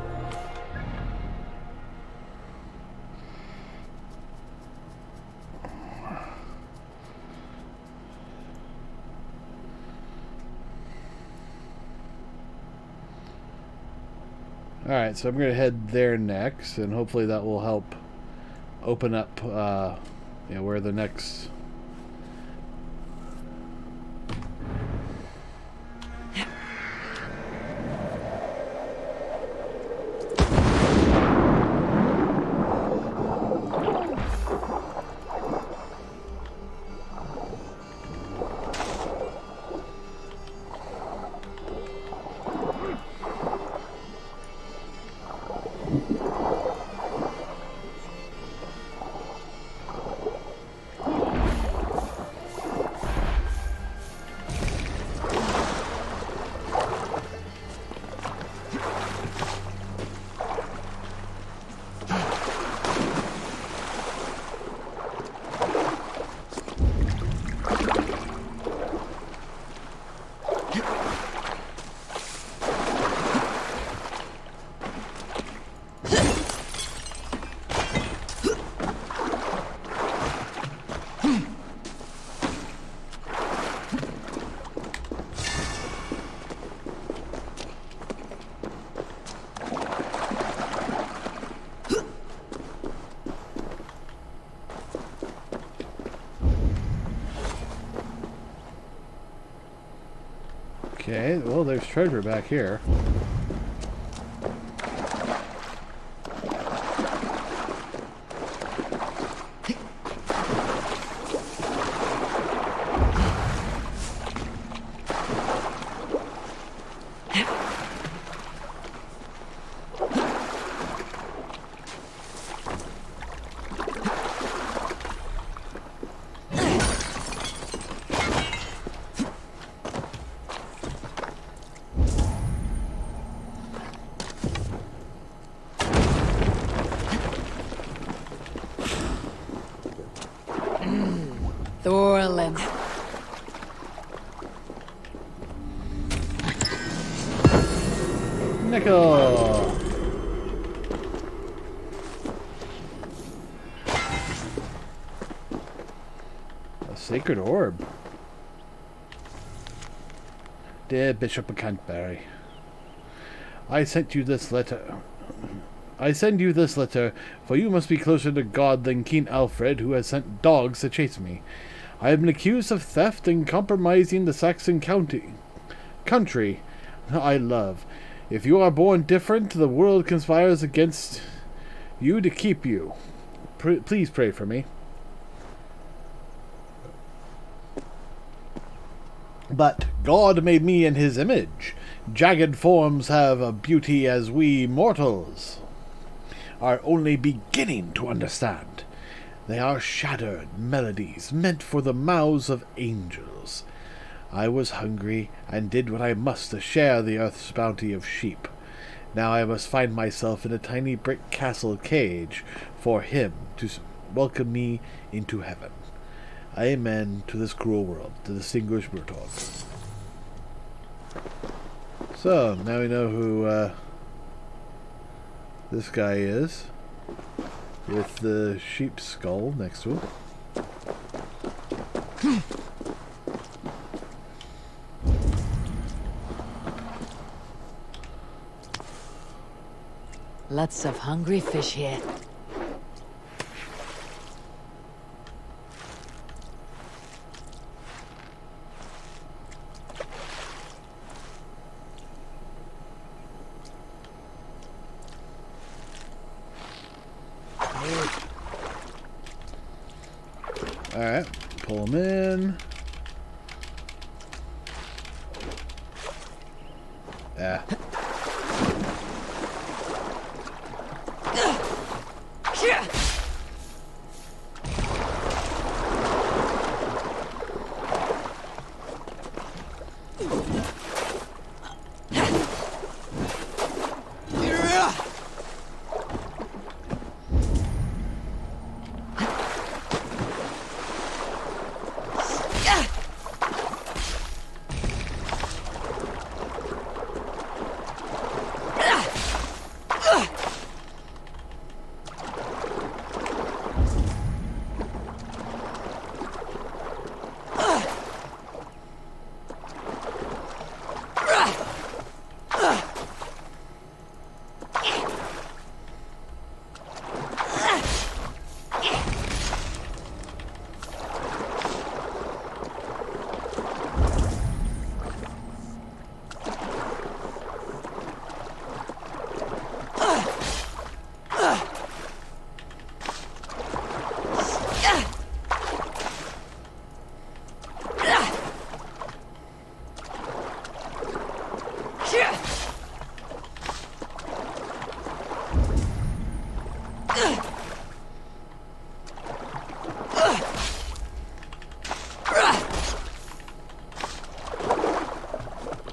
S1: Alright, so I'm going to head there next, and hopefully that will help open up where the next... Okay, well, there's treasure back here.
S2: Thorlin.
S1: Nickel. A sacred orb. Dear Bishop of Canterbury, I send you this letter, for you must be closer to God than King Alfred, who has sent dogs to chase me. I have been accused of theft and compromising the Saxon country I love. If you are born different, the world conspires against you to keep you. Please pray for me. But God made me in his image. Jagged forms have a beauty as we mortals are only beginning to understand. They are shattered melodies meant for the mouths of angels. I was hungry and did what I must to share the earth's bounty of sheep. Now I must find myself in a tiny brick castle cage for him to welcome me into heaven. Amen to this cruel world. The distinguished Murtog. So, now we know who this guy is, with the sheep skull next to him.
S2: Lots of hungry fish here.
S1: Alright, pull them in. Ah.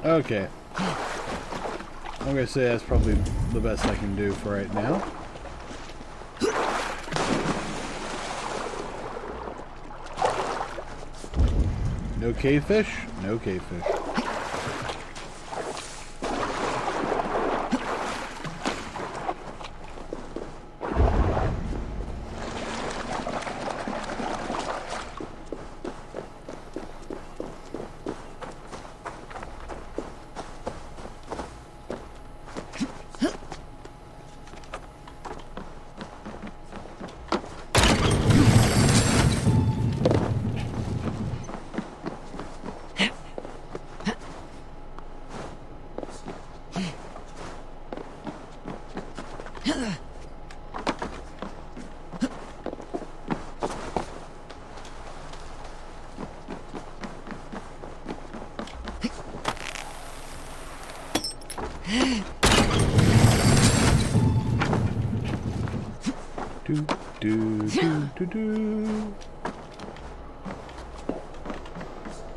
S1: Okay. I'm gonna say that's probably the best I can do for right now. No cavefish? No cavefish.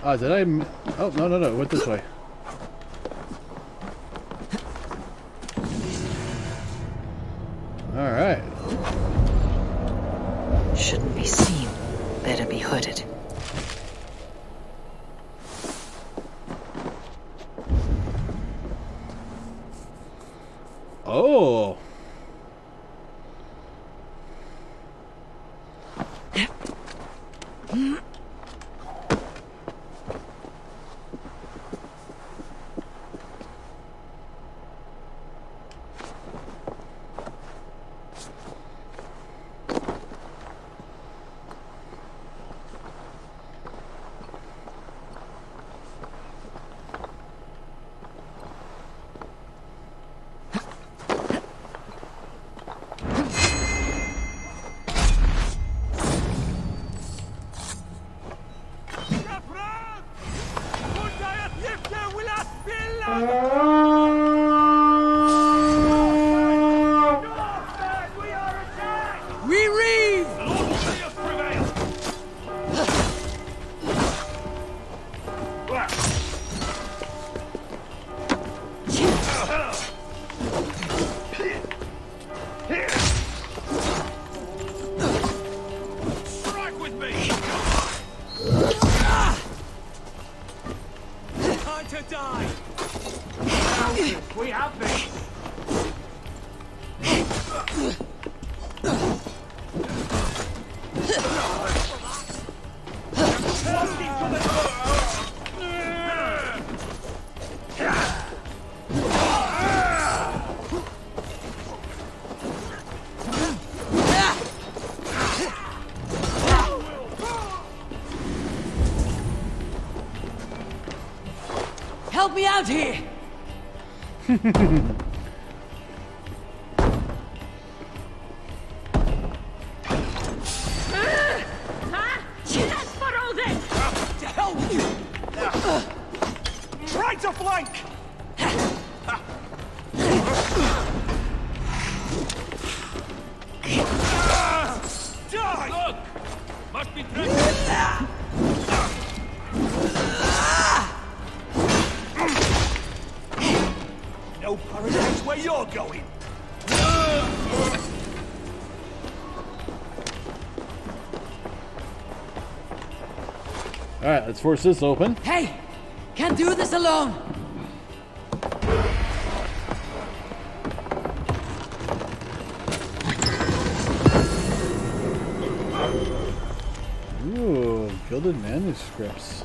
S1: Ah, did I... Oh, no, it went this way. Alright.
S10: Shouldn't be seen. Better be hooded.
S1: Oh!
S6: Help me out here!
S3: flank! Die!
S4: Look! Must be threatened!
S3: No paradise where you're going!
S1: Alright, let's force this open.
S2: Hey! Can't do this alone!
S1: Ooh, gilded manuscripts.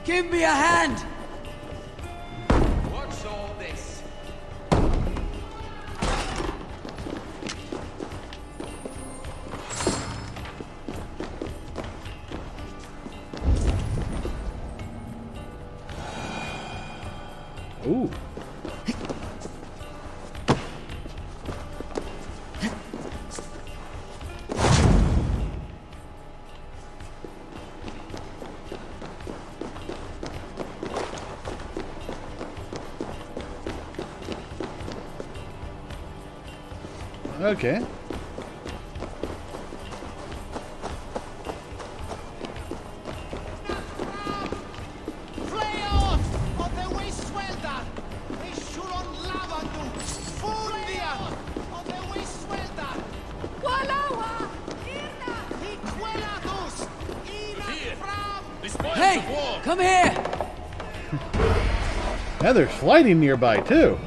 S2: Give me a hand!
S3: What's all this?
S1: Ooh. Okay.
S2: Hey! Come here!
S1: Yeah, there's fighting nearby too.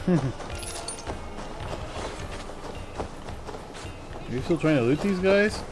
S1: Are you still trying to loot these guys?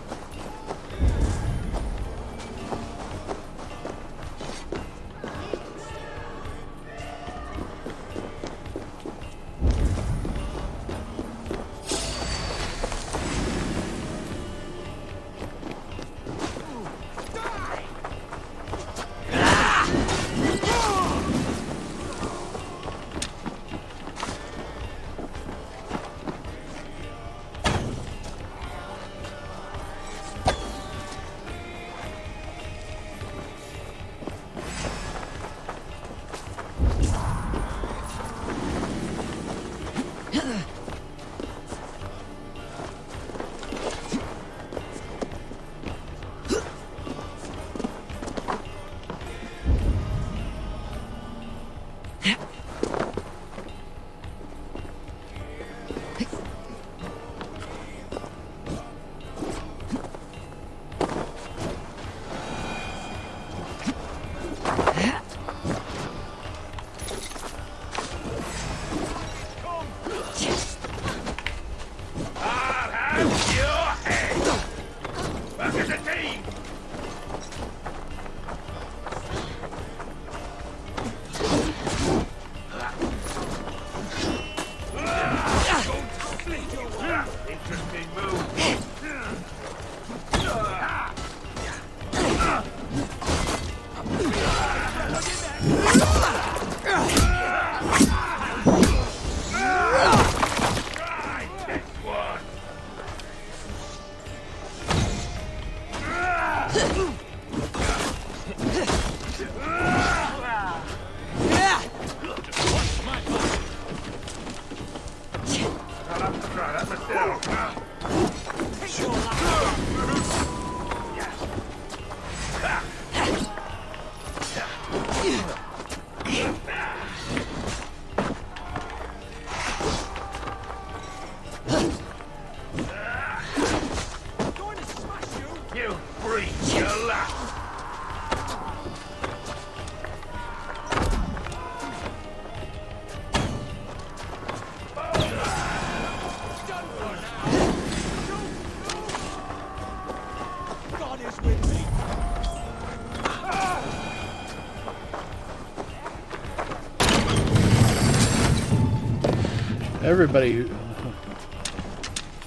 S1: Everybody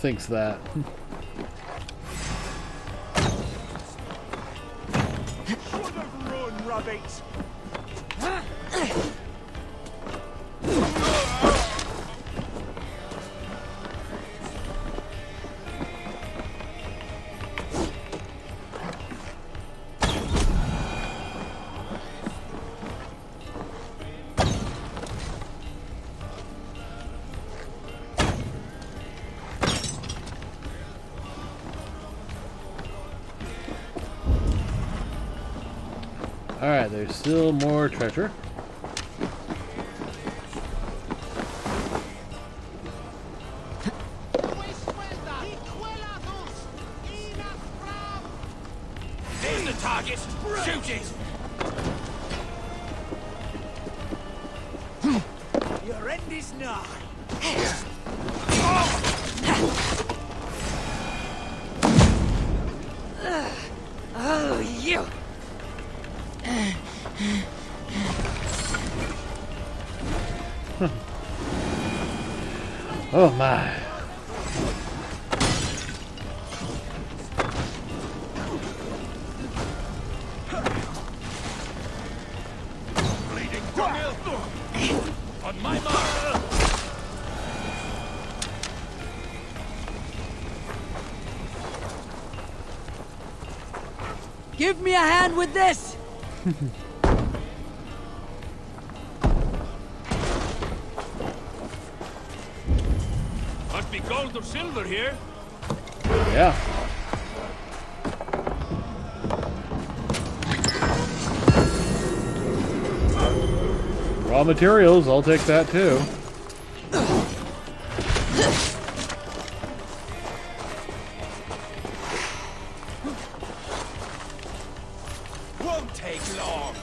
S1: thinks that.
S4: Should have run, rabbit.
S1: Alright, there's still more treasure.
S4: There's the target. Shoot it. Your end is nigh.
S2: Oh, you!
S1: Oh my.
S4: Bleeding dunghill. On my mark.
S2: Give me a hand with this!
S4: Must be gold or silver here.
S1: Yeah. Raw materials, I'll take that too.
S4: Won't take long.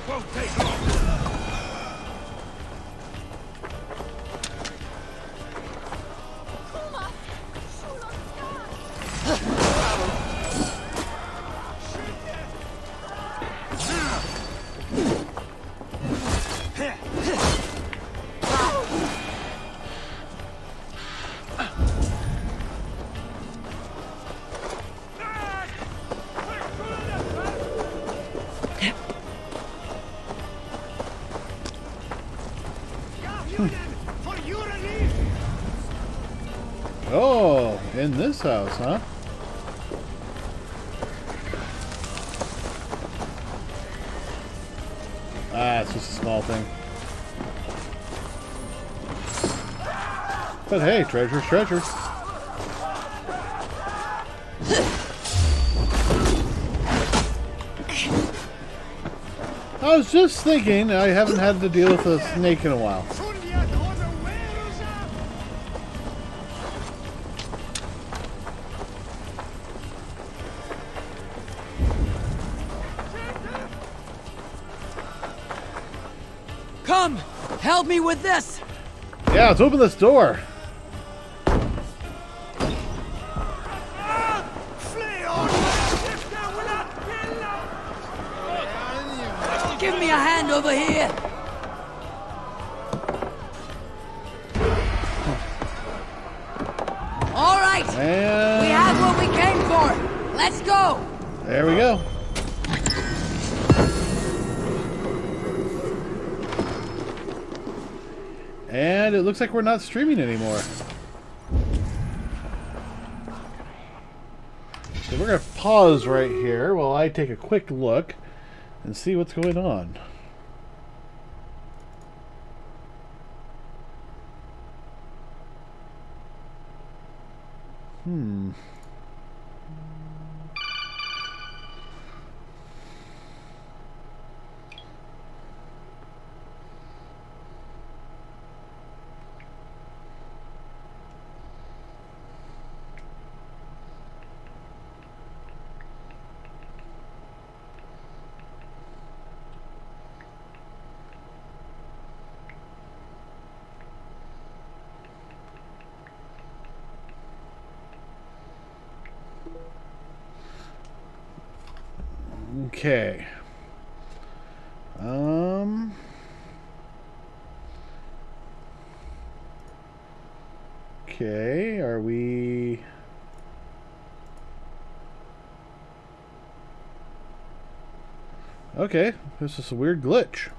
S4: Won't take long.
S1: Oh, in this house, huh? Ah, it's just a small thing. But hey, treasure's treasure. I was just thinking, I haven't had to deal with a snake in a while.
S2: Come! Help me with this!
S1: Yeah, let's open this door.
S2: Give me a hand over here! Alright!
S1: And
S2: we have what we came for! Let's go!
S1: There we go. And it looks like we're not streaming anymore. So we're going to pause right here while I take a quick look and see what's going on. Okay. Okay, are we... Okay, this is a weird glitch.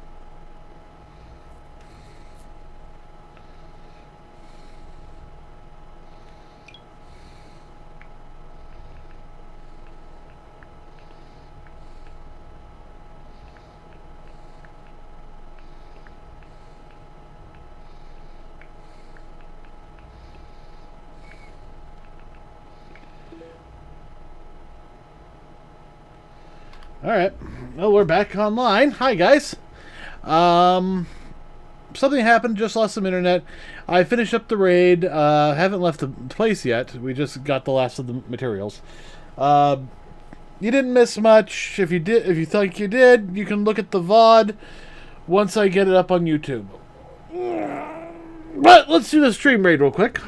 S1: Alright, well, we're back online. Hi, guys. Something happened, just lost some internet. I finished up the raid, haven't left the place yet. We just got the last of the materials. You didn't miss much. If you think you did, you can look at the VOD once I get it up on YouTube. But let's do the stream raid real quick.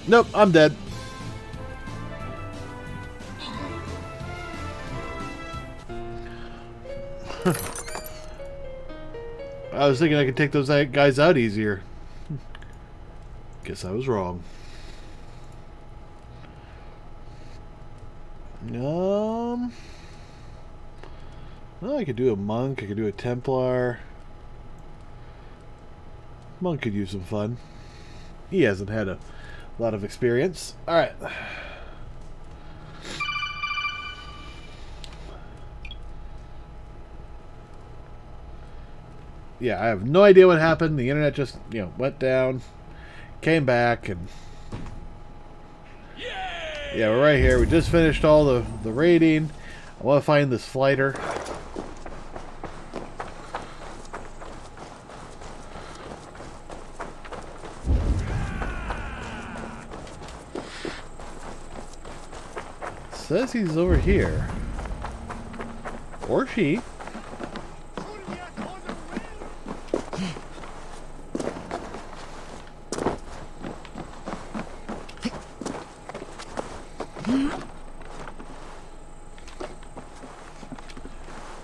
S1: Nope, I'm dead. I was thinking I could take those guys out easier. Guess I was wrong. Well, I could do a monk. I could do a Templar. Monk could use some fun. He hasn't had a lot of experience. Alright. Yeah, I have no idea what happened. The internet just, went down, came back, and... Yeah, we're right here. We just finished all the raiding. I want to find this fighter. Says he's over here. Or she.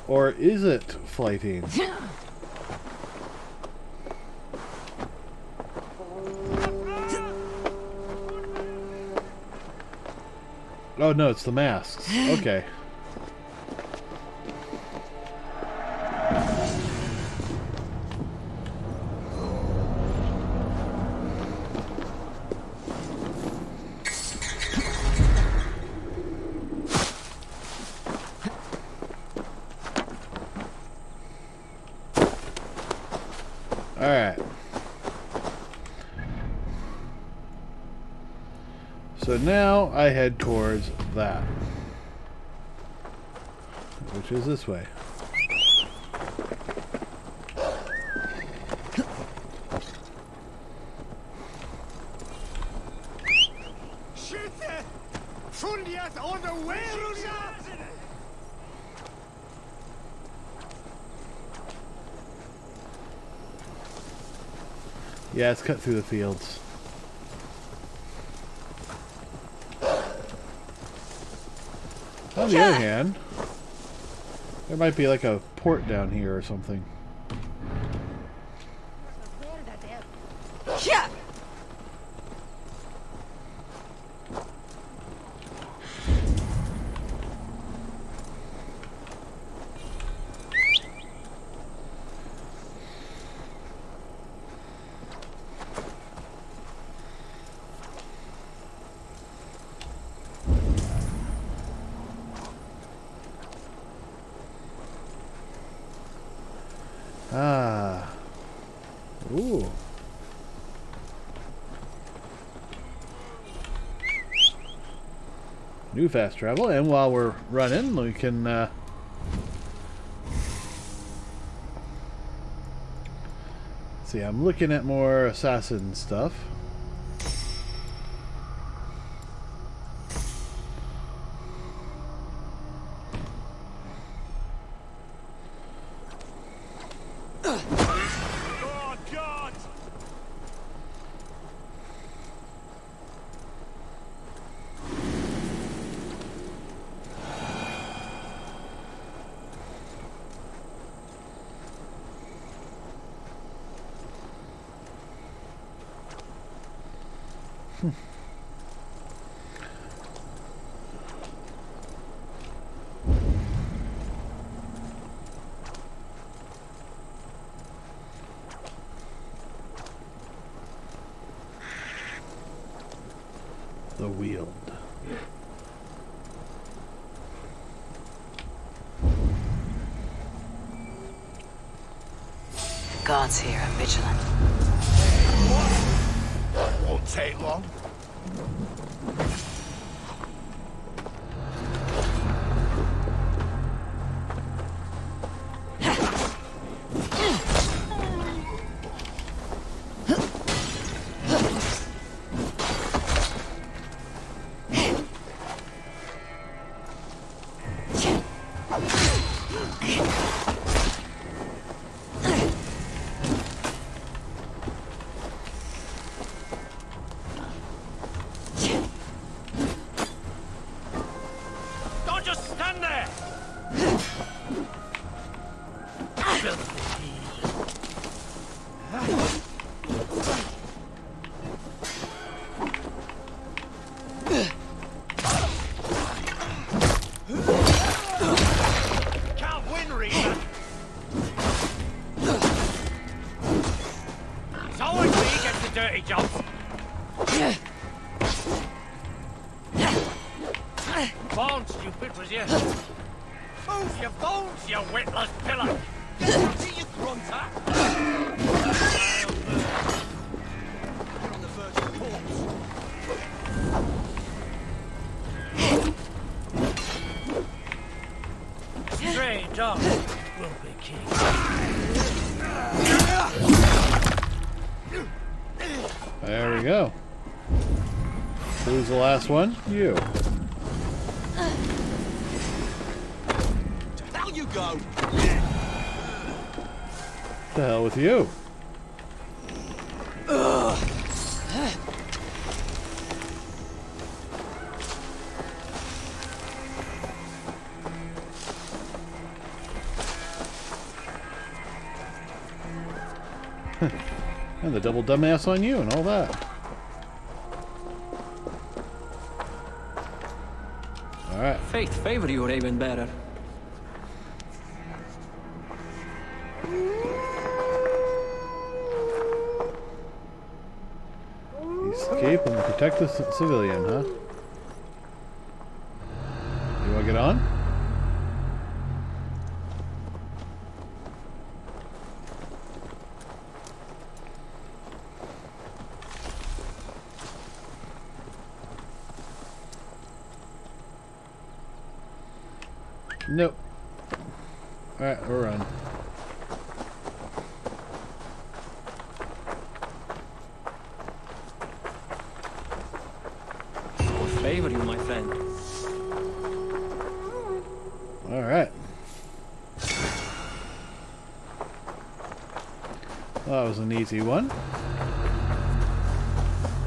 S1: Or is it fighting? Oh no, it's the masks. Okay. Alright. So now I head towards that. Which is this way. Yeah, it's cut through the fields. On the other hand, there might be like a port down here or something. Ah. Ooh. New fast travel, and while we're running, we can see, I'm looking at more assassin stuff. The Weald.
S2: The guards here are vigilant.
S16: Won't take long.
S8: Don't just stand there! Can't win, Reaper! It's always me who gets the dirty jobs! Born stupid, was you? Move your bones, you witless pillar! Get up to you, grunter! You're on the verge of corpse. Strange, huh? Will be king.
S1: There we go. Who's the last one? You.
S8: To hell you go!
S1: The hell with you? And the double dumbass on you and all that. Alright.
S20: Fate favor you, Raven Bearer.
S1: Escape and protect the civilian, huh? You want to get on? Nope. Alright, we're on.
S20: Favor you, my friend.
S1: Alright. Well, that was an easy one.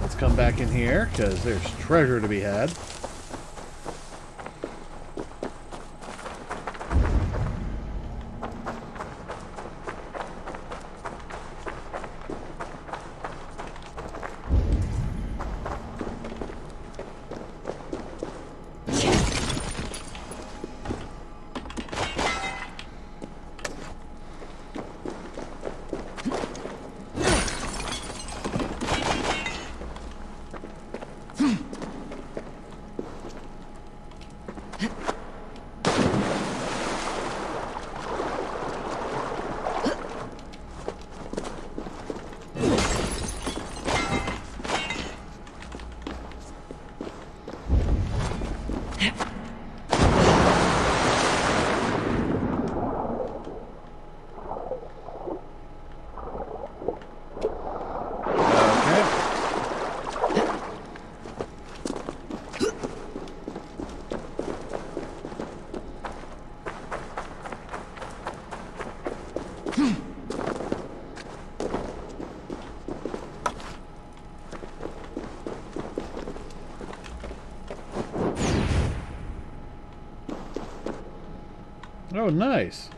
S1: Let's come back in here, because there's treasure to be had. Oh, nice.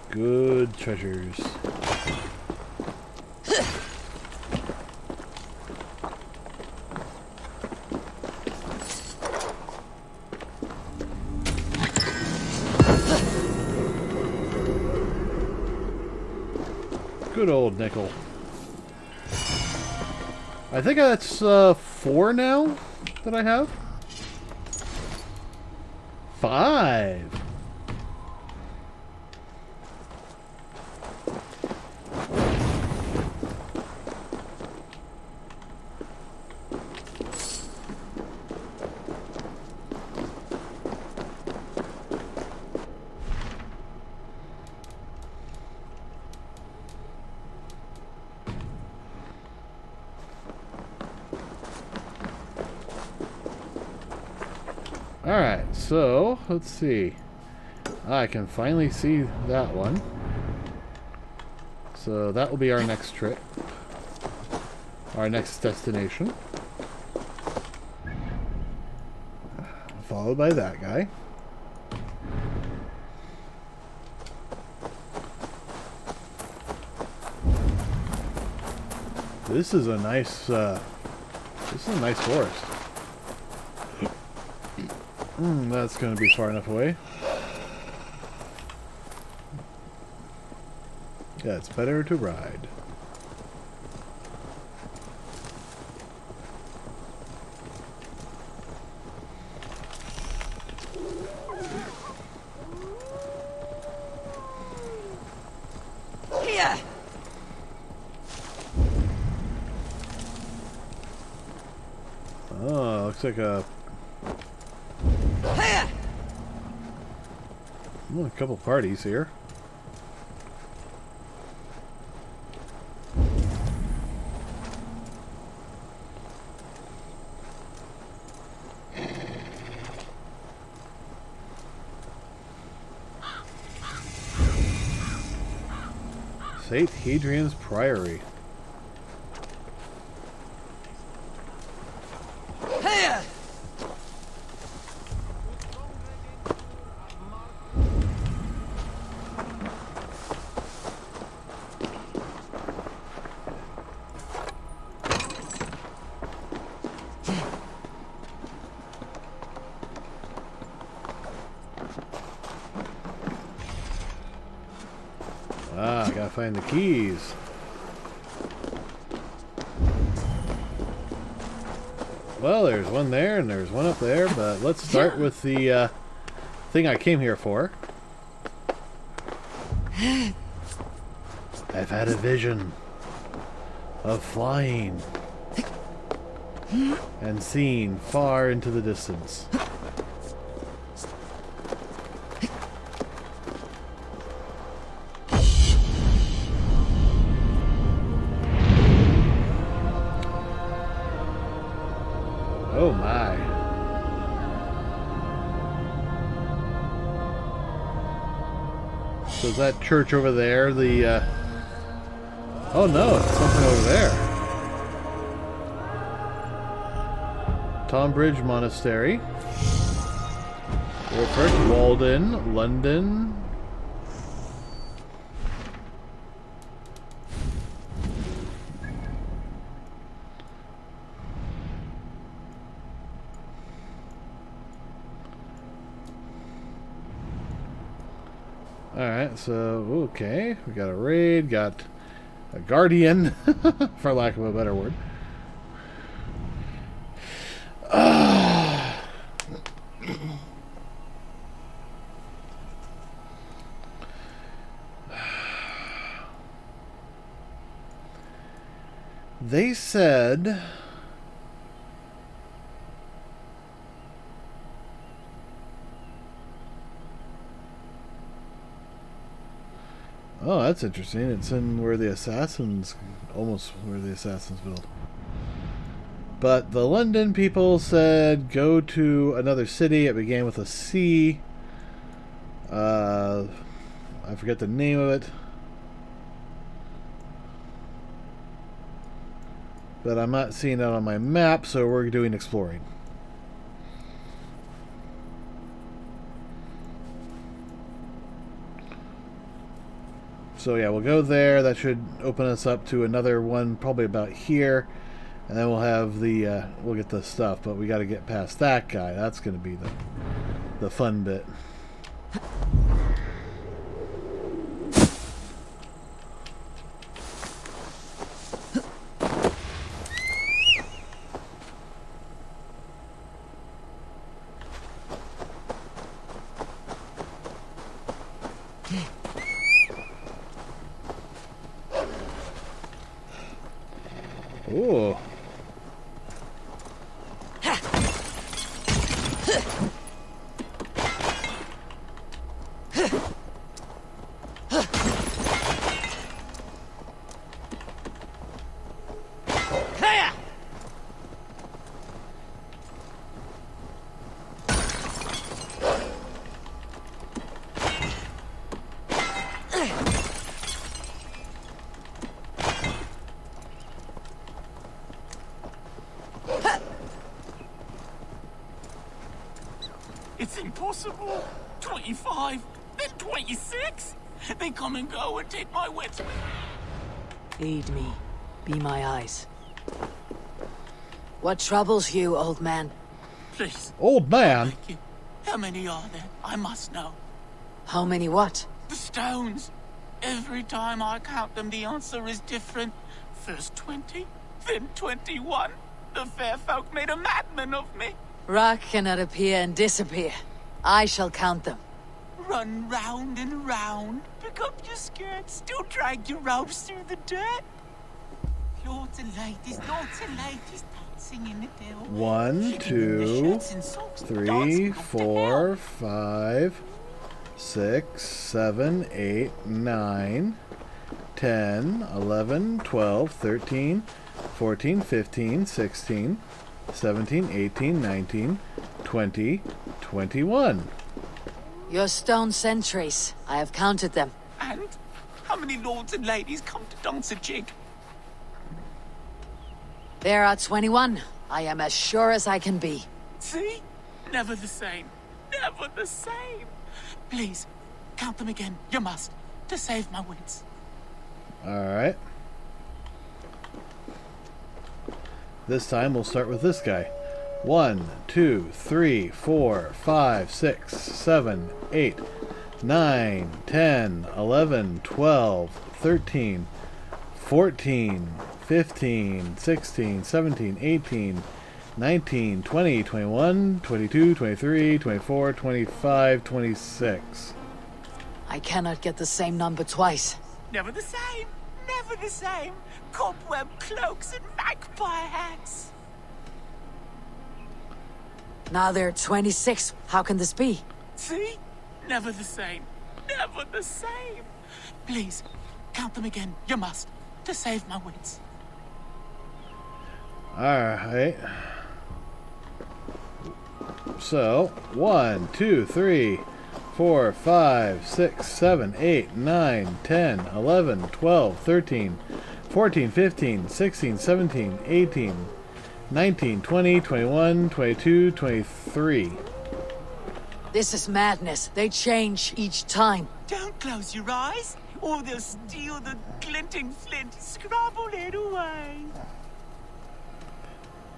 S1: Good treasures. Good old nickel. I think that's 4 now that I have. 5. Alright, so let's see. I can finally see that one. So that will be our next trip. Our next destination. Followed by that guy. This is a nice forest. That's going to be far enough away. Yeah, it's better to ride.
S6: Here!
S1: Oh, looks like a couple parties here. St. Hadrian's Priory. Ah, I gotta find the keys. Well, there's one there and there's one up there, but let's start with the thing I came here for. I've had a vision of flying and seeing far into the distance. Oh my. So is that church over there the oh no, it's something over there. Tonbridge Monastery. First, Walden, London. Alright, so, okay. We got a raid, got a guardian, for lack of a better word. They said... Oh, that's interesting. It's in where the assassins... almost where the assassins build. But the London people said go to another city. It began with a C. I forget the name of it. But I'm not seeing it on my map, so we're doing exploring. So yeah, we'll go there. That should open us up to another one, probably about here. And then we'll have the, we'll get the stuff. But we got to get past that guy. That's going to be the fun bit. Ooh.
S3: It's impossible. 25, then 26. They come and go and take my wits.
S2: Aid me. Be my eyes. What troubles you, old man?
S3: Please.
S1: Old man?
S3: Thank you. How many are there? I must know.
S2: How many what?
S3: The stones. Every time I count them, the answer is different. First 20, then 21. The fair folk made a madman of me.
S2: Rock cannot appear and disappear. I shall count them.
S3: Run round and round. Pick up your skirts. Still drag your robes through the dirt. Lords and ladies dancing in the dill.
S1: 1, 2, 3, 4, 5, 6, 7, 8, 9, 10, 11, 12, 13, 14, 15, 16, 17, 18, 19, 20, 21.
S2: Your stone sentries. I have counted them.
S3: And how many lords and ladies come to dance a jig?
S2: There are 21. I am as sure as I can be.
S3: See? Never the same. Never the same. Please, count them again. You must. To save my wits.
S1: Alright. This time we'll start with this guy. 1, 2, 3, 4, 5, 6, 7, 8, 9, 10, 11, 12, 13, 14, 15, 16, 17, 18, 19, 20, 21, 22, 23, 24, 25, 26.
S2: I cannot get the same number twice.
S3: Never the same. Never the same. Cobweb cloaks and magpie hats.
S2: Now there are 26. How can this be?
S3: See? Never the same. Never the same. Please, count them again. You must. To save my wits.
S1: Alright. So, 1, 2, 3, 4, 5, 6, 7, 8, 9, 10, 11, 12, 13, 14, 15, 16, 17, 18, 19, 20, 21, 22, 23.
S2: This is madness. They change each time.
S3: Don't close your eyes, or they'll steal the glinting flint. Scrabble it away.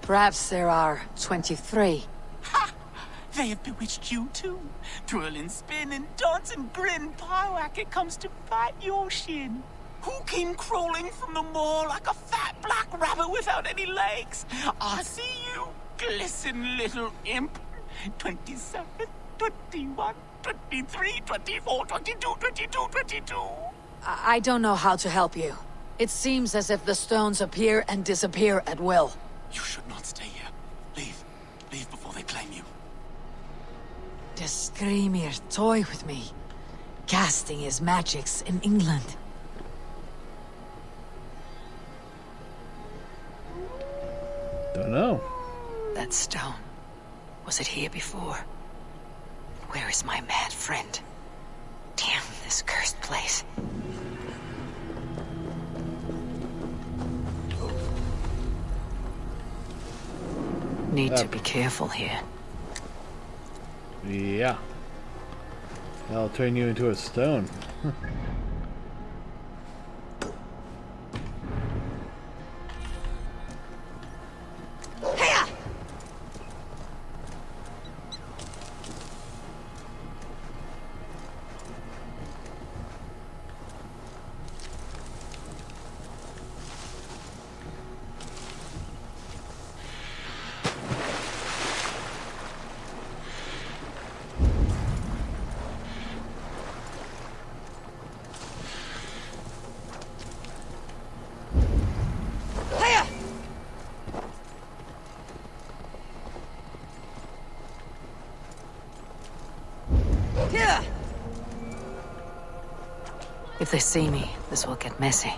S2: Perhaps there are 23.
S3: Ha! They have bewitched you too. Twirl and spin and dance and grin. Pyewack, it comes to bite your shin. Who came crawling from the moor like a fat black rabbit without any legs? I see you, glisten little imp. 27, 21, 23, 24, 22, 22, 22.
S2: I don't know how to help you. It seems as if the stones appear and disappear at will.
S3: You should not stay here. Leave. Leave before they claim you.
S2: The Screamir toy with me, casting his magics in England.
S1: Don't know.
S2: That stone, was it here before? Where is my mad friend? Damn this cursed place. Need to be careful here.
S1: Yeah. That'll turn you into a stone.
S2: If they see me, this will get messy.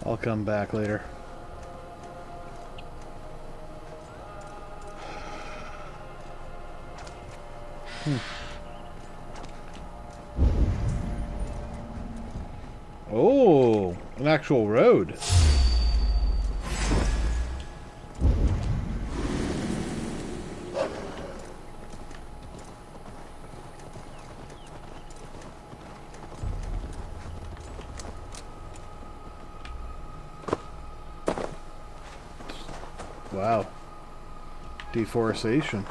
S1: I'll come back later. Oh, an actual road. Wow. Deforestation.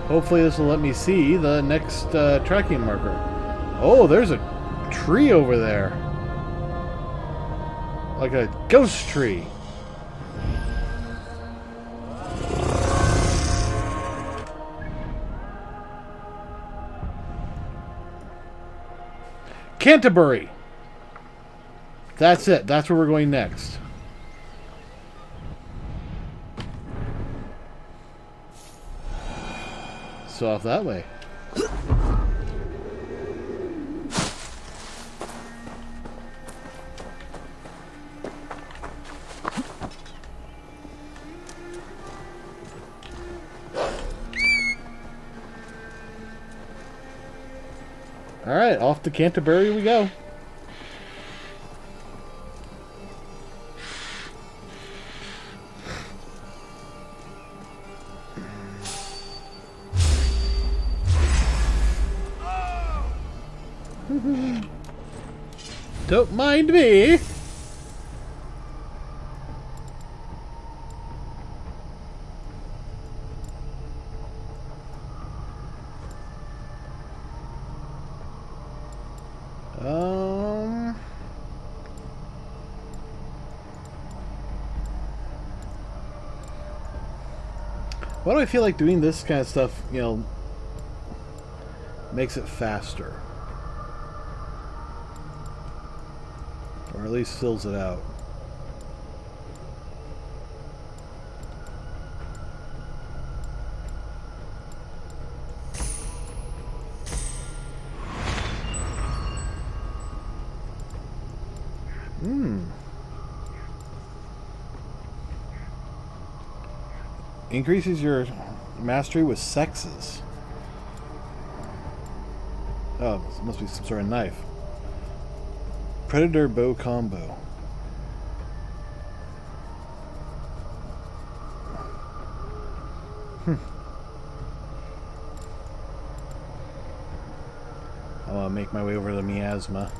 S1: Hopefully this will let me see the next tracking marker. Oh, there's a tree over there. Like a ghost tree. Canterbury! That's it. That's where we're going next. So off that way. Alright, off to Canterbury we go. Don't mind me. Why do I feel like doing this kind of stuff, you know, makes it faster? Or at least fills it out. Increases your mastery with sexes. Oh, this must be some sort of knife. Predator bow combo. I want to make my way over to Miasma.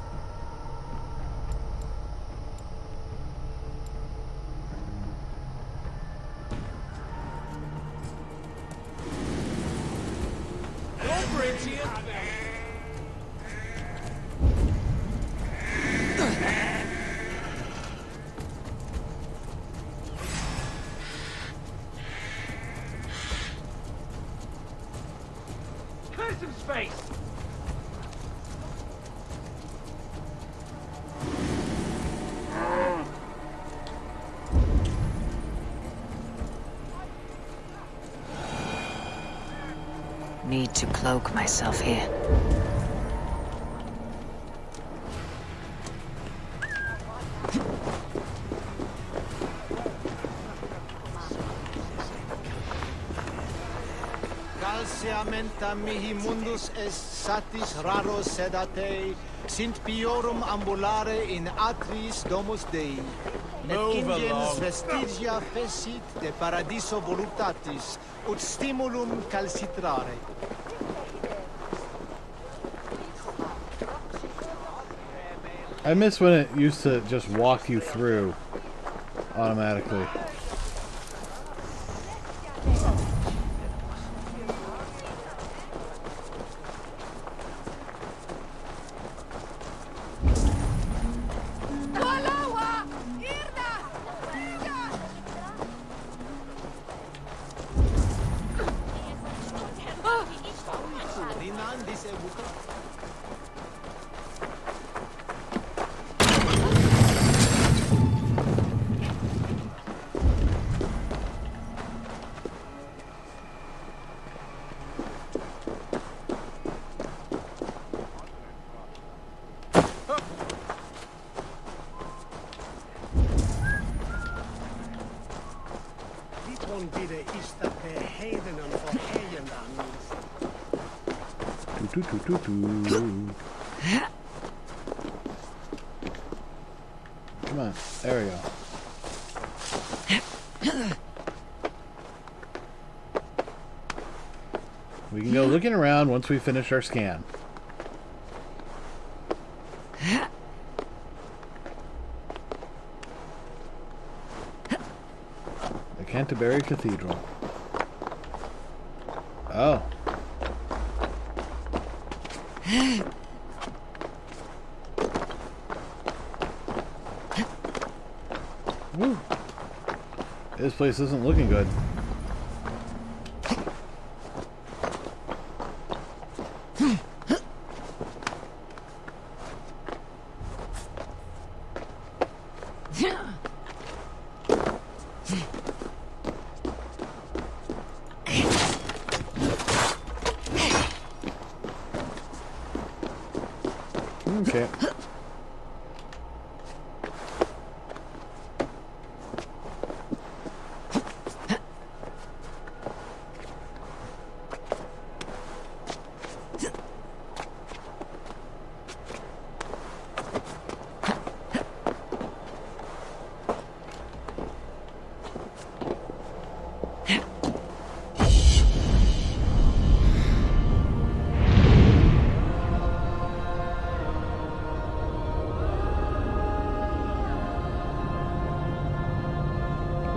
S2: Need to cloak myself here.
S21: Calciamenta mihi mundus est satis raro sedate, sint piorum ambulare in atris domus Dei. Et ingens vestigia fecit de paradiso voluptatis, ut stimulum calcitrare.
S1: I miss when it used to just walk you through automatically. Come on, there we go. We can go looking around once we finish our scan. The Canterbury Cathedral. Oh. Woo. This place isn't looking good. Okay.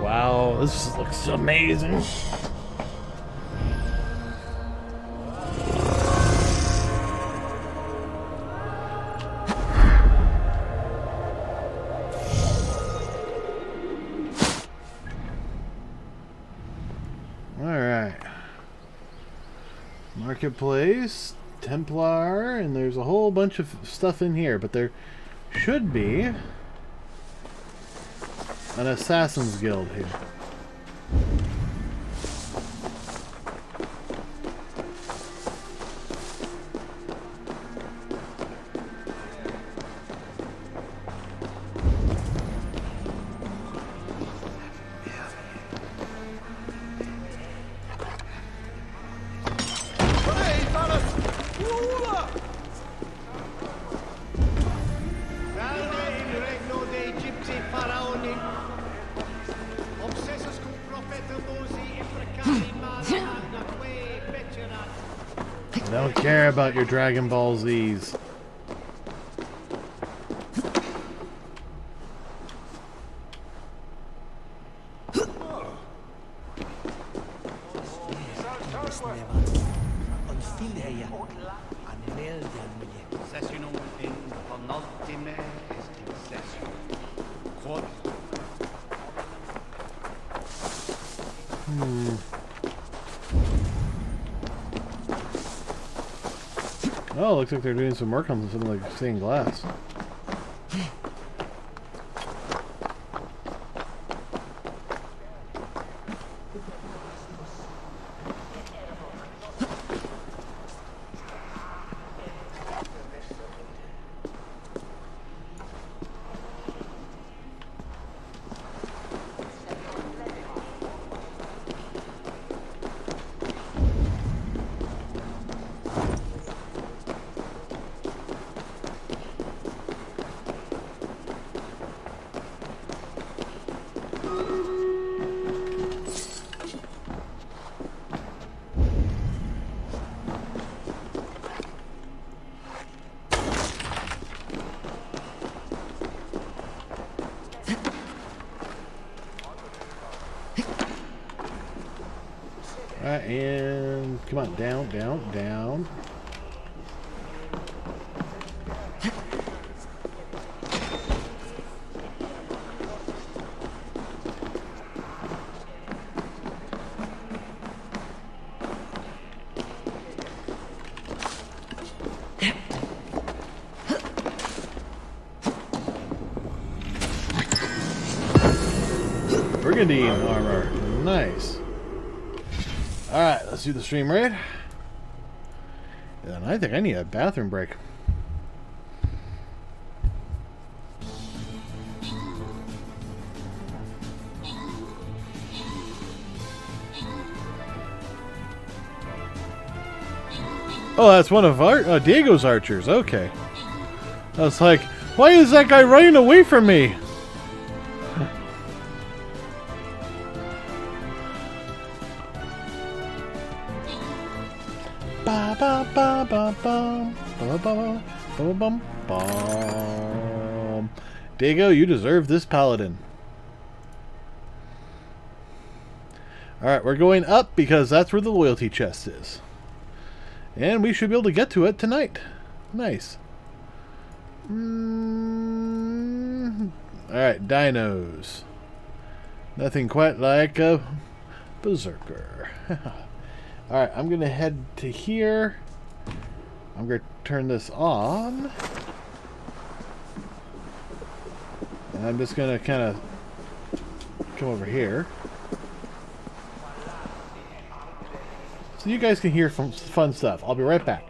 S1: Wow, this looks amazing. Alright. Marketplace, Templar, and there's a whole bunch of stuff in here, but there should be an Assassin's Guild here. I don't care about your Dragon Ball Z's. Oh, looks like they're doing some work on something like stained glass. Alright, and come on, down, down, down. Burgundy armor. Nice. Alright, let's do the stream raid. And I think I need a bathroom break. Oh, that's one of Diego's archers. Okay. I was like, why is that guy running away from me? Ba ba ba ba bum ba ba ba bum bum. Diego, you deserve this paladin. Alright, we're going up because that's where the loyalty chest is. And we should be able to get to it tonight. Nice. Alright, dinos. Nothing quite like a berserker. Alright, I'm going to head to here. I'm going to turn this on. And I'm just going to kind of come over here. So you guys can hear some fun stuff. I'll be right back.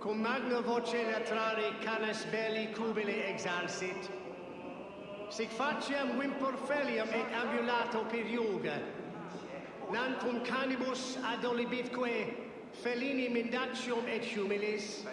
S21: Cum magna voce latrare canes belli cubile exarsit. Sic faciem vimpor felium et ambulato per yoga. Nantum canibus adolibitque felini mendacium et humilis.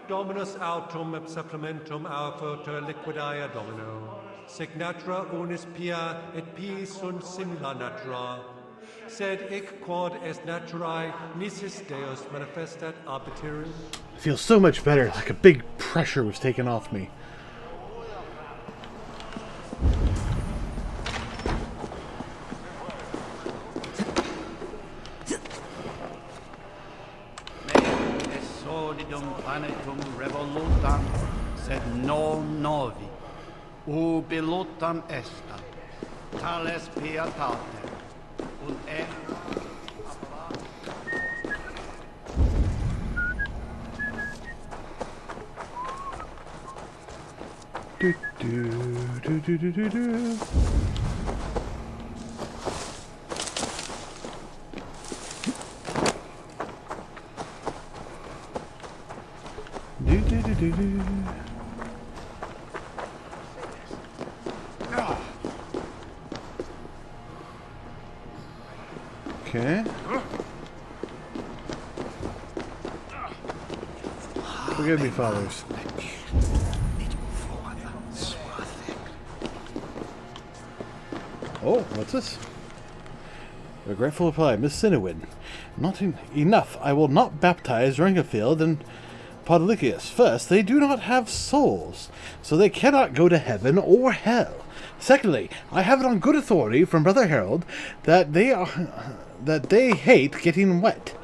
S9: Dominus autum supplementum alphoter liquidia domino. Sic natura unis pia et pii sunt simila natura. Sed hic quod est naturae nisis Deus manifestat arbiterum.
S1: I feel so much better, like a big pressure was taken off me.
S22: Planetum revolutam, sed non novi, ubilutam esta, tales pietate, ut
S1: do do do do do do. Okay. Forgive me, fathers. Oh, what's this? Regretful reply, Miss Sinewin. Not enough. I will not baptize Rengafield and Podalicius. First, they do not have souls, so they cannot go to heaven or hell. Secondly, I have it on good authority from Brother Harold that they hate getting wet.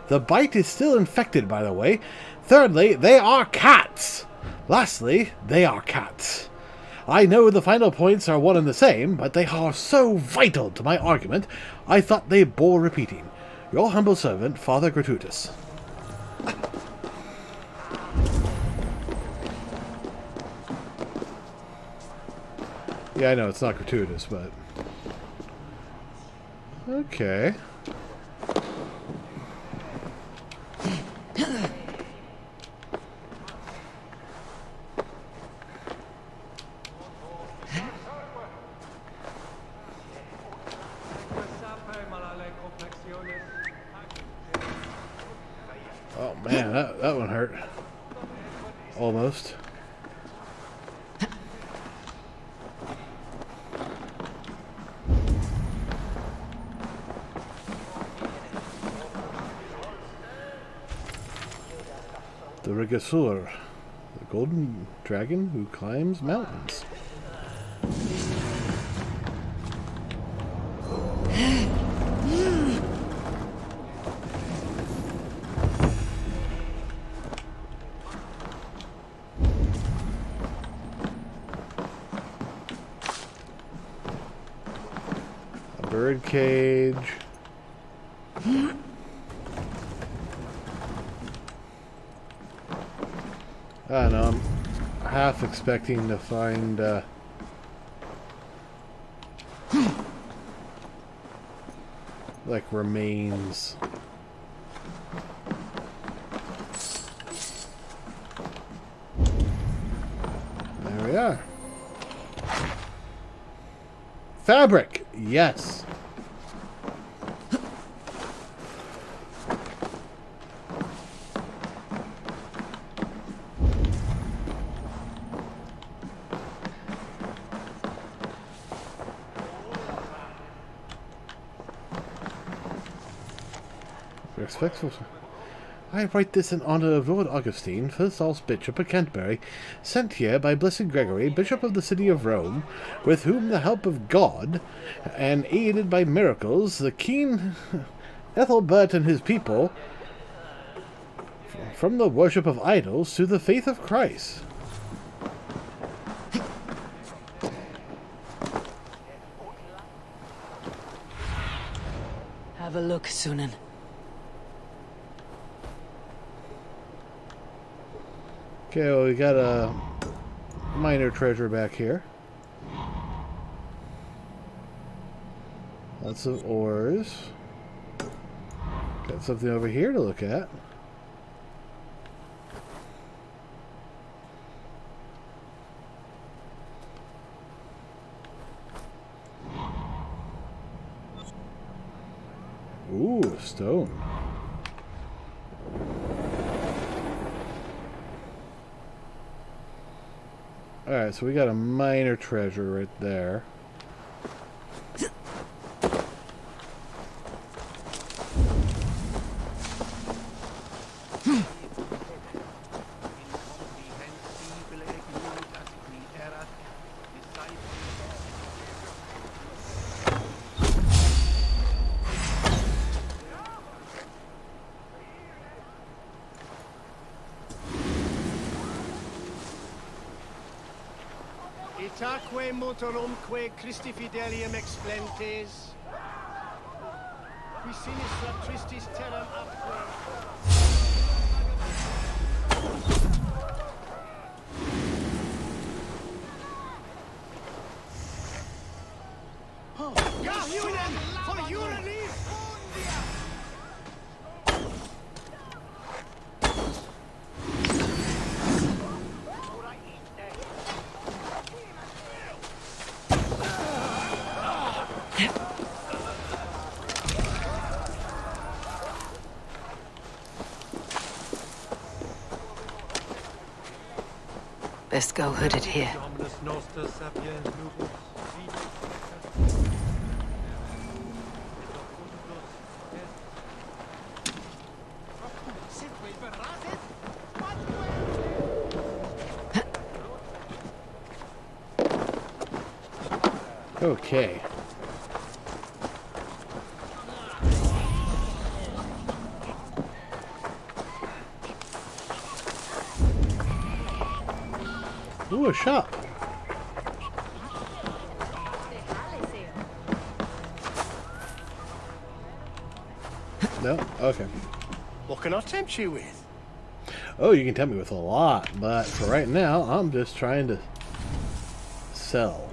S1: The bite is still infected, by the way. Thirdly, they are cats. Lastly, they are cats. I know the final points are one and the same, but they are so vital to my argument, I thought they bore repeating. Your humble servant, Father Gratuitous. Yeah, I know, it's not gratuitous, but... Okay. Oh man, that one hurt. Almost. The Rigasur, the golden dragon who climbs mountains. A bird cage. I don't know, I'm half expecting to find, like, remains. There we are. Fabric! Yes! Respectful. I write this in honor of Lord Augustine, first Archbishop of Canterbury, sent here by Blessed Gregory, Bishop of the city of Rome, with whom the help of God, and aided by miracles, the keen Ethelbert and his people, from the worship of idols to the faith of Christ.
S2: Have a look, Sunan.
S1: Okay, well, we got a minor treasure back here. Lots of ores. Got something over here to look at. Ooh, stone. Alright, so we got a minor treasure right there.
S21: Itaque motorumque Christi fidelium explentes, qui sinistra tristis terram apque. For your relief!
S2: Best go hooded here.
S9: Dominus noster sapien nubis.
S1: Okay. Ooh, a shop. No? Okay.
S5: What can I tempt you with?
S1: Oh, you can tempt me with a lot, but for right now, I'm just trying to sell.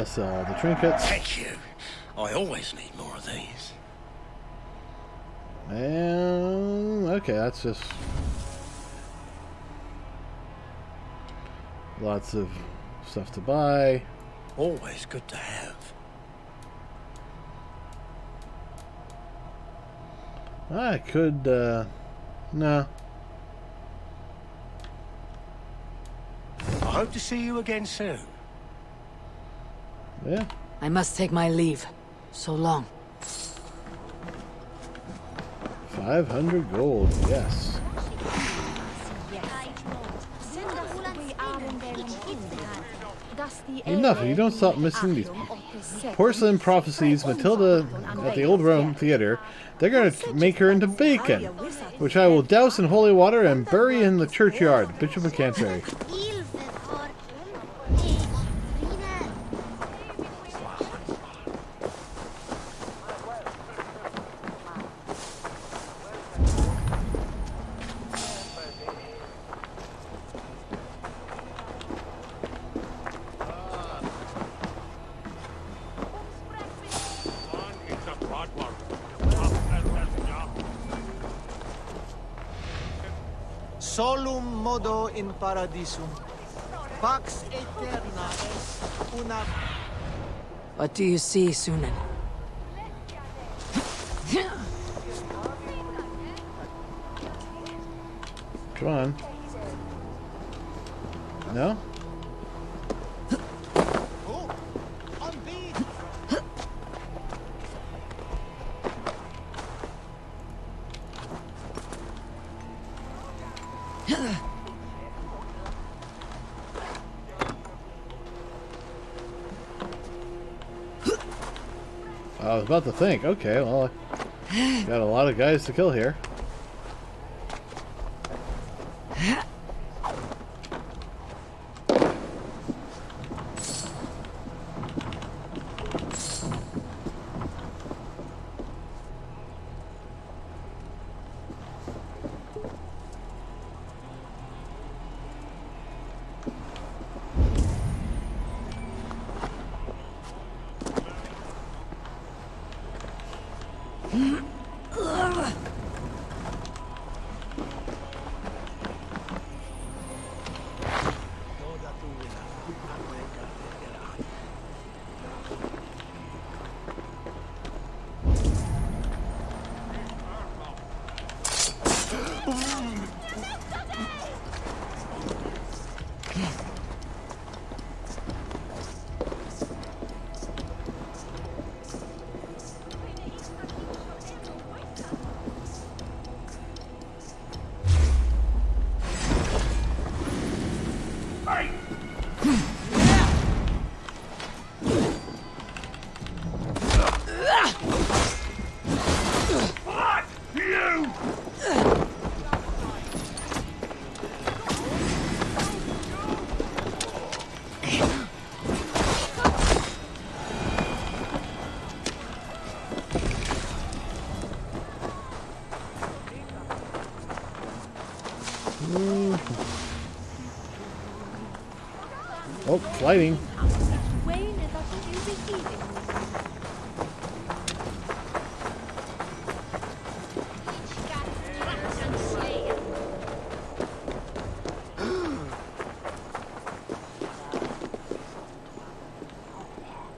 S1: Sell the trinkets.
S5: Thank you. I always need more of these.
S1: And okay, that's just lots of stuff to buy.
S5: Always good to have.
S1: I could, no.
S5: I hope to see you again soon.
S1: Yeah.
S2: I must take my leave. So long.
S1: 500 gold, yes. Enough, if you don't stop missing these porcelain prophecies, Matilda at the Old Rome Theater, they're going to make her into bacon, which I will douse in holy water and bury in the churchyard, Bishop of Canterbury.
S21: Solum modo in paradisum. Pax aeterna est una...
S2: What do you see, Sunan?
S1: Come on. No? I was about to think, okay, well, got a lot of guys to kill here. Oh, flighting.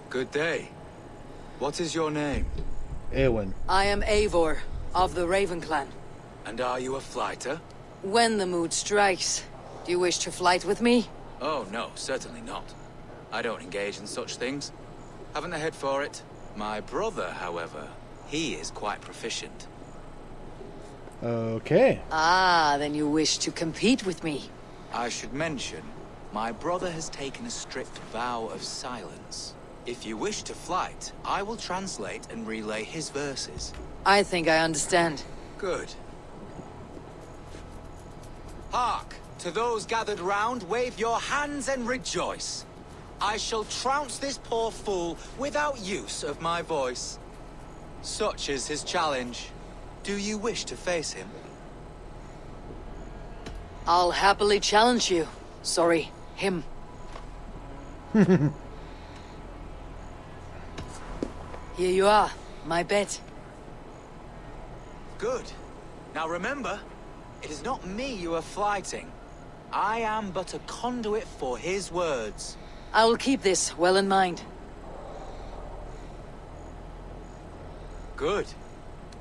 S3: Good day. What is your name?
S1: Eowyn.
S2: I am Eivor, of the Raven Clan.
S3: And are you a flighter?
S2: When the mood strikes. Do you wish to flight with me?
S11: Oh, no, certainly not. I don't engage in such things. Haven't the head for it. My brother, however, he is quite proficient.
S1: Okay.
S2: Ah, then you wish to compete with me.
S11: I should mention, my brother has taken a strict vow of silence. If you wish to flight, I will translate and relay his verses.
S2: I think I understand.
S11: Good. Hark! To those gathered round, wave your hands and rejoice. I shall trounce this poor fool without use of my voice. Such is his challenge. Do you wish to face him?
S2: I'll happily challenge you. Sorry, him. Here you are, my bet.
S11: Good. Now remember, it is not me you are flighting. I am but a conduit for his words.
S2: I will keep this well in mind.
S11: Good.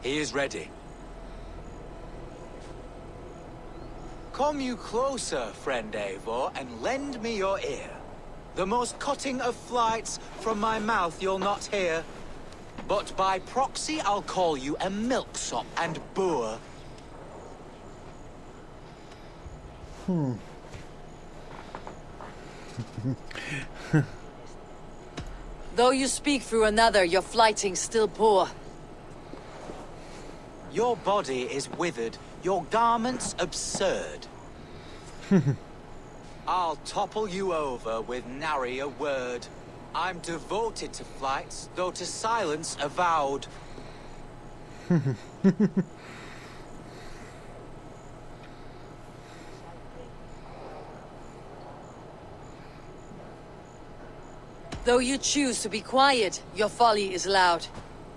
S11: He is ready. Come you closer, friend Eivor, and lend me your ear. The most cutting of flights from my mouth you'll not hear. But by proxy I'll call you a milksop and boor.
S2: Though you speak through another, your flighting's still poor.
S11: Your body is withered, your garments absurd. I'll topple you over with nary a word. I'm devoted to flights, though to silence avowed.
S2: Though you choose to be quiet, your folly is loud.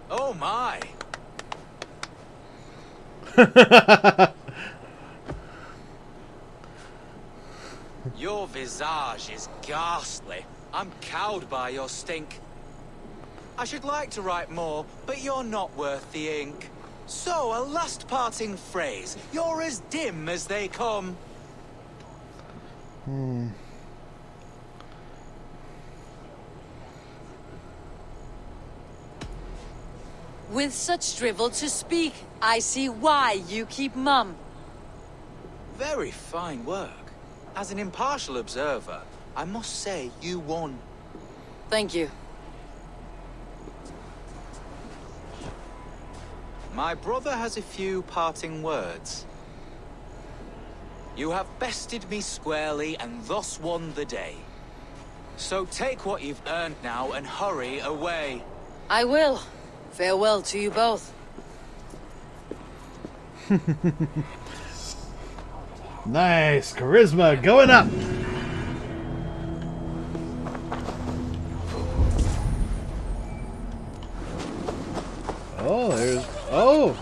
S11: Oh my! Your visage is ghastly. I'm cowed by your stink. I should like to write more, but you're not worth the ink. So, a last parting phrase. You're as dim as they come.
S2: With such drivel to speak, I see why you keep mum.
S11: Very fine work. As an impartial observer, I must say you won.
S2: Thank you.
S11: My brother has a few parting words. You have bested me squarely and thus won the day. So take what you've earned now and hurry away.
S2: I will. Farewell to you both.
S1: Nice. Charisma going up. Oh, there's... Oh!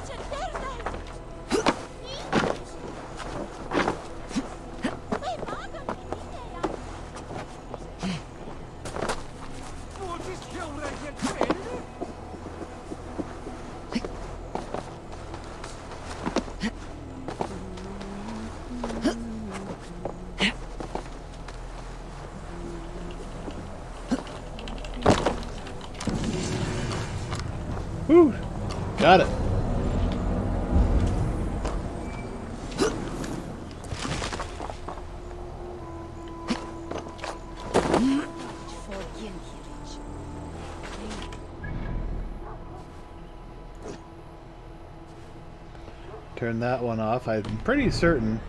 S1: Whew. Got it. Turn that one off. I'm pretty certain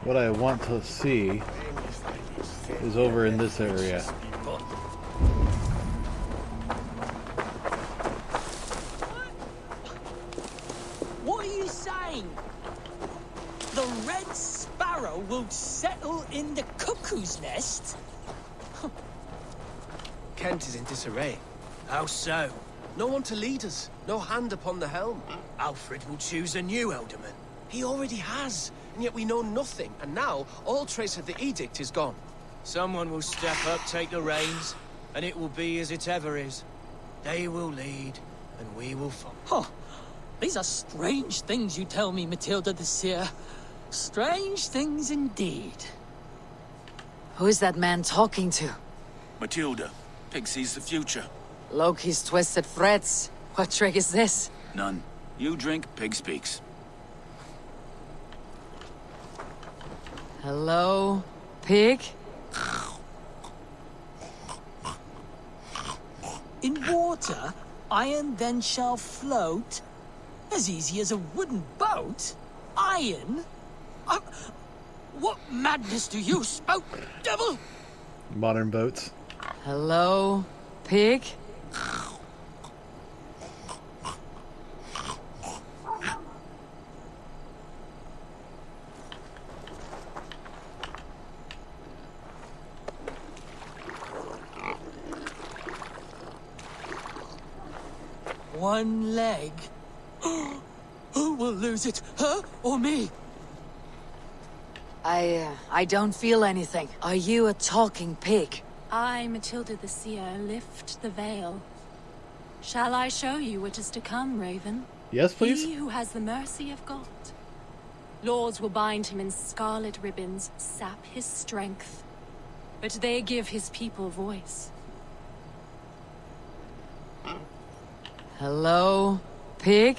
S1: what I want to see is over in this area.
S18: What are you saying? The red sparrow will settle in the cuckoo's nest?
S8: Kent is in disarray.
S12: How so?
S8: No one to lead us. No hand upon the helm.
S12: Alfred will choose a new alderman.
S8: He already has, and yet we know nothing. And now, all trace of the edict is gone.
S12: Someone will step up, take the reins, and it will be as it ever is. They will lead, and we will follow.
S18: Huh. These are strange things you tell me, Matilda the Seer. Strange things indeed.
S2: Who is that man talking to?
S3: Matilda. Pig sees the future.
S2: Loki's twisted threads. What trick is this?
S3: None. You drink, pig speaks.
S2: Hello, pig?
S18: In water, iron then shall float. As easy as a wooden boat? Iron? What madness do you spout, devil?
S1: Modern boats.
S2: Hello, pig?
S18: One leg. Who will lose it, her or me?
S2: I don't feel anything. Are you a talking pig?
S13: I, Matilda the Seer, lift the veil. Shall I show you what is to come, Raven?
S1: Yes, please.
S13: He who has the mercy of God. Lords will bind him in scarlet ribbons, sap his strength. But they give his people voice.
S2: Hello, pig?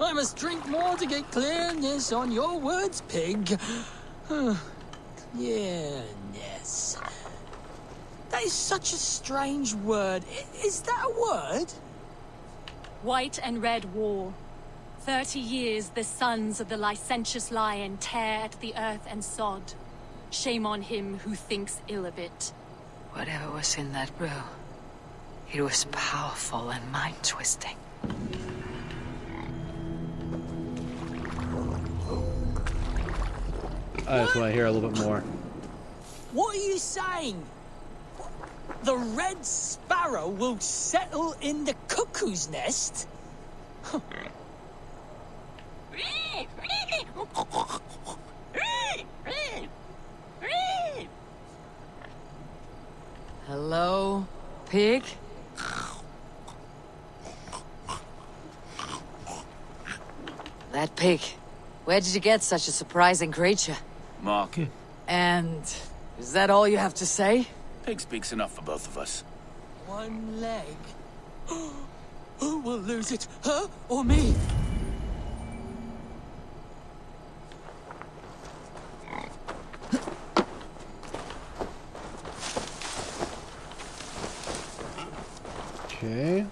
S18: I must drink more to get clearness on your words, pig. Clearness. That is such a strange word. Is that a word?
S13: White and red war. 30 years the sons of the licentious lion tear at the earth and sod. Shame on him who thinks ill of it.
S2: Whatever was in that brew, it was powerful and mind-twisting.
S1: I just want to hear a little bit more.
S18: What are you saying? The red sparrow will settle in the cuckoo's nest?
S2: Hello, pig? That pig. Where did you get such a surprising creature?
S3: Market.
S2: And is that all you have to say?
S3: Pig speaks enough for both of us.
S18: One leg. Who will lose it, her or me?
S1: Okay.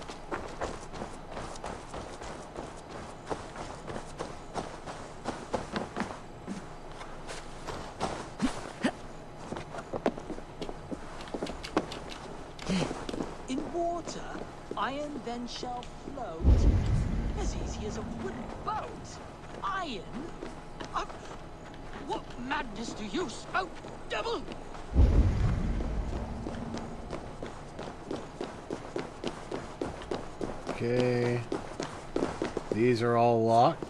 S18: In water, iron then shall float. As easy as a wooden boat. Iron? What madness do you spout, devil?
S1: Okay. These are all locked.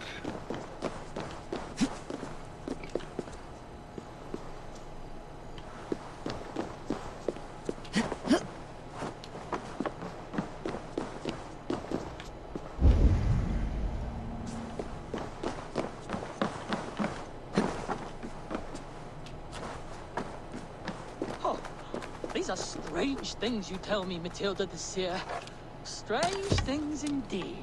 S18: Oh, these are strange things you tell me, Matilda the Seer. Strange things indeed.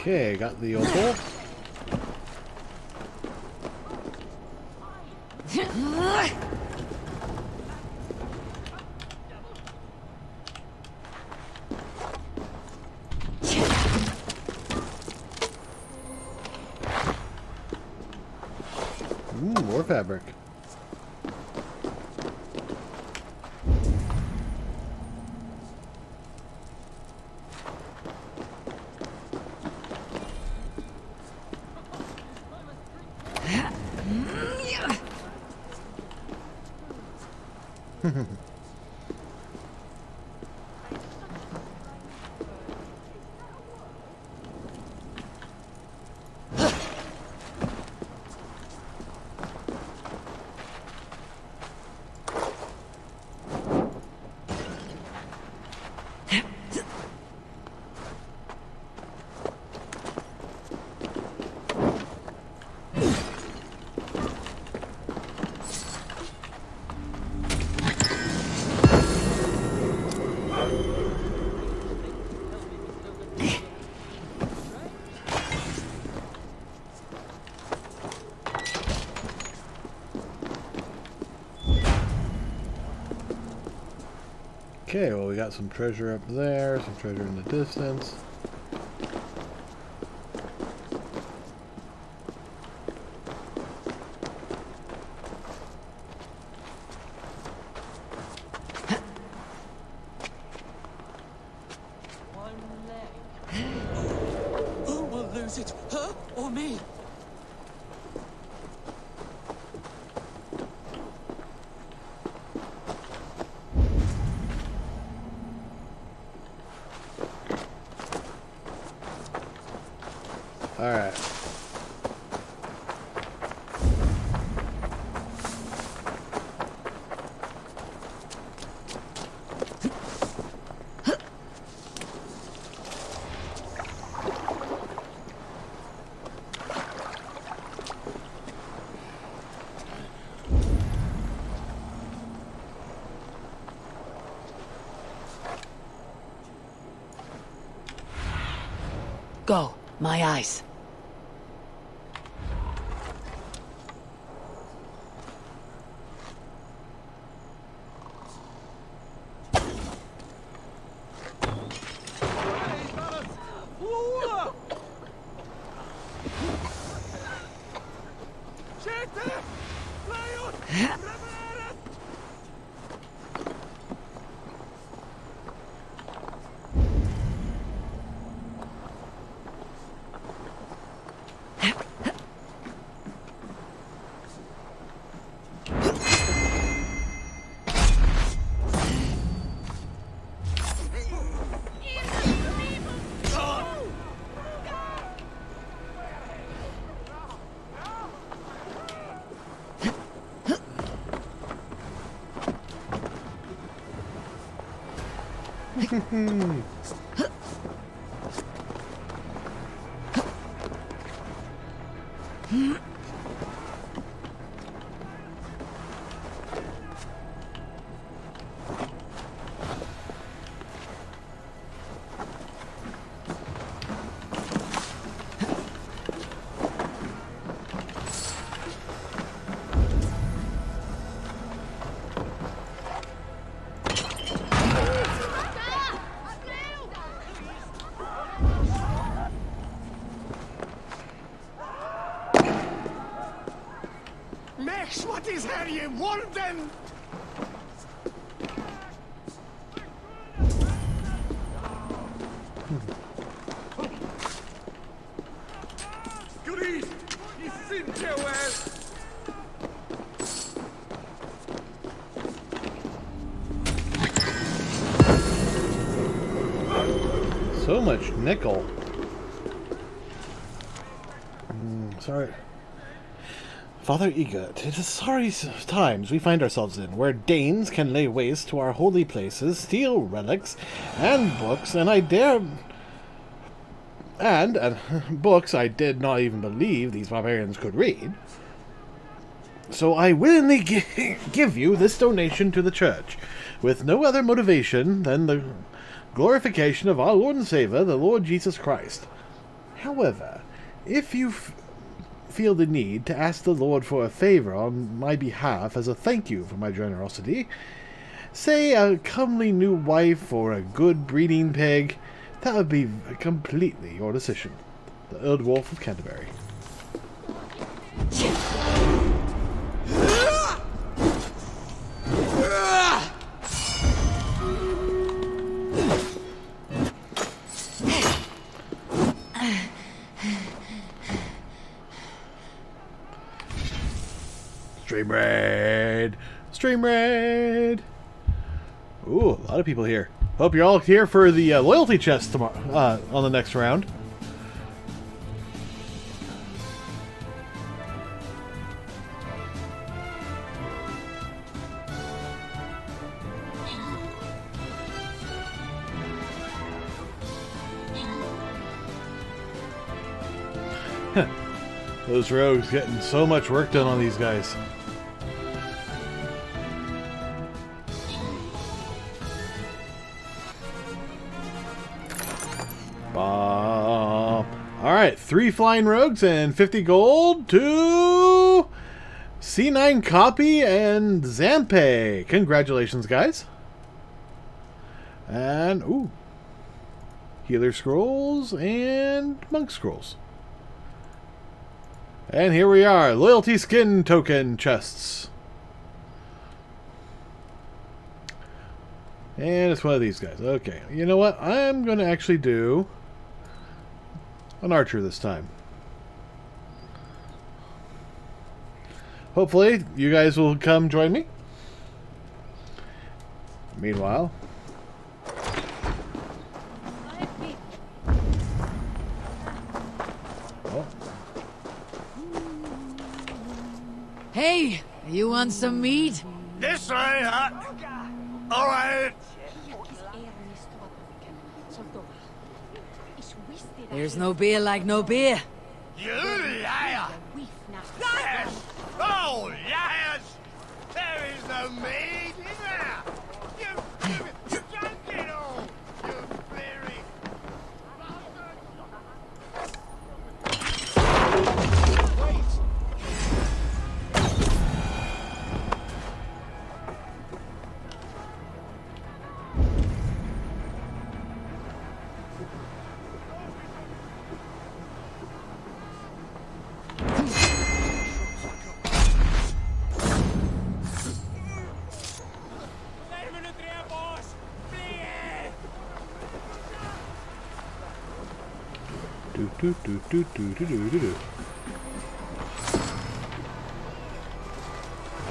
S1: Okay, got the opal. More fabric. Okay, well we got some treasure up there, some treasure in the distance.
S18: Who will lose it? Her or me?
S1: Alright.
S2: Go, my eyes.
S5: Mesh, what is her ye wolden? Grease, you seem so well.
S1: So much nickel. Sorry. Father Egot, it is sorry times we find ourselves in, where Danes can lay waste to our holy places, steal relics and books, and books I did not even believe these barbarians could read. So I willingly give you this donation to the church, with no other motivation than the glorification of our Lord and Savior, the Lord Jesus Christ. However, if you feel the need to ask the Lord for a favor on my behalf as a thank you for my generosity, say a comely new wife or a good breeding pig, that would be completely your decision. The Old Wolf of Canterbury. Stream raid! Stream raid! Ooh, a lot of people here. Hope you're all here for the loyalty chest tomorrow on the next round. Those rogues getting so much work done on these guys. Alright, 3 flying rogues and 50 gold to C9 Copy and Zampe. Congratulations, guys. And, ooh, Healer Scrolls and Monk Scrolls. And here we are, Loyalty Skin Token Chests. And it's one of these guys. Okay, you know what? I'm going to actually do an archer this time. Hopefully, you guys will come join me. Meanwhile... Oh.
S2: Hey, you want some meat?
S5: This way, all right.
S2: There's no beer like no beer.
S5: You liar! Liars! Oh, liars! There is no meat, is there? You drank it all, you bleary bastard!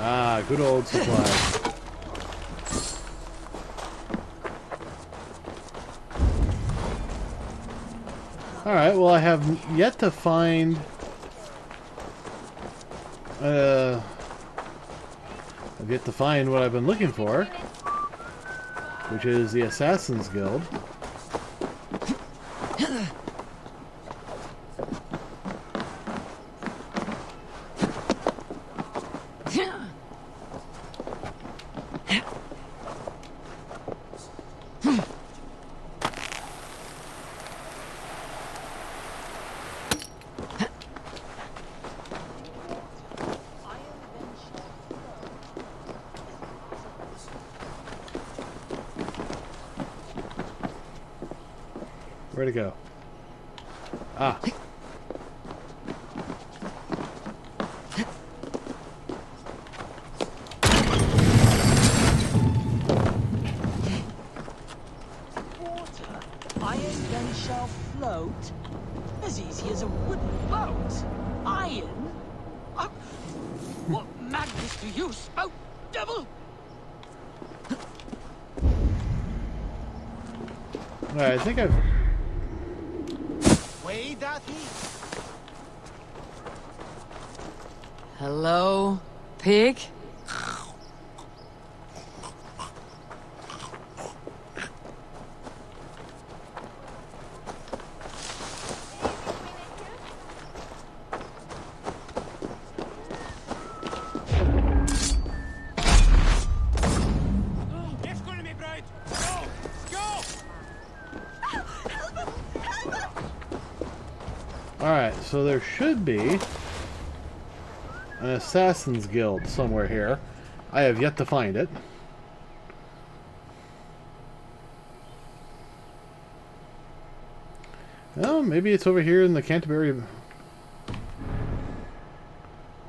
S1: Ah, good old supplies. Alright, well I have yet to find... I've yet to find what I've been looking for, which is the Assassin's Guild. Where'd it go? Ah.
S18: Water, iron then shall float as easy as a wooden boat. Iron? What madness do you spout, devil?
S1: Alright, I think I've...
S21: Way that heat.
S2: Hello, pig?
S1: So there should be an Assassin's Guild somewhere here. I have yet to find it. Oh, maybe it's over here in the Canterbury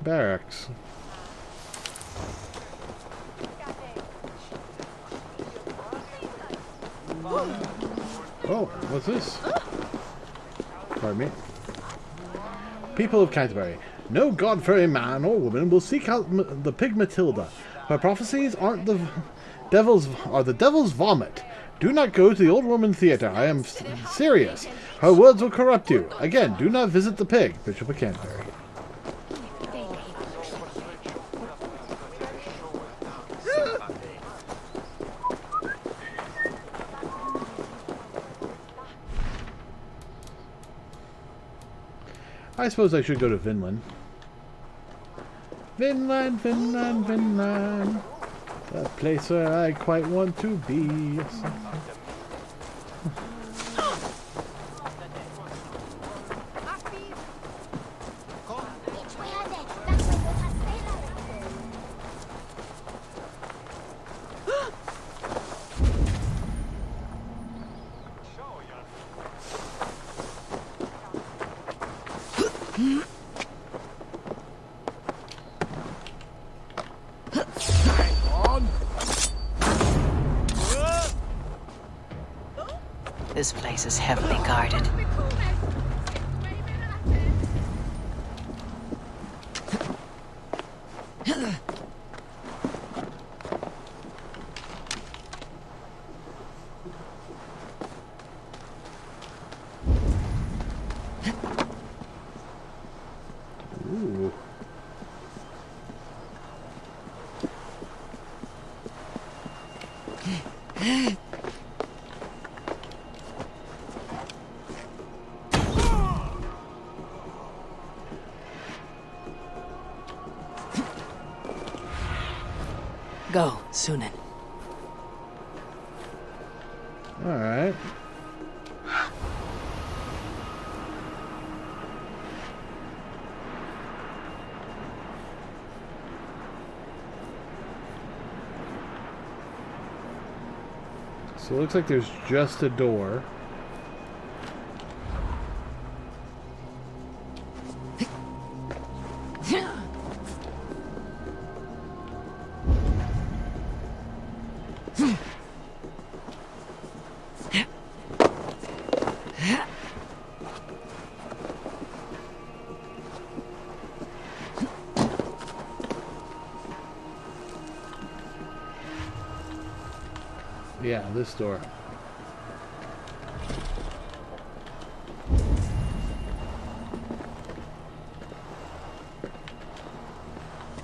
S1: Barracks. Oh, what's this? Pardon me. People of Canterbury, no God-fearing man or woman will seek out the pig Matilda. Her prophecies are the devil's vomit. Do not go to the old woman theater. I am serious. Her words will corrupt you. Again, do not visit the pig, Bishop of Canterbury. I suppose I should go to Vinland. Vinland, Vinland, Vinland. The place where I quite want to be.
S10: This place is heavily guarded.
S1: Ooh.
S10: Go, Sunan.
S1: All right. So it looks like there's just a door. Yeah, this door.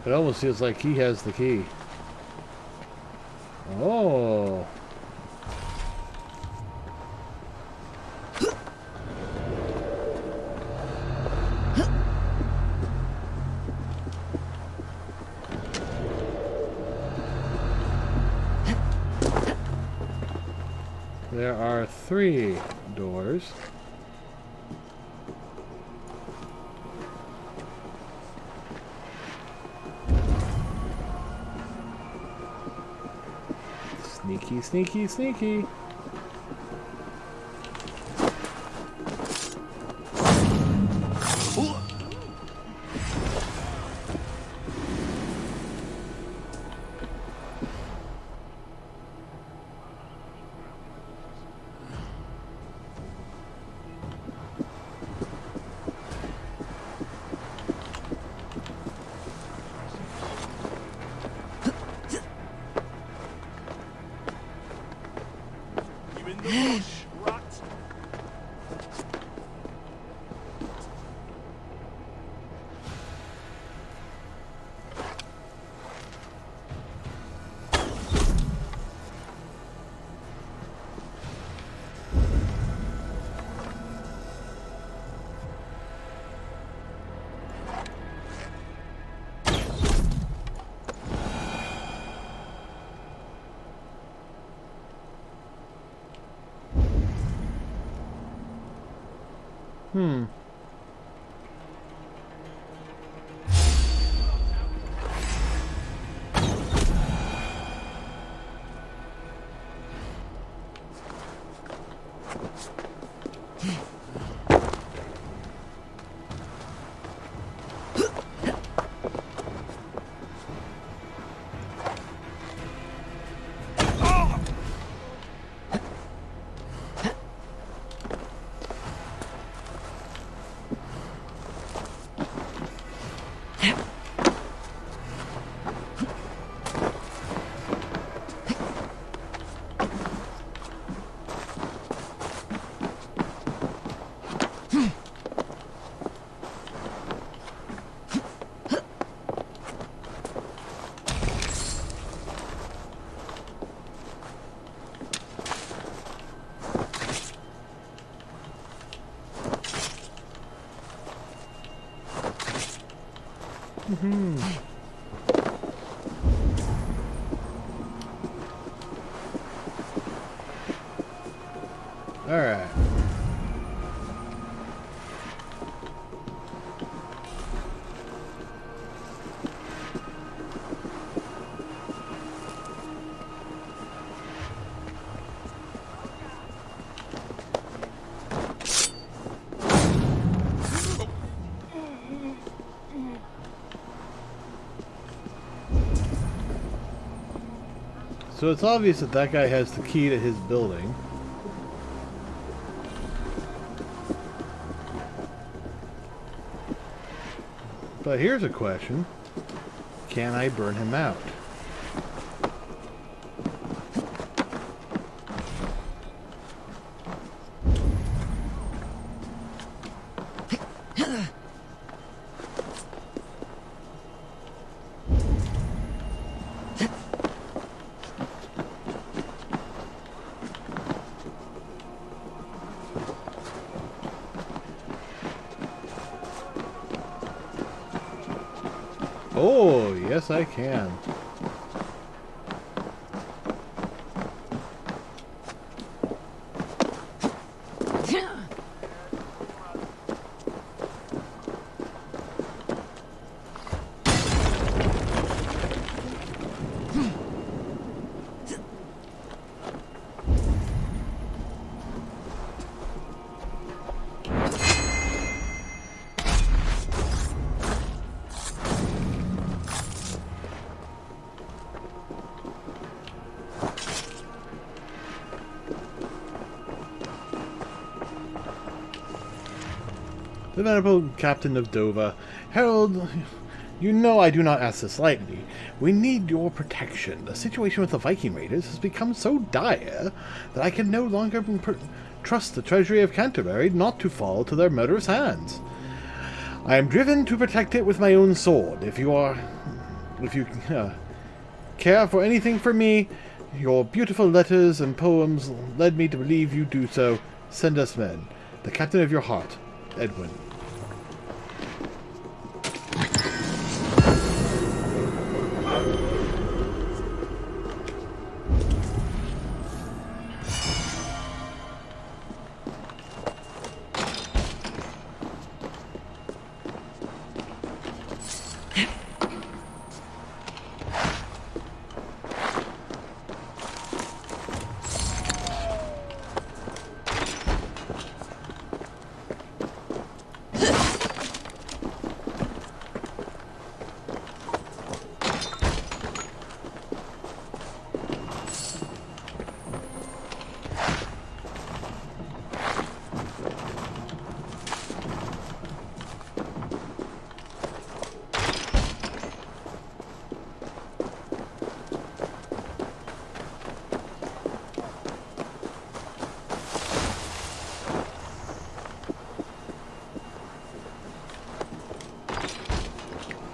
S1: It almost feels like he has the key. Oh. There are 3 doors. Sneaky, sneaky, sneaky. Alright. So it's obvious that that guy has the key to his building. But here's a question. Can I burn him out? Oh, yes I can. The Venerable Captain of Dova, Harold, you know I do not ask this lightly. We need your protection. The situation with the Viking raiders has become so dire that I can no longer trust the treasury of Canterbury not to fall to their murderous hands. I am driven to protect it with my own sword. If you care for anything from me, your beautiful letters and poems led me to believe you do so. Send us men. The captain of your heart, Edwin.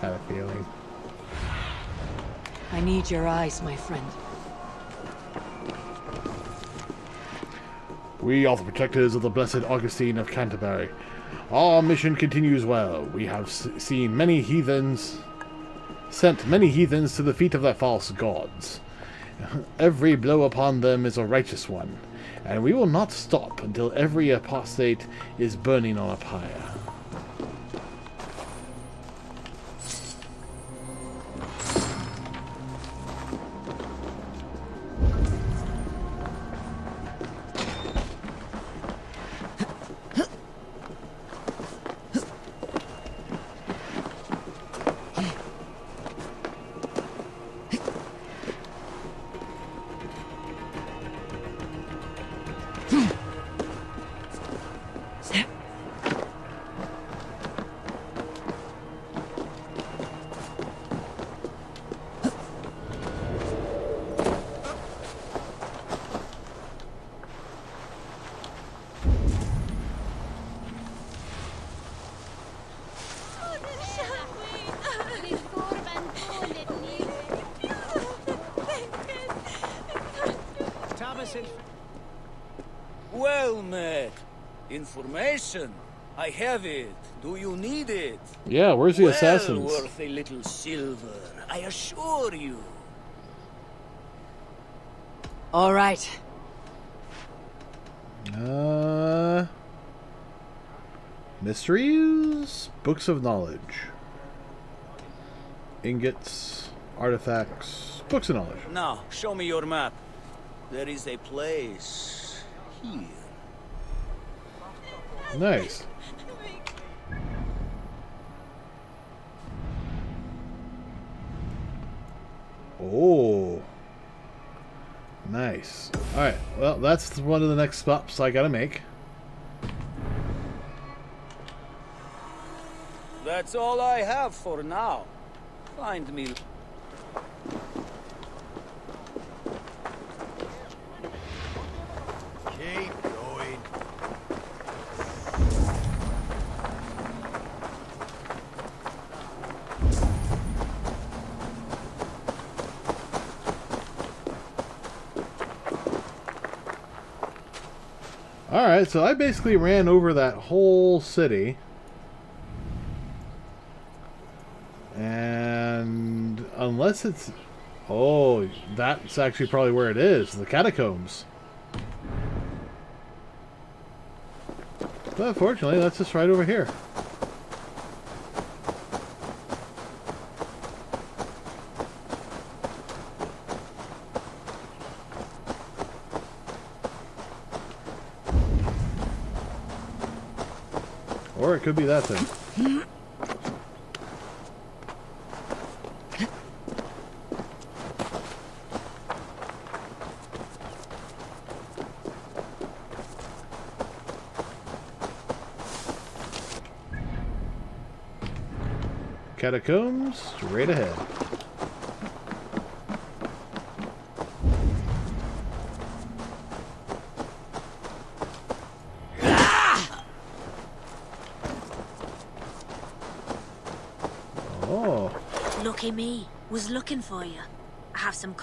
S1: Had a feeling.
S2: I need your eyes, my friend.
S1: We are the protectors of the blessed Augustine of Canterbury. Our mission continues well. We have seen many heathens, sent many heathens to the feet of their false gods. Every blow upon them is a righteous one, and we will not stop until every apostate is burning on a pyre.
S12: Well met. Information. I have it. Do you need it?
S1: Yeah, where's the
S12: well
S1: assassins?
S12: Worth a little silver, I assure you.
S2: All right.
S1: Mysteries? Books of knowledge. Ingots, artifacts, books of knowledge.
S12: Now, show me your map. There is a place here.
S1: Nice. Oh. Nice. Alright, well, that's one of the next stops I gotta make.
S12: That's all I have for now. Find me.
S5: Keep going.
S1: Alright, so I basically ran over that whole city. And unless it's... Oh, that's actually probably where it is. The catacombs. But fortunately, that's just right over here. Or it could be that thing. Catacombs, straight ahead. Oh.
S17: Lucky me. Was looking for you. I have some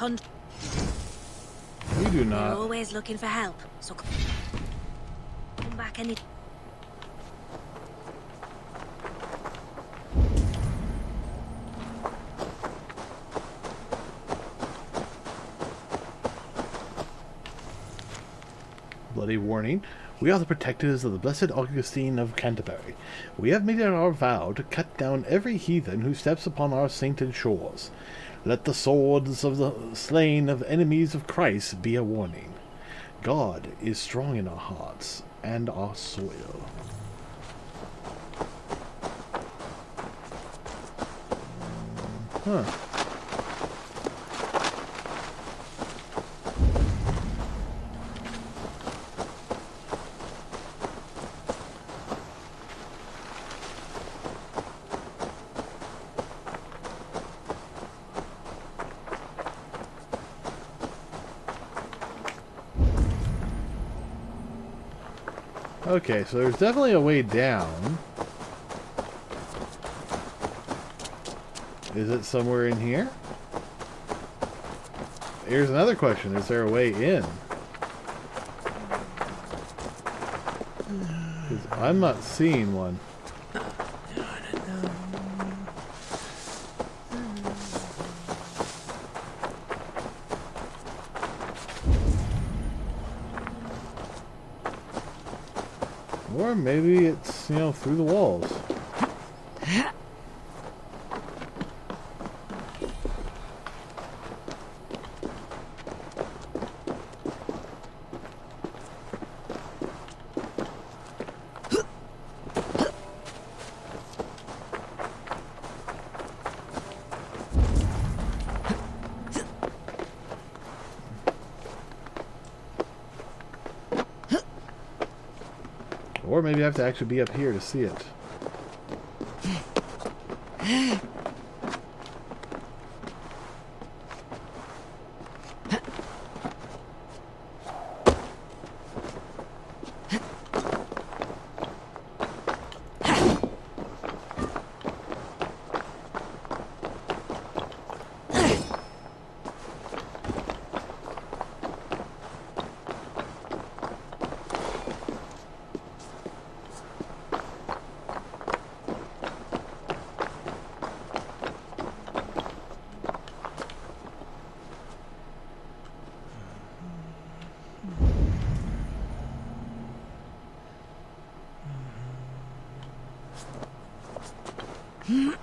S1: You do
S17: You're
S1: not.
S17: always looking for help, so come back any...
S1: Bloody warning. We are the protectors of the Blessed Augustine of Canterbury. We have made it our vow to cut down every heathen who steps upon our sainted shores. Let the swords of the slain of enemies of Christ be a warning. God is strong in our hearts and our soil. Huh. Okay, so there's definitely a way down. Is it somewhere in here? Here's another question. Is there a way in? 'Cause I'm not seeing one. Or maybe it's, you know, through the walls. Or maybe I have to actually be up here to see it.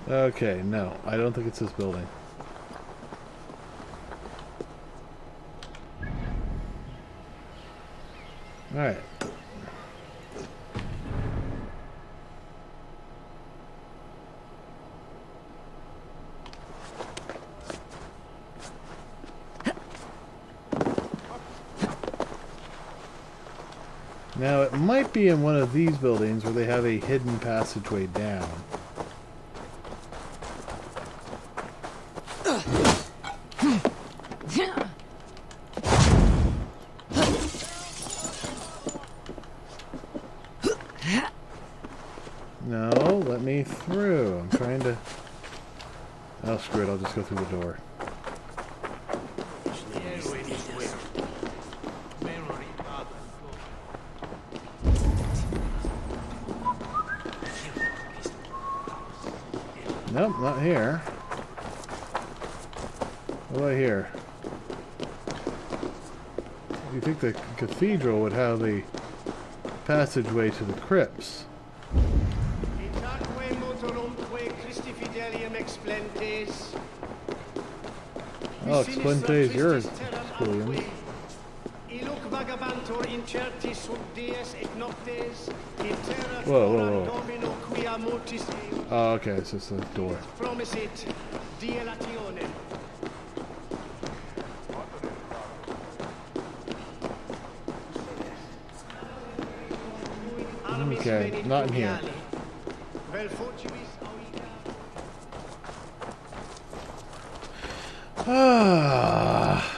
S1: Okay, no. I don't think it's this building. Alright. Now, it might be in one of these buildings where they have a hidden passageway down. No, let me through. I'm trying to... Oh, screw it. I'll just go through the door. Nope, not here. What about here? You think the cathedral would have the passageway to the crypts? Oh, Explentes, you're William. Whoa, whoa, whoa. Oh, okay, it's just a door. Okay, not in here. Ah.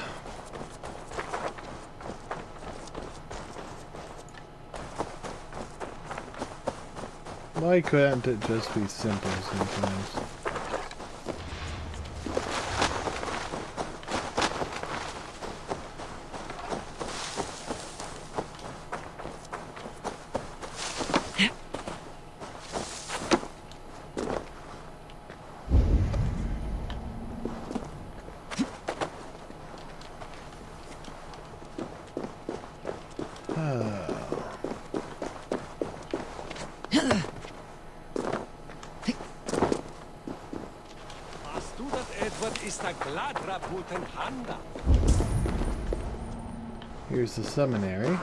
S1: Why couldn't it just be simple sometimes? Here's the seminary.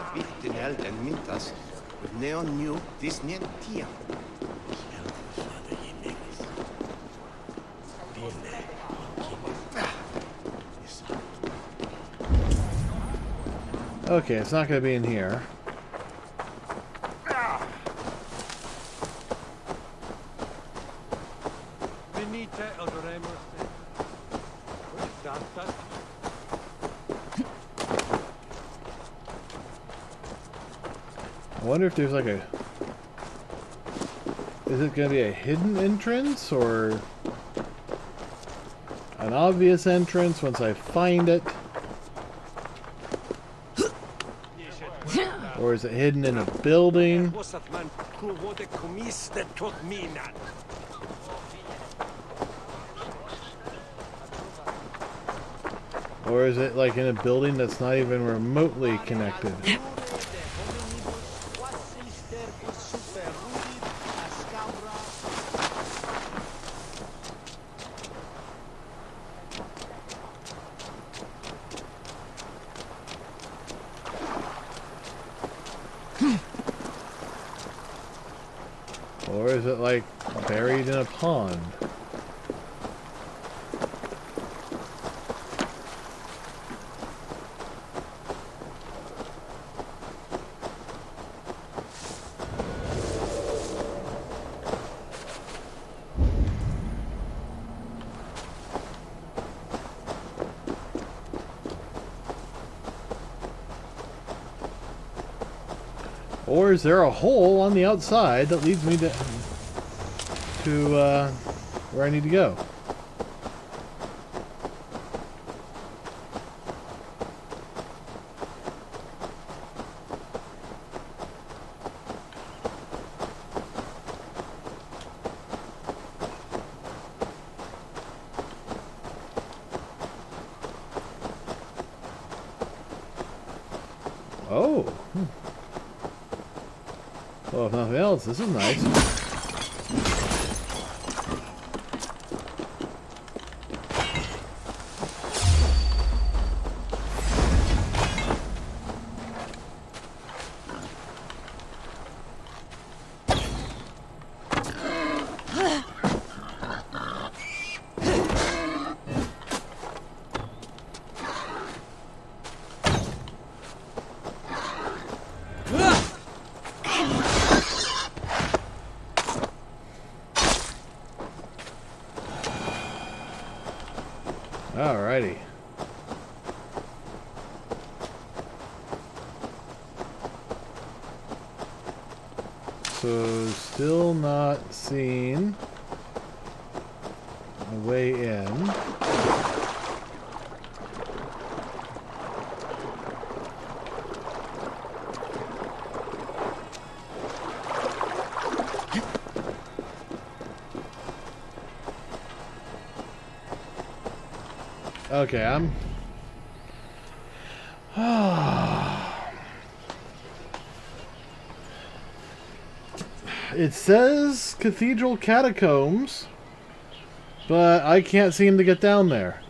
S1: Okay, it's not going to be in here. I wonder if there's like a... Is it going to be a hidden entrance or an obvious entrance once I find it? Or is it hidden in a building? Or is it like in a building that's not even remotely connected? Or is it like buried in a pond? Or is there a hole on the outside that leads me to where I need to go? Oh. Well, if nothing else, this is nice. Alrighty. So, still not seen a way in. Okay, I'm... It says Cathedral Catacombs, but I can't seem to get down there.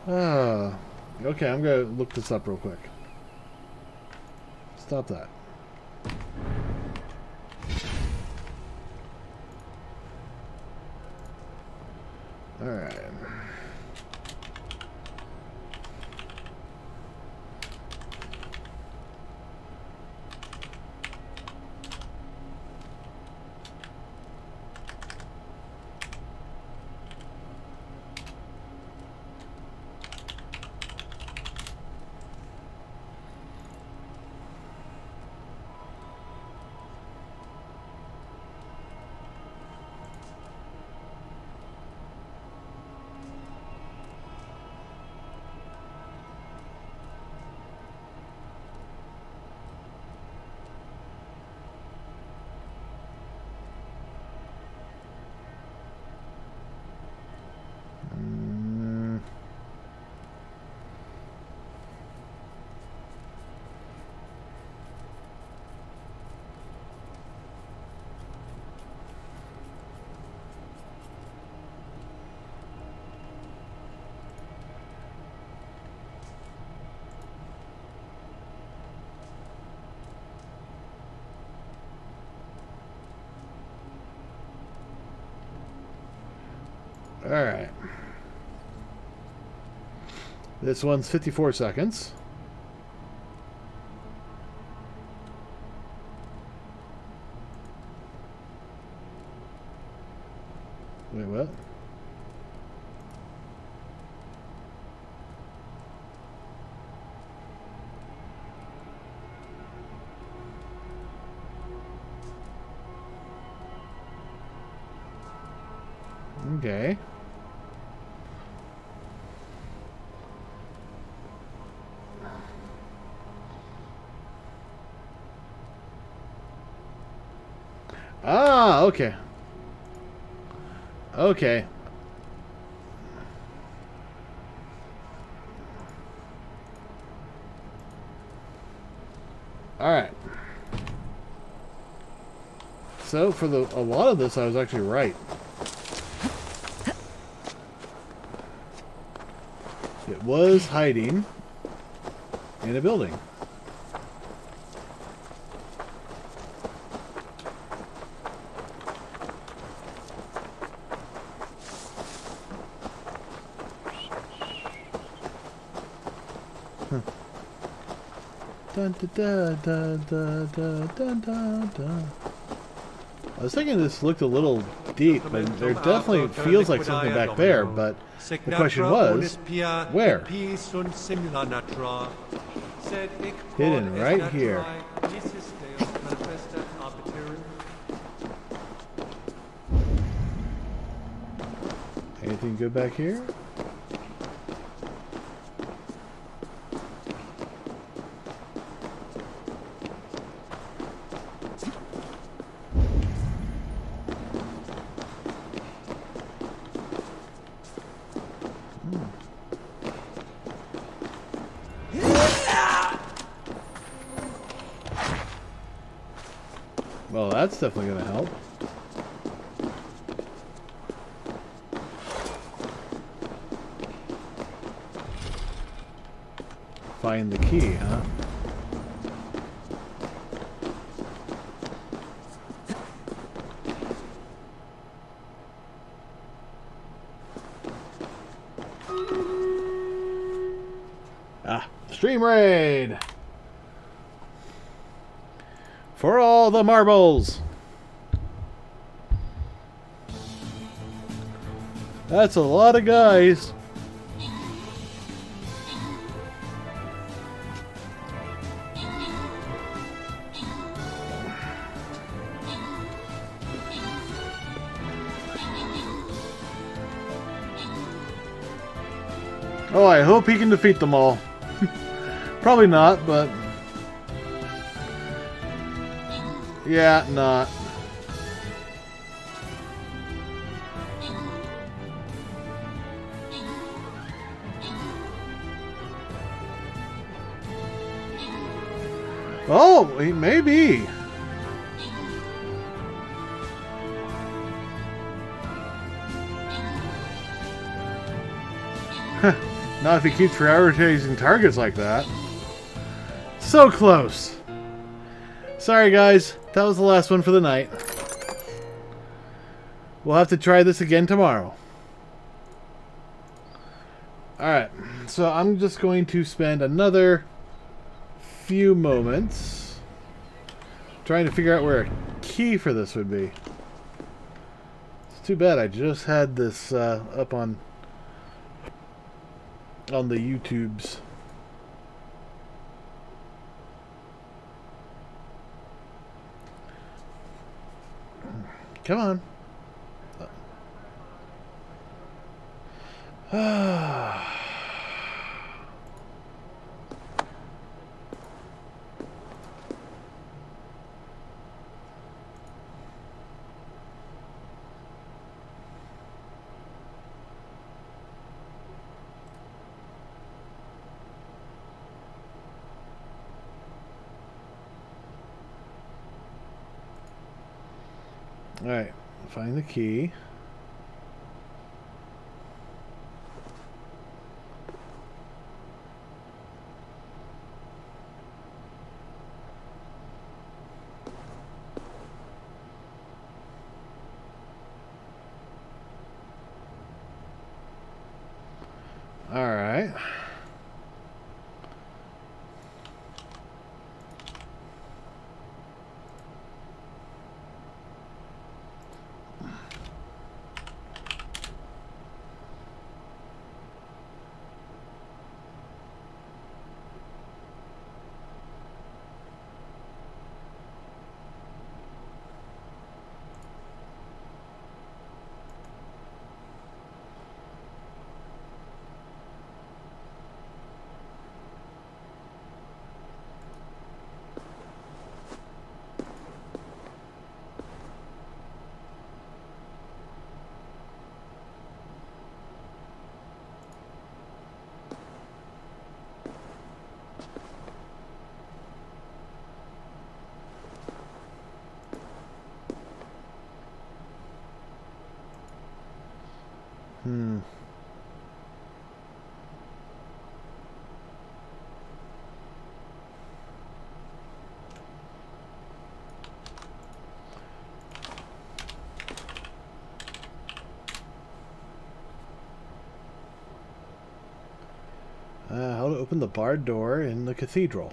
S1: Okay, I'm gonna look this up real quick. Stop that. Alright. Alright. This one's 54 seconds. Wait, what? Okay. Ah, okay. Okay. All right. So for a lot of this, I was actually right. It was hiding in a building. Dun, da, da, da, da, da, da, da. I was thinking this looked a little deep, but there definitely feels like something back there, but the question was, where? Hidden right here. Anything good back here? Well, that's definitely going to help. Find the key, huh? Ah, stream raid! For all the marbles! That's a lot of guys. Oh, I hope he can defeat them all. Probably not, but... yeah, not. Oh, maybe. Not if he keeps prioritizing targets like that. So close. Sorry, guys. That was the last one for the night. We'll have to try this again tomorrow. Alright. So I'm just going to spend another few moments trying to figure out where a key for this would be. It's too bad I just had this up on the YouTubes. Come on. Alright, find the key. Alright. How to open the barred door in the cathedral.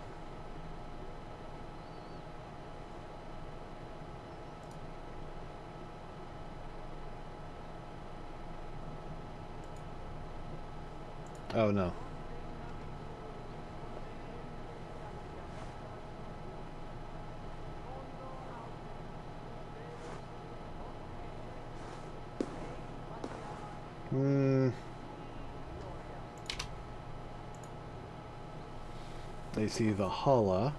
S1: Oh no. They see Valhalla.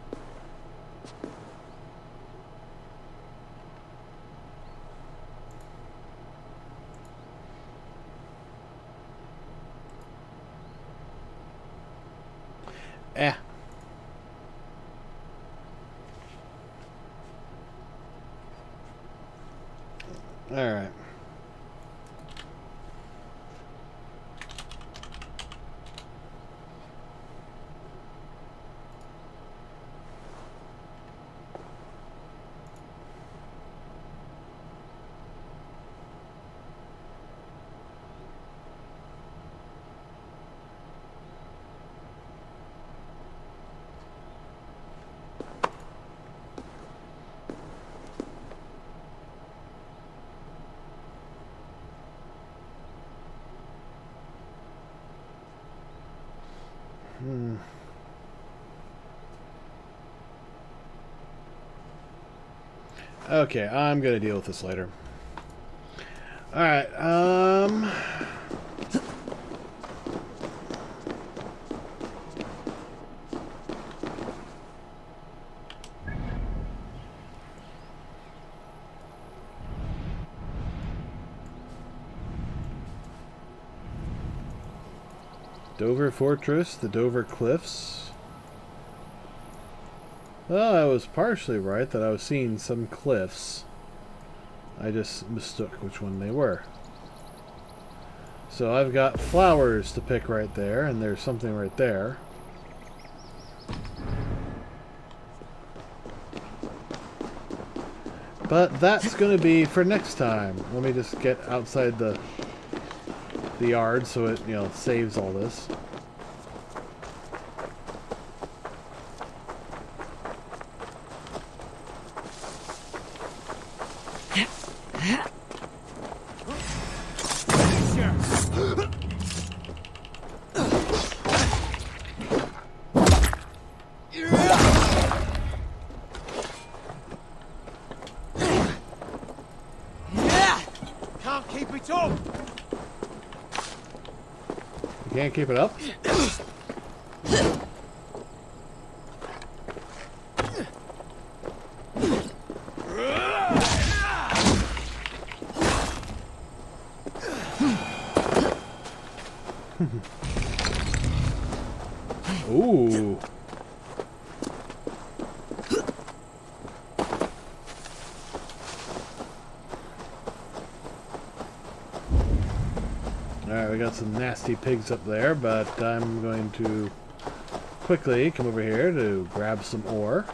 S1: All right. Okay, I'm gonna deal with this later. Alright, Dover Fortress, the Dover Cliffs. Well, I was partially right that I was seeing some cliffs. I just mistook which one they were. So I've got flowers to pick right there, and there's something right there. But that's going to be for next time. Let me just get outside the yard so it, you know, saves all this.
S3: Can't keep it up.
S1: You can't keep it up? Ooh. Alright, we got some nasty pigs up there, but I'm going to quickly come over here to grab some ore.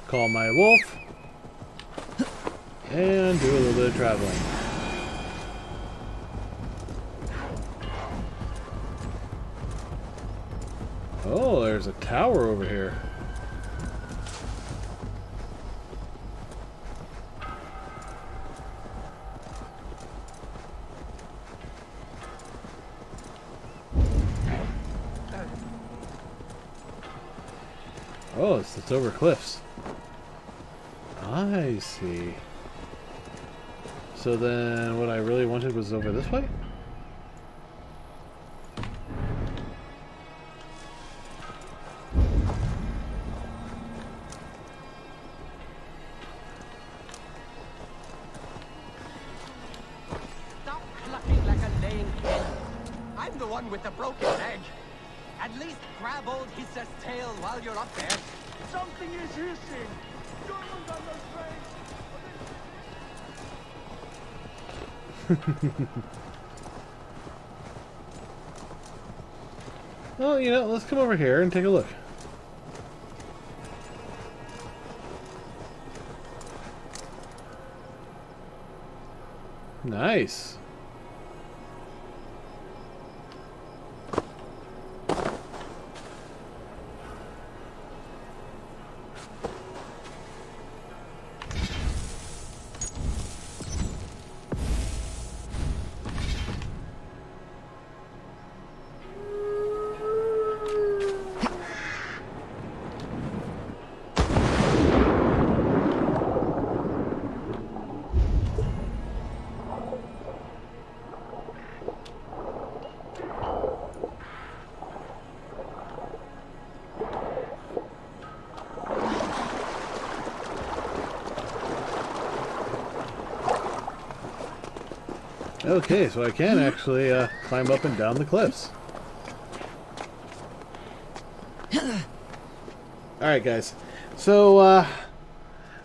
S1: Call my wolf and do a little bit of traveling. Oh, there's a tower over here. Oh, it's the Dover Cliffs. I see. So then what I really wanted was over this way?
S21: Stop clucking like a lame hen. I'm the one with the broken leg. At least grab old Hissa's tail while you're up there.
S3: Something is hissing. Diamond on those legs.
S1: Well, you know, let's come over here and take a look. Nice. Okay, so I can actually climb up and down the cliffs. Alright guys, so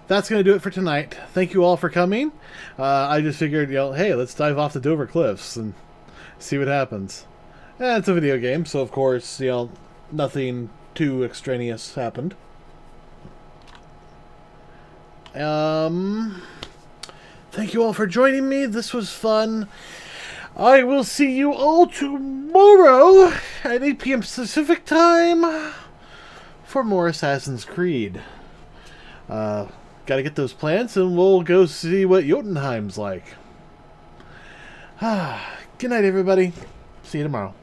S1: that's going to do it for tonight. Thank you all for coming. I just figured, you know, hey, let's dive off the Dover Cliffs and see what happens. It's a video game, so of course, you know, nothing too extraneous happened. Thank you all for joining me. This was fun. I will see you all tomorrow at 8 p.m. Pacific time for more Assassin's Creed. Gotta get those plants and we'll go see what Jotunheim's like. Good night, everybody. See you tomorrow.